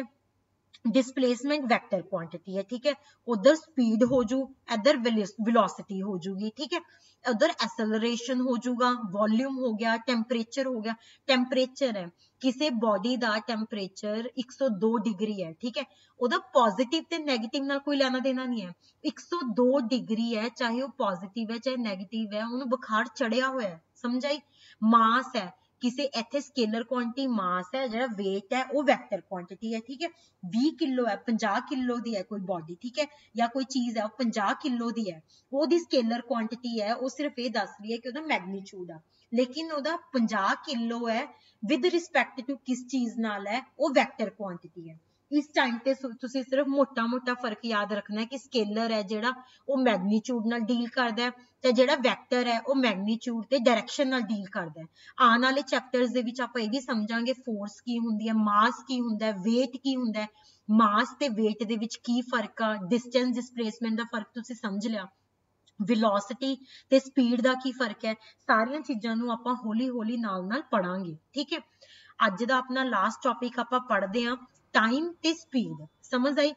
डिस्प्लेसमेंट वेक्टर क्वांटिटी है। ठीक है, उधर स्पीड हो जू, इधर वेलोसिटी हो जूगी। ठीक है, उधर एक्सेलरेशन हो जूगा, वॉल्यूम हो गया, टेम्परेचर हो गया। टेम्परेचर है, किसी बॉडी का टेम्परेचर 102 डिग्री है। ठीक है, ਉਹਦਾ पॉजिटिव ਤੇ ਨੈਗੇਟਿਵ ਨਾਲ ਕੋਈ ਲੈਣਾ ਦੇਣਾ ਨਹੀਂ ਹੈ। 102 डिग्री है, चाहे वो पॉजिटिव है चाहे नैगेटिव है, ਉਹਨੂੰ बुखार चढ़िया होया है। समझ आई? मास है, किसी इत्थे स्केलर क्वांटिटी मास है, जो वेट है वो वैक्टर क्वांटिटी है। ठीक है, 20 किलो है, 50 किलो दी है कोई बॉडी। ठीक है, या कोई चीज है वो 50 किलो दी है, वो दी स्केलर क्वांटिटी है, वो सिर्फ ये दस रही है कि ਉਹਦਾ मैग्नीट्यूड है, लेकिन ਉਹਦਾ 50 किलो है विद रिस्पैक्ट टू किस चीज नाल है, वो वैक्टर क्वांटिटी है। इस टाइम ते तुसी सिर्फ मोटा मोटा फर्क याद रखना है कि स्केलर है जिहड़ा वो मैग्नीट्यूड नाल डील करदा है ते जिहड़ा वैक्टर है वो मैग्नीट्यूड ते डायरेक्शन नाल डील करदा है। आने वाले चैप्टर्स दे विच आपां इह वी समझांगे फोर्स की हुंदी है, मास की हुंदा है, वेट की हुंदा है, मास ते वेट दे विच की फर्क आ, डिस्टेंस डिस्प्लेसमेंट दा फर्क तुसी समझ लिया, वेलोसिटी ते स्पीड दा की फर्क है, सारियां चीजां नूं आपां हौली हौली नाल नाल पढ़ांगे। ठीक है, अज दा अपना लास्ट टॉपिक आपां पढ़दे हां टाइम ते स्पीड। समझ आई?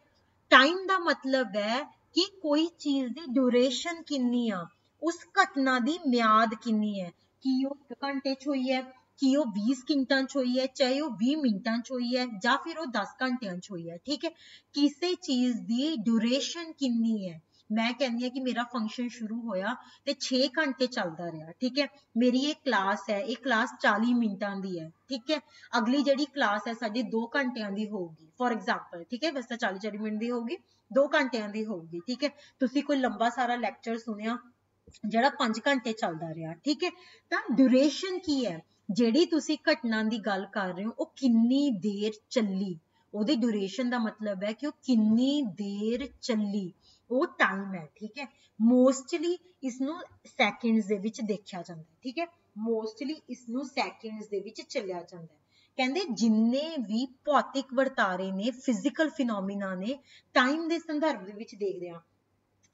टाइम दा मतलब है कि कोई चीज दी ड्यूरेशन किन्नी आ, उस घटना दी म्याद किन्नी है, कि वो 1 घंटे च होई है, कि वो 20 सेकंडां च होई है, चाहे वो 20 मिनटां च होई है, या फिर वो 10 घंटियां च होई है। ठीक है, किसी चीज दी ड्यूरेशन किन्नी है। मैं कहनी है कि मेरा फंक्शन शुरू होया ते 6 घंटे चलता रहा। ठीक है, मेरी ये क्लास है, ये क्लास 40 मिनटां दी है। ठीक है, अगली जिहड़ी क्लास है साडी 2 घंटियां दी होगी फॉर एग्जाम्पल। ठीक है, वैसे 40 मिनट दी होगी, 2 घंटियां दी होगी। ठीक है, तुसी कोई लंबा सारा लैक्चर सुनिया जिहड़ा 5 घंटे चलता रहा। ठीक है, तां ड्यूरेशन की है, जिहड़ी तुसी घटना दी गल कर रहे हो वो किन्नी देर चली, ਉਹਦੀ ड्यूरेशन ਦਾ मतलब है कि वो किन्नी देर चली, वो टाइम है। ठीक है, मोस्टली इसनूं सैकेंड्स दे विच देखिया जांदा है। ठीक है, मोस्टली इसनूं सैकेंड्स दे विच चलिया जांदा है। कहंदे जिन्ने भी भौतिक वर्तारे ने, फिजिकल फिनोमिना ने, टाइम दे संदर्भ दे विच देखदे हां,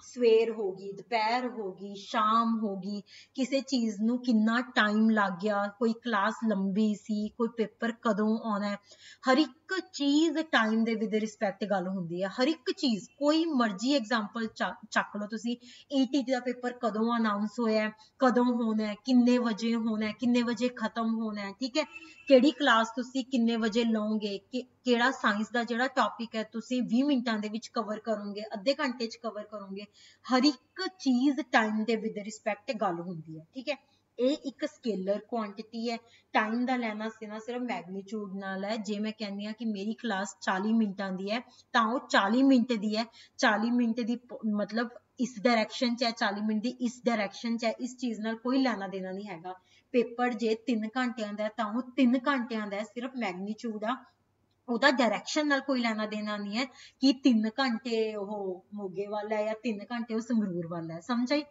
सवेर होगी, दोपहर होगी, शाम होगी, किसी चीज नूं किन्ना टाइम लग गया, कोई क्लास लंबी सी, कोई पेपर कदों आना है, हर एक चीज टाइम दे विद रिस्पैक्ट गल हुंदी है। हर एक चीज, कोई मर्जी एग्जाम्पल चक लो तुसी, ईटीटी दा पेपर कदों अनाउंस होया है, कदों होना है, किन्ने वजे होना है, किन्ने वजे खत्म होना है। ठीक है, केड़ी क्लास तुसी किन्ने वजे लओगे, केड़ा साइंस दा जिहड़ा टॉपिक है तुसी 20 मिनटां दे विच कवर करोगे, अद्धे घंटे च कवर करोगे, हर एक चीज टाइम दे विद रिस्पैक्ट गल हुंदी है। ठीक है, ये एक स्केलर क्वांटिटी है, टाइम दा लेना सेना सिर्फ मैग्नीट्यूड नाल है। जे मैं कहनी हां कि मेरी क्लास 40 मिनटां दी है तां वो 40 मिनट दी है, 40 मिनट दी मतलब इस डायरेक्शन च है, 40 मिनट दी इस डायरेक्शन च है, इस चीज नाल कोई लेना देना नहीं हैगा। पेपर जे 3 घंटियां दा है तां वो 3 घंटियां दा है, सिर्फ मैग्नीट्यूड आ, ਉਹਦਾ डायरेक्शन नाल कोई लेना देना नहीं है कि 3 घंटे वो मोगे वाला है या 3 घंटे वो संगरूर वाला है। समझ आई?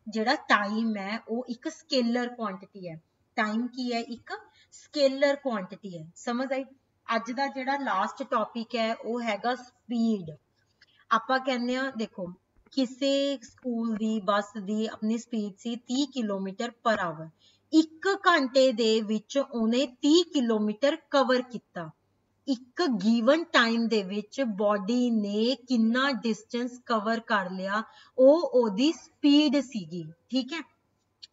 जिहड़ा टाइम है वो एक स्केलर क्वांटिटी है। टाइम की है? एक स्केलर क्वांटिटी है। समझ आई? अज दा जिहड़ा लास्ट टॉपिक है वो हैगा स्पीड। आपां कहने आ देखो, किसी स्कूल दी बस दी अपनी स्पीड सी 30 किलोमीटर पर आवर, 1 घंटे दे विच उहने 30 किलोमीटर कवर किया। एक given time they which body ने किन्ना डिस्टेंस कवर कर लिया, ओदी स्पीड सीगी। ठीक है,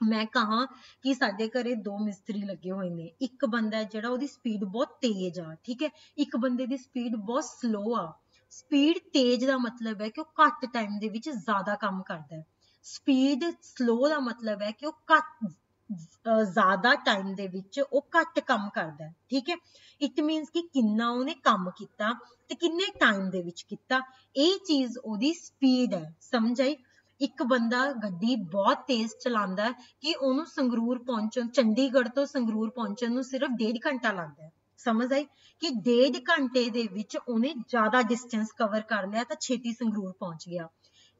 मैं कहा कि साडे घरे 2 मिस्त्री लगे हुए ने, एक बंदा है जिहड़ा ओदी स्पीड बहुत तेज आ। ठीक है, एक बंदे दी स्पीड बहुत स्लो आ। स्पीड तेज दा मतलब है कि वो घट टाइम दे विच ज्यादा काम करदा है, स्पीड स्लो दा मतलब है कि वो घट ज्यादा टाइम दे विच वो घट काम करदा है। ठीक है, इट मीनस कि किन्ना उहने काम कीता ते किन्ने टाइम दे विच कीता, ये चीज ओदी स्पीड है। समझ आई? एक बंदा गड्डी बहुत तेज चलांदा है कि ओनू संगरूर पहुंचण, चंडीगढ़ तो संगरूर पहुंचण नू सिर्फ 1.5 घंटा लगदा है। समझ आई कि 1.5 घंटे ਦੇ ਵਿੱਚ ਉਹਨੇ ਜ਼ਿਆਦਾ ਡਿਸਟੈਂਸ ਕਵਰ ਕਰ ਲਿਆ ਤਾਂ ਛੇਤੀ ਸੰਗਰੂਰ ਪਹੁੰਚ ਗਿਆ।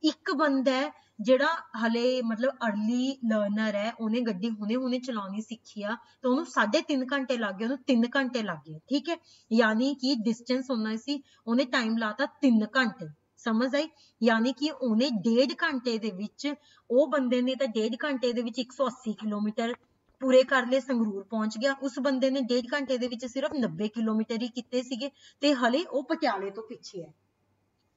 ਇੱਕ ਬੰਦਾ ਹੈ ਜਿਹੜਾ ਹਲੇ ਮਤਲਬ ਅਰਲੀ ਲਰਨਰ ਹੈ, ਉਹਨੇ ਗੱਡੀ ਹੁਣੇ ਚਲਾਉਣੀ ਸਿੱਖੀ ਆ ਤਾਂ ਉਹਨੂੰ 3.5 ਘੰਟੇ ਲੱਗ ਗਏ, ਉਹਨੂੰ 3 ਘੰਟੇ ਲੱਗ ਗਏ। ਠੀਕ ਹੈ, ਯਾਨੀ ਕਿ ਡਿਸਟੈਂਸ ਹੋਣਾ ਸੀ, ਉਹਨੇ ਟਾਈਮ ਲਾਤਾ 3 ਘੰਟੇ। ਸਮਝ ਆਈ, ਯਾਨੀ ਕਿ ਉਹਨੇ 1.5 ਘੰਟੇ ਦੇ ਵਿੱਚ, ਉਹ ਬੰਦੇ ਨੇ ਤਾਂ 1.5 ਘੰਟੇ ਦੇ ਵਿੱਚ 180 ਕਿਲੋਮੀਟਰ ਪੂਰੇ ਕਰ ਲਏ, ਸੰਗਰੂਰ ਪਹੁੰਚ ਗਿਆ। ਉਸ ਬੰਦੇ ਨੇ 1.5 ਘੰਟੇ ਦੇ ਵਿੱਚ ਸਿਰਫ 90 ਕਿਲੋਮੀਟਰ ਹੀ ਕੀਤੇ ਸੀਗੇ ਤੇ ਹਲੇ ਉਹ ਪਟਿਆਲੇ ਤੋਂ ਪਿੱਛੇ ਹੈ।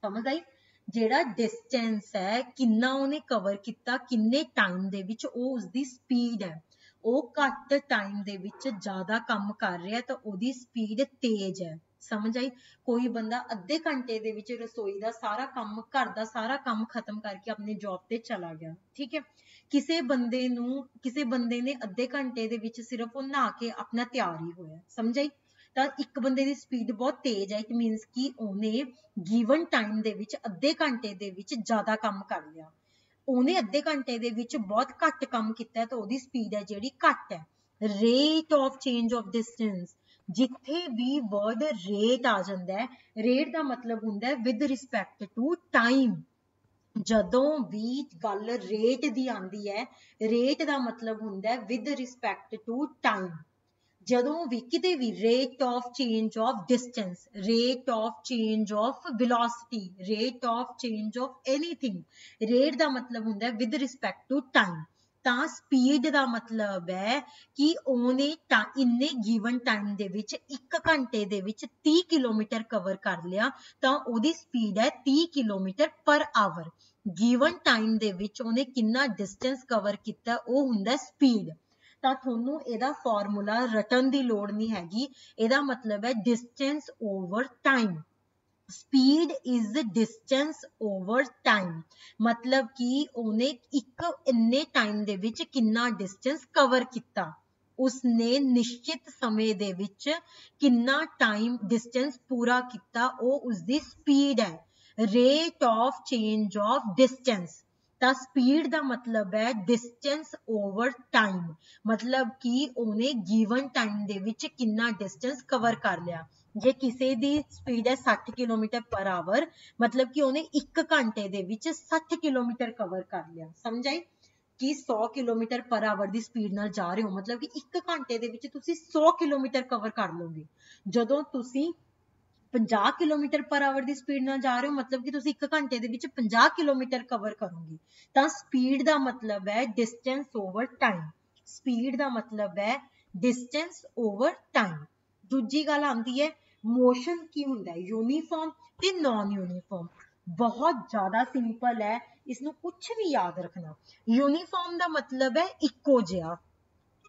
ਸਮਝ ਆਈ, ਜਿਹੜਾ ਡਿਸਟੈਂਸ ਹੈ ਕਿੰਨਾ ਉਹਨੇ ਕਵਰ ਕੀਤਾ, ਕਿੰਨੇ ਟਾਈਮ ਦੇ ਵਿੱਚ, ਉਹ ਉਸਦੀ ਸਪੀਡ ਹੈ। ਉਹ ਘੱਟ ਟਾਈਮ ਦੇ ਵਿੱਚ ਜ਼ਿਆਦਾ ਕੰਮ ਕਰ ਰਿਹਾ ਤਾਂ ਉਹਦੀ ਸਪੀਡ ਤੇਜ਼ ਹੈ। ਸਮਝ ਆਈ, ਕੋਈ ਬੰਦਾ ਅੱਧੇ ਘੰਟੇ ਦੇ ਵਿੱਚ ਰਸੋਈ ਦਾ ਸਾਰਾ ਕੰਮ, ਘਰ ਦਾ ਸਾਰਾ ਕੰਮ ਖਤਮ ਕਰਕੇ ਆਪਣੀ ਜੌਬ ਤੇ ਚਲਾ ਗਿਆ। ਠੀਕ ਹੈ, ਕਿਸੇ ਬੰਦੇ ਨੇ ਅੱਧੇ ਘੰਟੇ ਦੇ ਵਿੱਚ ਸਿਰਫ ਉਹ ਨਹਾ ਕੇ ਆਪਣਾ ਤਿਆਰ ਹੀ ਹੋਇਆ। ਸਮਝ ਆਈ, ਤਾਂ ਇੱਕ ਬੰਦੇ ਦੀ ਸਪੀਡ ਬਹੁਤ ਤੇਜ਼ ਹੈ, ਇਟ ਮੀਨਸ ਕਿ ਉਹਨੇ ਗਿਵਨ ਟਾਈਮ ਦੇ ਵਿੱਚ ਅੱਧੇ ਘੰਟੇ ਦੇ ਵਿੱਚ ਜ਼ਿਆਦਾ ਕੰਮ ਕਰ ਲਿਆ। ਉਹਨੇ ਅੱਧੇ ਘੰਟੇ ਦੇ ਵਿੱਚ ਬਹੁਤ ਘੱਟ ਕੰਮ ਕੀਤਾ ਤਾਂ ਉਹਦੀ ਸਪੀਡ ਹੈ ਜਿਹੜੀ ਘੱਟ ਹੈ। Rate of change of distance, ਜਿੱਥੇ ਵੀ ਵਰਡ ਰੇਟ ਆ ਜਾਂਦਾ ਹੈ, ਰੇਟ ਦਾ ਮਤਲਬ ਹੁੰਦਾ ਹੈ ਵਿਦ ਰਿਸਪੈਕਟ ਟੂ ਟਾਈਮ। ਜਦੋਂ ਵੀ ਗੱਲ ਰੇਟ ਦੀ ਆਉਂਦੀ ਹੈ, ਰੇਟ ਦਾ ਮਤਲਬ ਹੁੰਦਾ ਹੈ ਵਿਦ ਰਿਸਪੈਕਟ ਟੂ ਟਾਈਮ। ਜਦੋਂ ਵੀ ਕਿਤੇ ਵੀ rate of change of distance, rate of change of velocity, rate of change of anything, rate ਦਾ ਮਤਲਬ ਹੁੰਦਾ ਹੈ ਵਿਦ ਰਿਸਪੈਕਟ ਟੂ ਟਾਈਮ। ਤਾਂ ਸਪੀਡ ਦਾ ਮਤਲਬ ਹੈ ਕਿ ਉਹਨੇ ਇੰਨੇ ਗਿਵਨ ਟਾਈਮ ਦੇ ਵਿੱਚ 1 ਘੰਟੇ ਦੇ ਵਿੱਚ 30 ਕਿਲੋਮੀਟਰ ਕਵਰ ਕਰ ਲਿਆ ਤਾਂ ਉਹਦੀ ਸਪੀਡ ਹੈ 30 ਕਿਲੋਮੀਟਰ ਪਰ ਆਵਰ। ਗਿਵਨ ਟਾਈਮ ਦੇ ਵਿੱਚ ਉਹਨੇ ਕਿੰਨਾ ਡਿਸਟੈਂਸ ਕਵਰ ਕੀਤਾ, ਉਹ ਹੁੰਦਾ ਸਪੀਡ। ਤਾਂ ਤੁਹਾਨੂੰ ਇਹਦਾ ਫਾਰਮੂਲਾ ਰਟਣ ਦੀ ਲੋੜ ਨਹੀਂ ਹੈਗੀ, ਇਹਦਾ ਮਤਲਬ ਹੈ distance over time. Speed is distance over time, ਮਤਲਬ ਕਿ ਉਹਨੇ ਇੰਨੇ ਟਾਈਮ ਦੇ ਵਿੱਚ ਕਿੰਨਾ ਡਿਸਟੈਂਸ ਕਵਰ ਕੀਤਾ, ਉਸਨੇ ਨਿਸ਼ਚਿਤ ਸਮੇਂ ਦੇ ਵਿੱਚ ਕਿੰਨਾ ਟਾਈਮ ਡਿਸਟੈਂਸ ਪੂਰਾ ਕੀਤਾ, ਉਹ ਉਸਦੀ ਸਪੀਡ ਹੈ। Rate of change of distance, ਤਾਂ ਸਪੀਡ ਦਾ ਮਤਲਬ ਹੈ ਡਿਸਟੈਂਸ ਓਵਰ ਟਾਈਮ, ਮਤਲਬ ਕਿ ਉਹਨੇ ਗਿਵਨ ਟਾਈਮ ਦੇ ਵਿੱਚ ਕਿੰਨਾ ਡਿਸਟੈਂਸ ਕਵਰ ਕਰ ਲਿਆ। ਜੇ ਕਿਸੇ ਦੀ ਸਪੀਡ ਹੈ 60 ਕਿਲੋਮੀਟਰ ਪਰ ਆਵਰ, ਮਤਲਬ ਕਿ ਉਹਨੇ 1 ਘੰਟੇ ਦੇ ਵਿੱਚ 60 ਕਿਲੋਮੀਟਰ ਕਵਰ ਕਰ ਲਿਆ। ਸਮਝ ਆਈ, ਕਿ 100 ਕਿਲੋਮੀਟਰ ਪਰ ਆਵਰ ਦੀ ਸਪੀਡ ਨਾਲ ਜਾ ਰਹੇ ਹੋ, ਮਤਲਬ ਕਿ 1 ਘੰਟੇ ਦੇ ਵਿੱਚ ਤੁਸੀਂ 100 ਕਿਲੋਮੀਟਰ ਕਵਰ ਕਰ ਲਓਗੇ। ਜਦੋਂ ਤੁਸੀਂ 50 ਕਿਲੋਮੀਟਰ ਪਰ ਆਵਰ ਦੀ ਸਪੀਡ ਨਾਲ ਜਾ ਰਹੇ ਹੋ, ਮਤਲਬ ਕਿ ਤੁਸੀਂ 1 ਘੰਟੇ ਦੇ ਵਿੱਚ 50 ਕਿਲੋਮੀਟਰ ਕਵਰ ਕਰੋਗੇ। ਤਾਂ ਸਪੀਡ ਦਾ ਮਤਲਬ ਹੈ ਡਿਸਟੈਂਸ ਓਵਰ ਟਾਈਮ, ਸਪੀਡ ਦਾ ਮਤਲਬ ਹੈ ਡਿਸਟੈਂਸ ਓਵਰ ਟਾਈਮ। ਦੂਜੀ ਗੱਲ ਆਉਂਦੀ ਹੈ ਮੋਸ਼ਨ ਕੀ ਹੁੰਦਾ ਹੈ, ਯੂਨੀਫਾਰਮ ਤੇ ਨਾਨ ਯੂਨੀਫਾਰਮ। ਬਹੁਤ ਜ਼ਿਆਦਾ ਸਿੰਪਲ ਹੈ, ਇਸਨੂੰ ਕੁਛ ਵੀ ਯਾਦ ਰੱਖਣਾ। ਯੂਨੀਫਾਰਮ ਦਾ ਮਤਲਬ ਹੈ ਇੱਕੋ ਜਿਹਾ,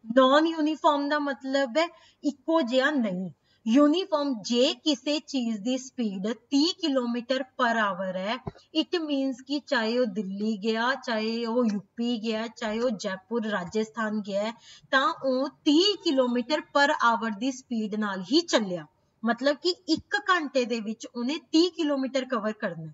ਨਾਨ ਯੂਨੀਫਾਰਮ ਦਾ ਮਤਲਬ ਹੈ ਇੱਕੋ ਜਿਹਾ ਨਹੀਂ। ਯੂਨੀਫਾਰਮ, ਜੇ ਕਿਸੇ ਚੀਜ਼ ਦੀ ਸਪੀਡ 30 ਕਿਲੋਮੀਟਰ ਪਰ ਆਵਰ ਹੈ, ਇਟ ਮੀਨਸ ਕਿ ਚਾਹੇ ਉਹ ਦਿੱਲੀ ਗਿਆ, ਚਾਹੇ ਉਹ ਯੂਪੀ ਗਿਆ, ਚਾਹੇ ਉਹ ਜੈਪੁਰ ਰਾਜਸਥਾਨ ਗਿਆ, ਤਾਂ ਉਹ 30 ਕਿਲੋਮੀਟਰ ਪਰ ਆਵਰ ਦੀ ਸਪੀਡ ਨਾਲ ਹੀ ਚੱਲਿਆ। ਮਤਲਬ ਕਿ 1 ਘੰਟੇ ਦੇ ਵਿੱਚ ਉਹਨੇ 30 ਕਿਲੋਮੀਟਰ ਕਵਰ ਕਰਨਾ।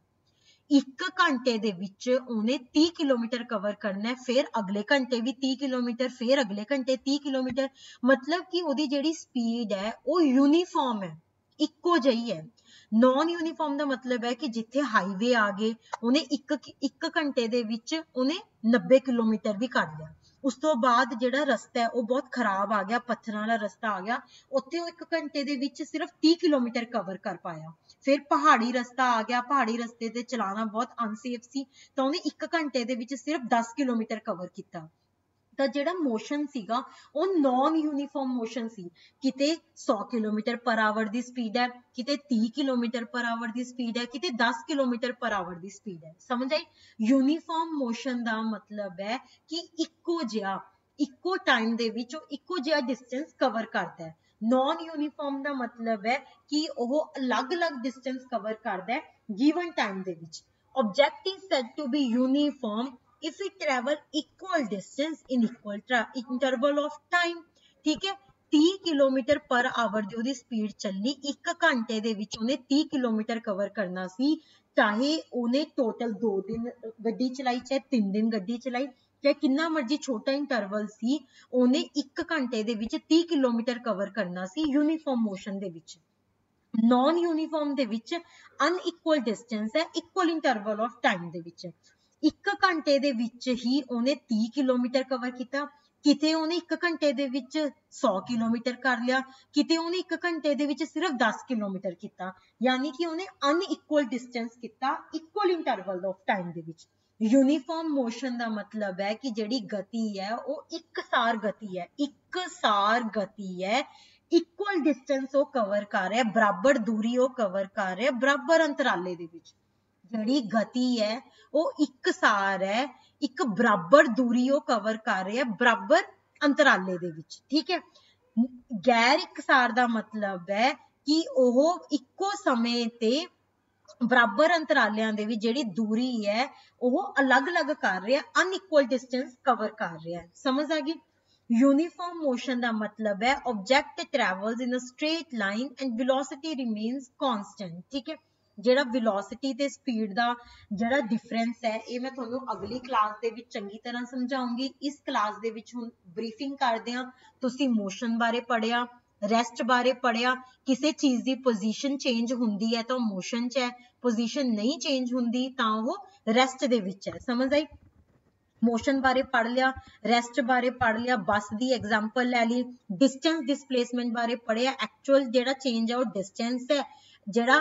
1 ਘੰਟੇ ਦੇ ਵਿੱਚ ਉਹਨੇ 30 ਕਿਲੋਮੀਟਰ ਕਵਰ ਕਰਨਾ, ਫਿਰ ਅਗਲੇ ਘੰਟੇ ਵੀ 30 ਕਿਲੋਮੀਟਰ, ਫਿਰ ਅਗਲੇ ਘੰਟੇ 30 ਕਿਲੋਮੀਟਰ। ਮਤਲਬ ਕਿ ਉਹਦੀ ਜਿਹੜੀ ਸਪੀਡ ਹੈ ਉਹ ਯੂਨੀਫਾਰਮ ਹੈ, ਇੱਕੋ ਜਿਹੀ ਹੈ। ਨਾਨ ਯੂਨੀਫਾਰਮ ਦਾ ਮਤਲਬ ਹੈ ਕਿ ਜਿੱਥੇ ਹਾਈਵੇ ਆ ਗਏ, ਉਹਨੇ 1 ਘੰਟੇ ਦੇ ਵਿੱਚ ਉਹਨੇ 90 ਕਿਲੋਮੀਟਰ ਵੀ ਕਰ ਲਿਆ। ਉਸ ਤੋਂ ਬਾਅਦ ਜਿਹੜਾ ਰਸਤਾ ਹੈ ਉਹ ਬਹੁਤ ਖਰਾਬ ਆ ਗਿਆ, ਪੱਥਰਾਂ ਵਾਲਾ ਰਸਤਾ ਆ ਗਿਆ, ਉੱਥੇ ਉਹ 1 ਘੰਟੇ ਦੇ ਵਿੱਚ ਸਿਰਫ 30 ਕਿਲੋਮੀਟਰ ਕਵਰ ਕਰ ਪਾਇਆ। ਫਿਰ ਪਹਾੜੀ ਰਸਤਾ ਆ ਗਿਆ, ਪਹਾੜੀ ਰਸਤੇ ਤੇ ਚਲਾਉਣਾ ਬਹੁਤ ਅਨਸੇਫ ਸੀ, ਤਾਂ ਉਹਨੇ 1 ਘੰਟੇ ਦੇ ਵਿੱਚ ਸਿਰਫ 10 ਕਿਲੋਮੀਟਰ ਕਵਰ ਕੀਤਾ। ਤਾਂ ਜਿਹੜਾ ਮੋਸ਼ਨ ਸੀਗਾ ਉਹ ਨਾਨ ਯੂਨੀਫਾਰਮ ਮੋਸ਼ਨ ਸੀ, ਕਿਤੇ 100 ਕਿਲੋਮੀਟਰ ਪਰ ਆਵਰ ਦੀ ਸਪੀਡ ਹੈ, ਕਿਤੇ 30 ਕਿਲੋਮੀਟਰ ਪਰ ਆਵਰ ਦੀ ਸਪੀਡ ਹੈ, ਕਿਤੇ 10 ਕਿਲੋਮੀਟਰ ਪਰ ਆਵਰ ਦੀ ਸਪੀਡ ਹੈ। ਸਮਝ ਆਈ, ਯੂਨੀਫਾਰਮ ਮੋਸ਼ਨ ਦਾ ਮਤਲਬ ਹੈ ਕਿ ਇੱਕੋ ਜਿਹਾ, ਇੱਕੋ ਟਾਈਮ ਦੇ ਵਿੱਚ ਉਹ ਇੱਕੋ ਜਿਹਾ ਡਿਸਟੈਂਸ ਕਵਰ ਕਰਦਾ ਹੈ। ਨਾਨ ਯੂਨੀਫਾਰਮ ਦਾ ਮਤਲਬ ਹੈ ਕਿ ਉਹ ਅਲੱਗ-ਅਲੱਗ ਡਿਸਟੈਂਸ ਕਵਰ ਕਰਦਾ ਹੈ ਗਿਵਨ ਟਾਈਮ ਦੇ ਵਿੱਚ। Object is said to be uniform if it travel equal distance in equal interval of time। ठीक है, 30 किलोमीटर पर आवर ਦੀ ਉਹਦੀ ਸਪੀਡ ਚੱਲੀ, 1 ਘੰਟੇ ਦੇ ਵਿੱਚ ਉਹਨੇ 30 ਕਿਲੋਮੀਟਰ ਕਵਰ ਕਰਨਾ ਸੀ, ਚਾਹੇ ਉਹਨੇ ਟੋਟਲ 2 ਦਿਨ ਗੱਡੀ ਚਲਾਈ, ਚਾਹੇ 3 ਦਿਨ ਗੱਡੀ ਚਲਾਈ, ਚਾਹੇ ਕਿੰਨਾ ਮਰਜ਼ੀ ਛੋਟਾ ਇੰਟਰਵਲ ਸੀ, ਉਹਨੇ 1 ਘੰਟੇ ਦੇ ਵਿੱਚ 30 ਕਿਲੋਮੀਟਰ ਕਵਰ ਕਰਨਾ ਸੀ ਯੂਨੀਫਾਰਮ ਮੋਸ਼ਨ ਦੇ ਵਿੱਚ। ਨॉन यूनिफॉर्म ਦੇ ਵਿੱਚ ਅਨਇਕੁਅਲ ਡਿਸਟੈਂਸ ਹੈ ਇਕੁਅਲ ਇੰਟਰਵਲ ਆਫ ਟਾਈਮ ਦੇ ਵਿੱਚ। 1 ਘੰਟੇ ਦੇ ਵਿੱਚ ਹੀ ਉਹਨੇ 30 ਕਿਲੋਮੀਟਰ ਕਵਰ ਕੀਤਾ, ਕਿਤੇ ਉਹਨੇ 1 ਘੰਟੇ ਦੇ ਵਿੱਚ 100 ਕਿਲੋਮੀਟਰ ਕਰ ਲਿਆ, ਕਿਤੇ ਉਹਨੇ 1 ਘੰਟੇ ਦੇ ਵਿੱਚ ਸਿਰਫ 10 ਕਿਲੋਮੀਟਰ ਕੀਤਾ, ਯਾਨੀ ਕਿ ਉਹਨੇ ਅਨਇਕੁਅਲ ਡਿਸਟੈਂਸ ਕੀਤਾ ਇਕੁਅਲ ਇੰਟਰਵਲ ਆਫ ਟਾਈਮ ਦੇ ਵਿੱਚ। यूनिफॉर्म मोशन का मतलब है कि जिहड़ी गति है वो एकसार गति है, एकसार गति है, इक्वल डिस्टेंस वो कवर कर रहा है, बराबर दूरी वो कवर कर रहा है बराबर अंतराले दे विच। जिहड़ी गति है वो एकसार है, एक बराबर दूरी वो कवर कर रहा है बराबर अंतराले दे विच, ठीक है। गैर एकसार का मतलब है कि वो इक्को समय ते बराबर अंतरालियां दे विच जिहड़ी दूरी है वो अलग-अलग कर रहा है, अनइक्वल डिस्टेंस कवर कर रहा है। समझ आ गई? यूनिफॉर्म मोशन का मतलब है object travels in a straight line and velocity remains constant, ठीक है। जिहड़ा वेलोसिटी ते स्पीड दा जिहड़ा डिफरेंस है ये मैं तुहानू अगली क्लास दे विच चंगी तरह समझाऊंगी। इस क्लास दे विच हुण ब्रीफिंग करदे हां। तुसीं मोशन बारे पढ़िया, रेस्ट बारे पढ़िया, किसी चीज़ की पोजीशन चेंज हुंदी है तो मोशन च है, पोजीशन नहीं चेंज हुंदी तां वो रेस्ट दे विच है। समझ आई? मोशन बारे पढ़ लिया, रेस्ट बारे पढ़ लिया, बस दी एग्जांपल ले ली, डिस्टेंस डिस्प्लेसमेंट बारे पढ़िया, एक्चुअल जिहड़ा चेंज है वो डिस्टेंस है, जिहड़ा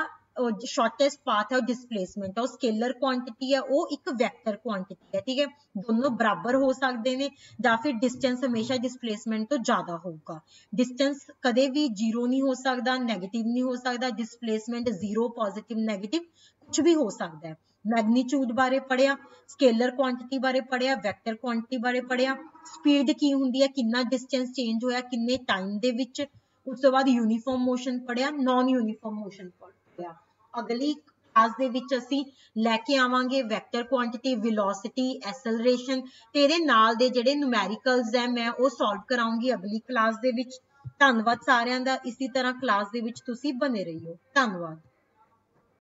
शॉर्टेस्ट पाथ है डिस्प्लेसमेंट है, स्केलर क्वांटिटी है वो एक वैक्टर क्वांटिटी है, ठीक है। दोनों बराबर हो सकते हैं या फिर डिस्टेंस हमेशा डिस्प्लेसमेंट तो ज्यादा होगा। डिस्टेंस कदे भी जीरो नहीं हो सकता, नेगेटिव नहीं हो सकता, डिस्प्लेसमेंट जीरो पॉजिटिव नेगेटिव कुछ भी हो सकता है। मैग्नीट्यूड बारे पढ़िया, स्केलर क्वांटिटी बारे पढ़िया, वैक्टर क्वांटिटी बारे पढ़िया, स्पीड की हुंदी है, कितना डिस्टेंस चेंज होया किन्ने टाइम दे विच, उस तो बाद यूनीफॉर्म मोशन पढ़िया, नॉन यूनीफॉर्म मोशन पढ़िया। अगली क्लास दे विच असीं लैके आवांगे वैक्टर क्वांटिटी, वेलोसिटी, एक्सेलरेशन ते इहदे नाल दे जिहड़े न्यूमेरिकल्स है मैं वो सॉल्व कराऊंगी अगली क्लास दे विच। धन्नवाद सारिआं दा। इसी तरह क्लास दे विच तुसीं बने रहियो। धन्नवाद।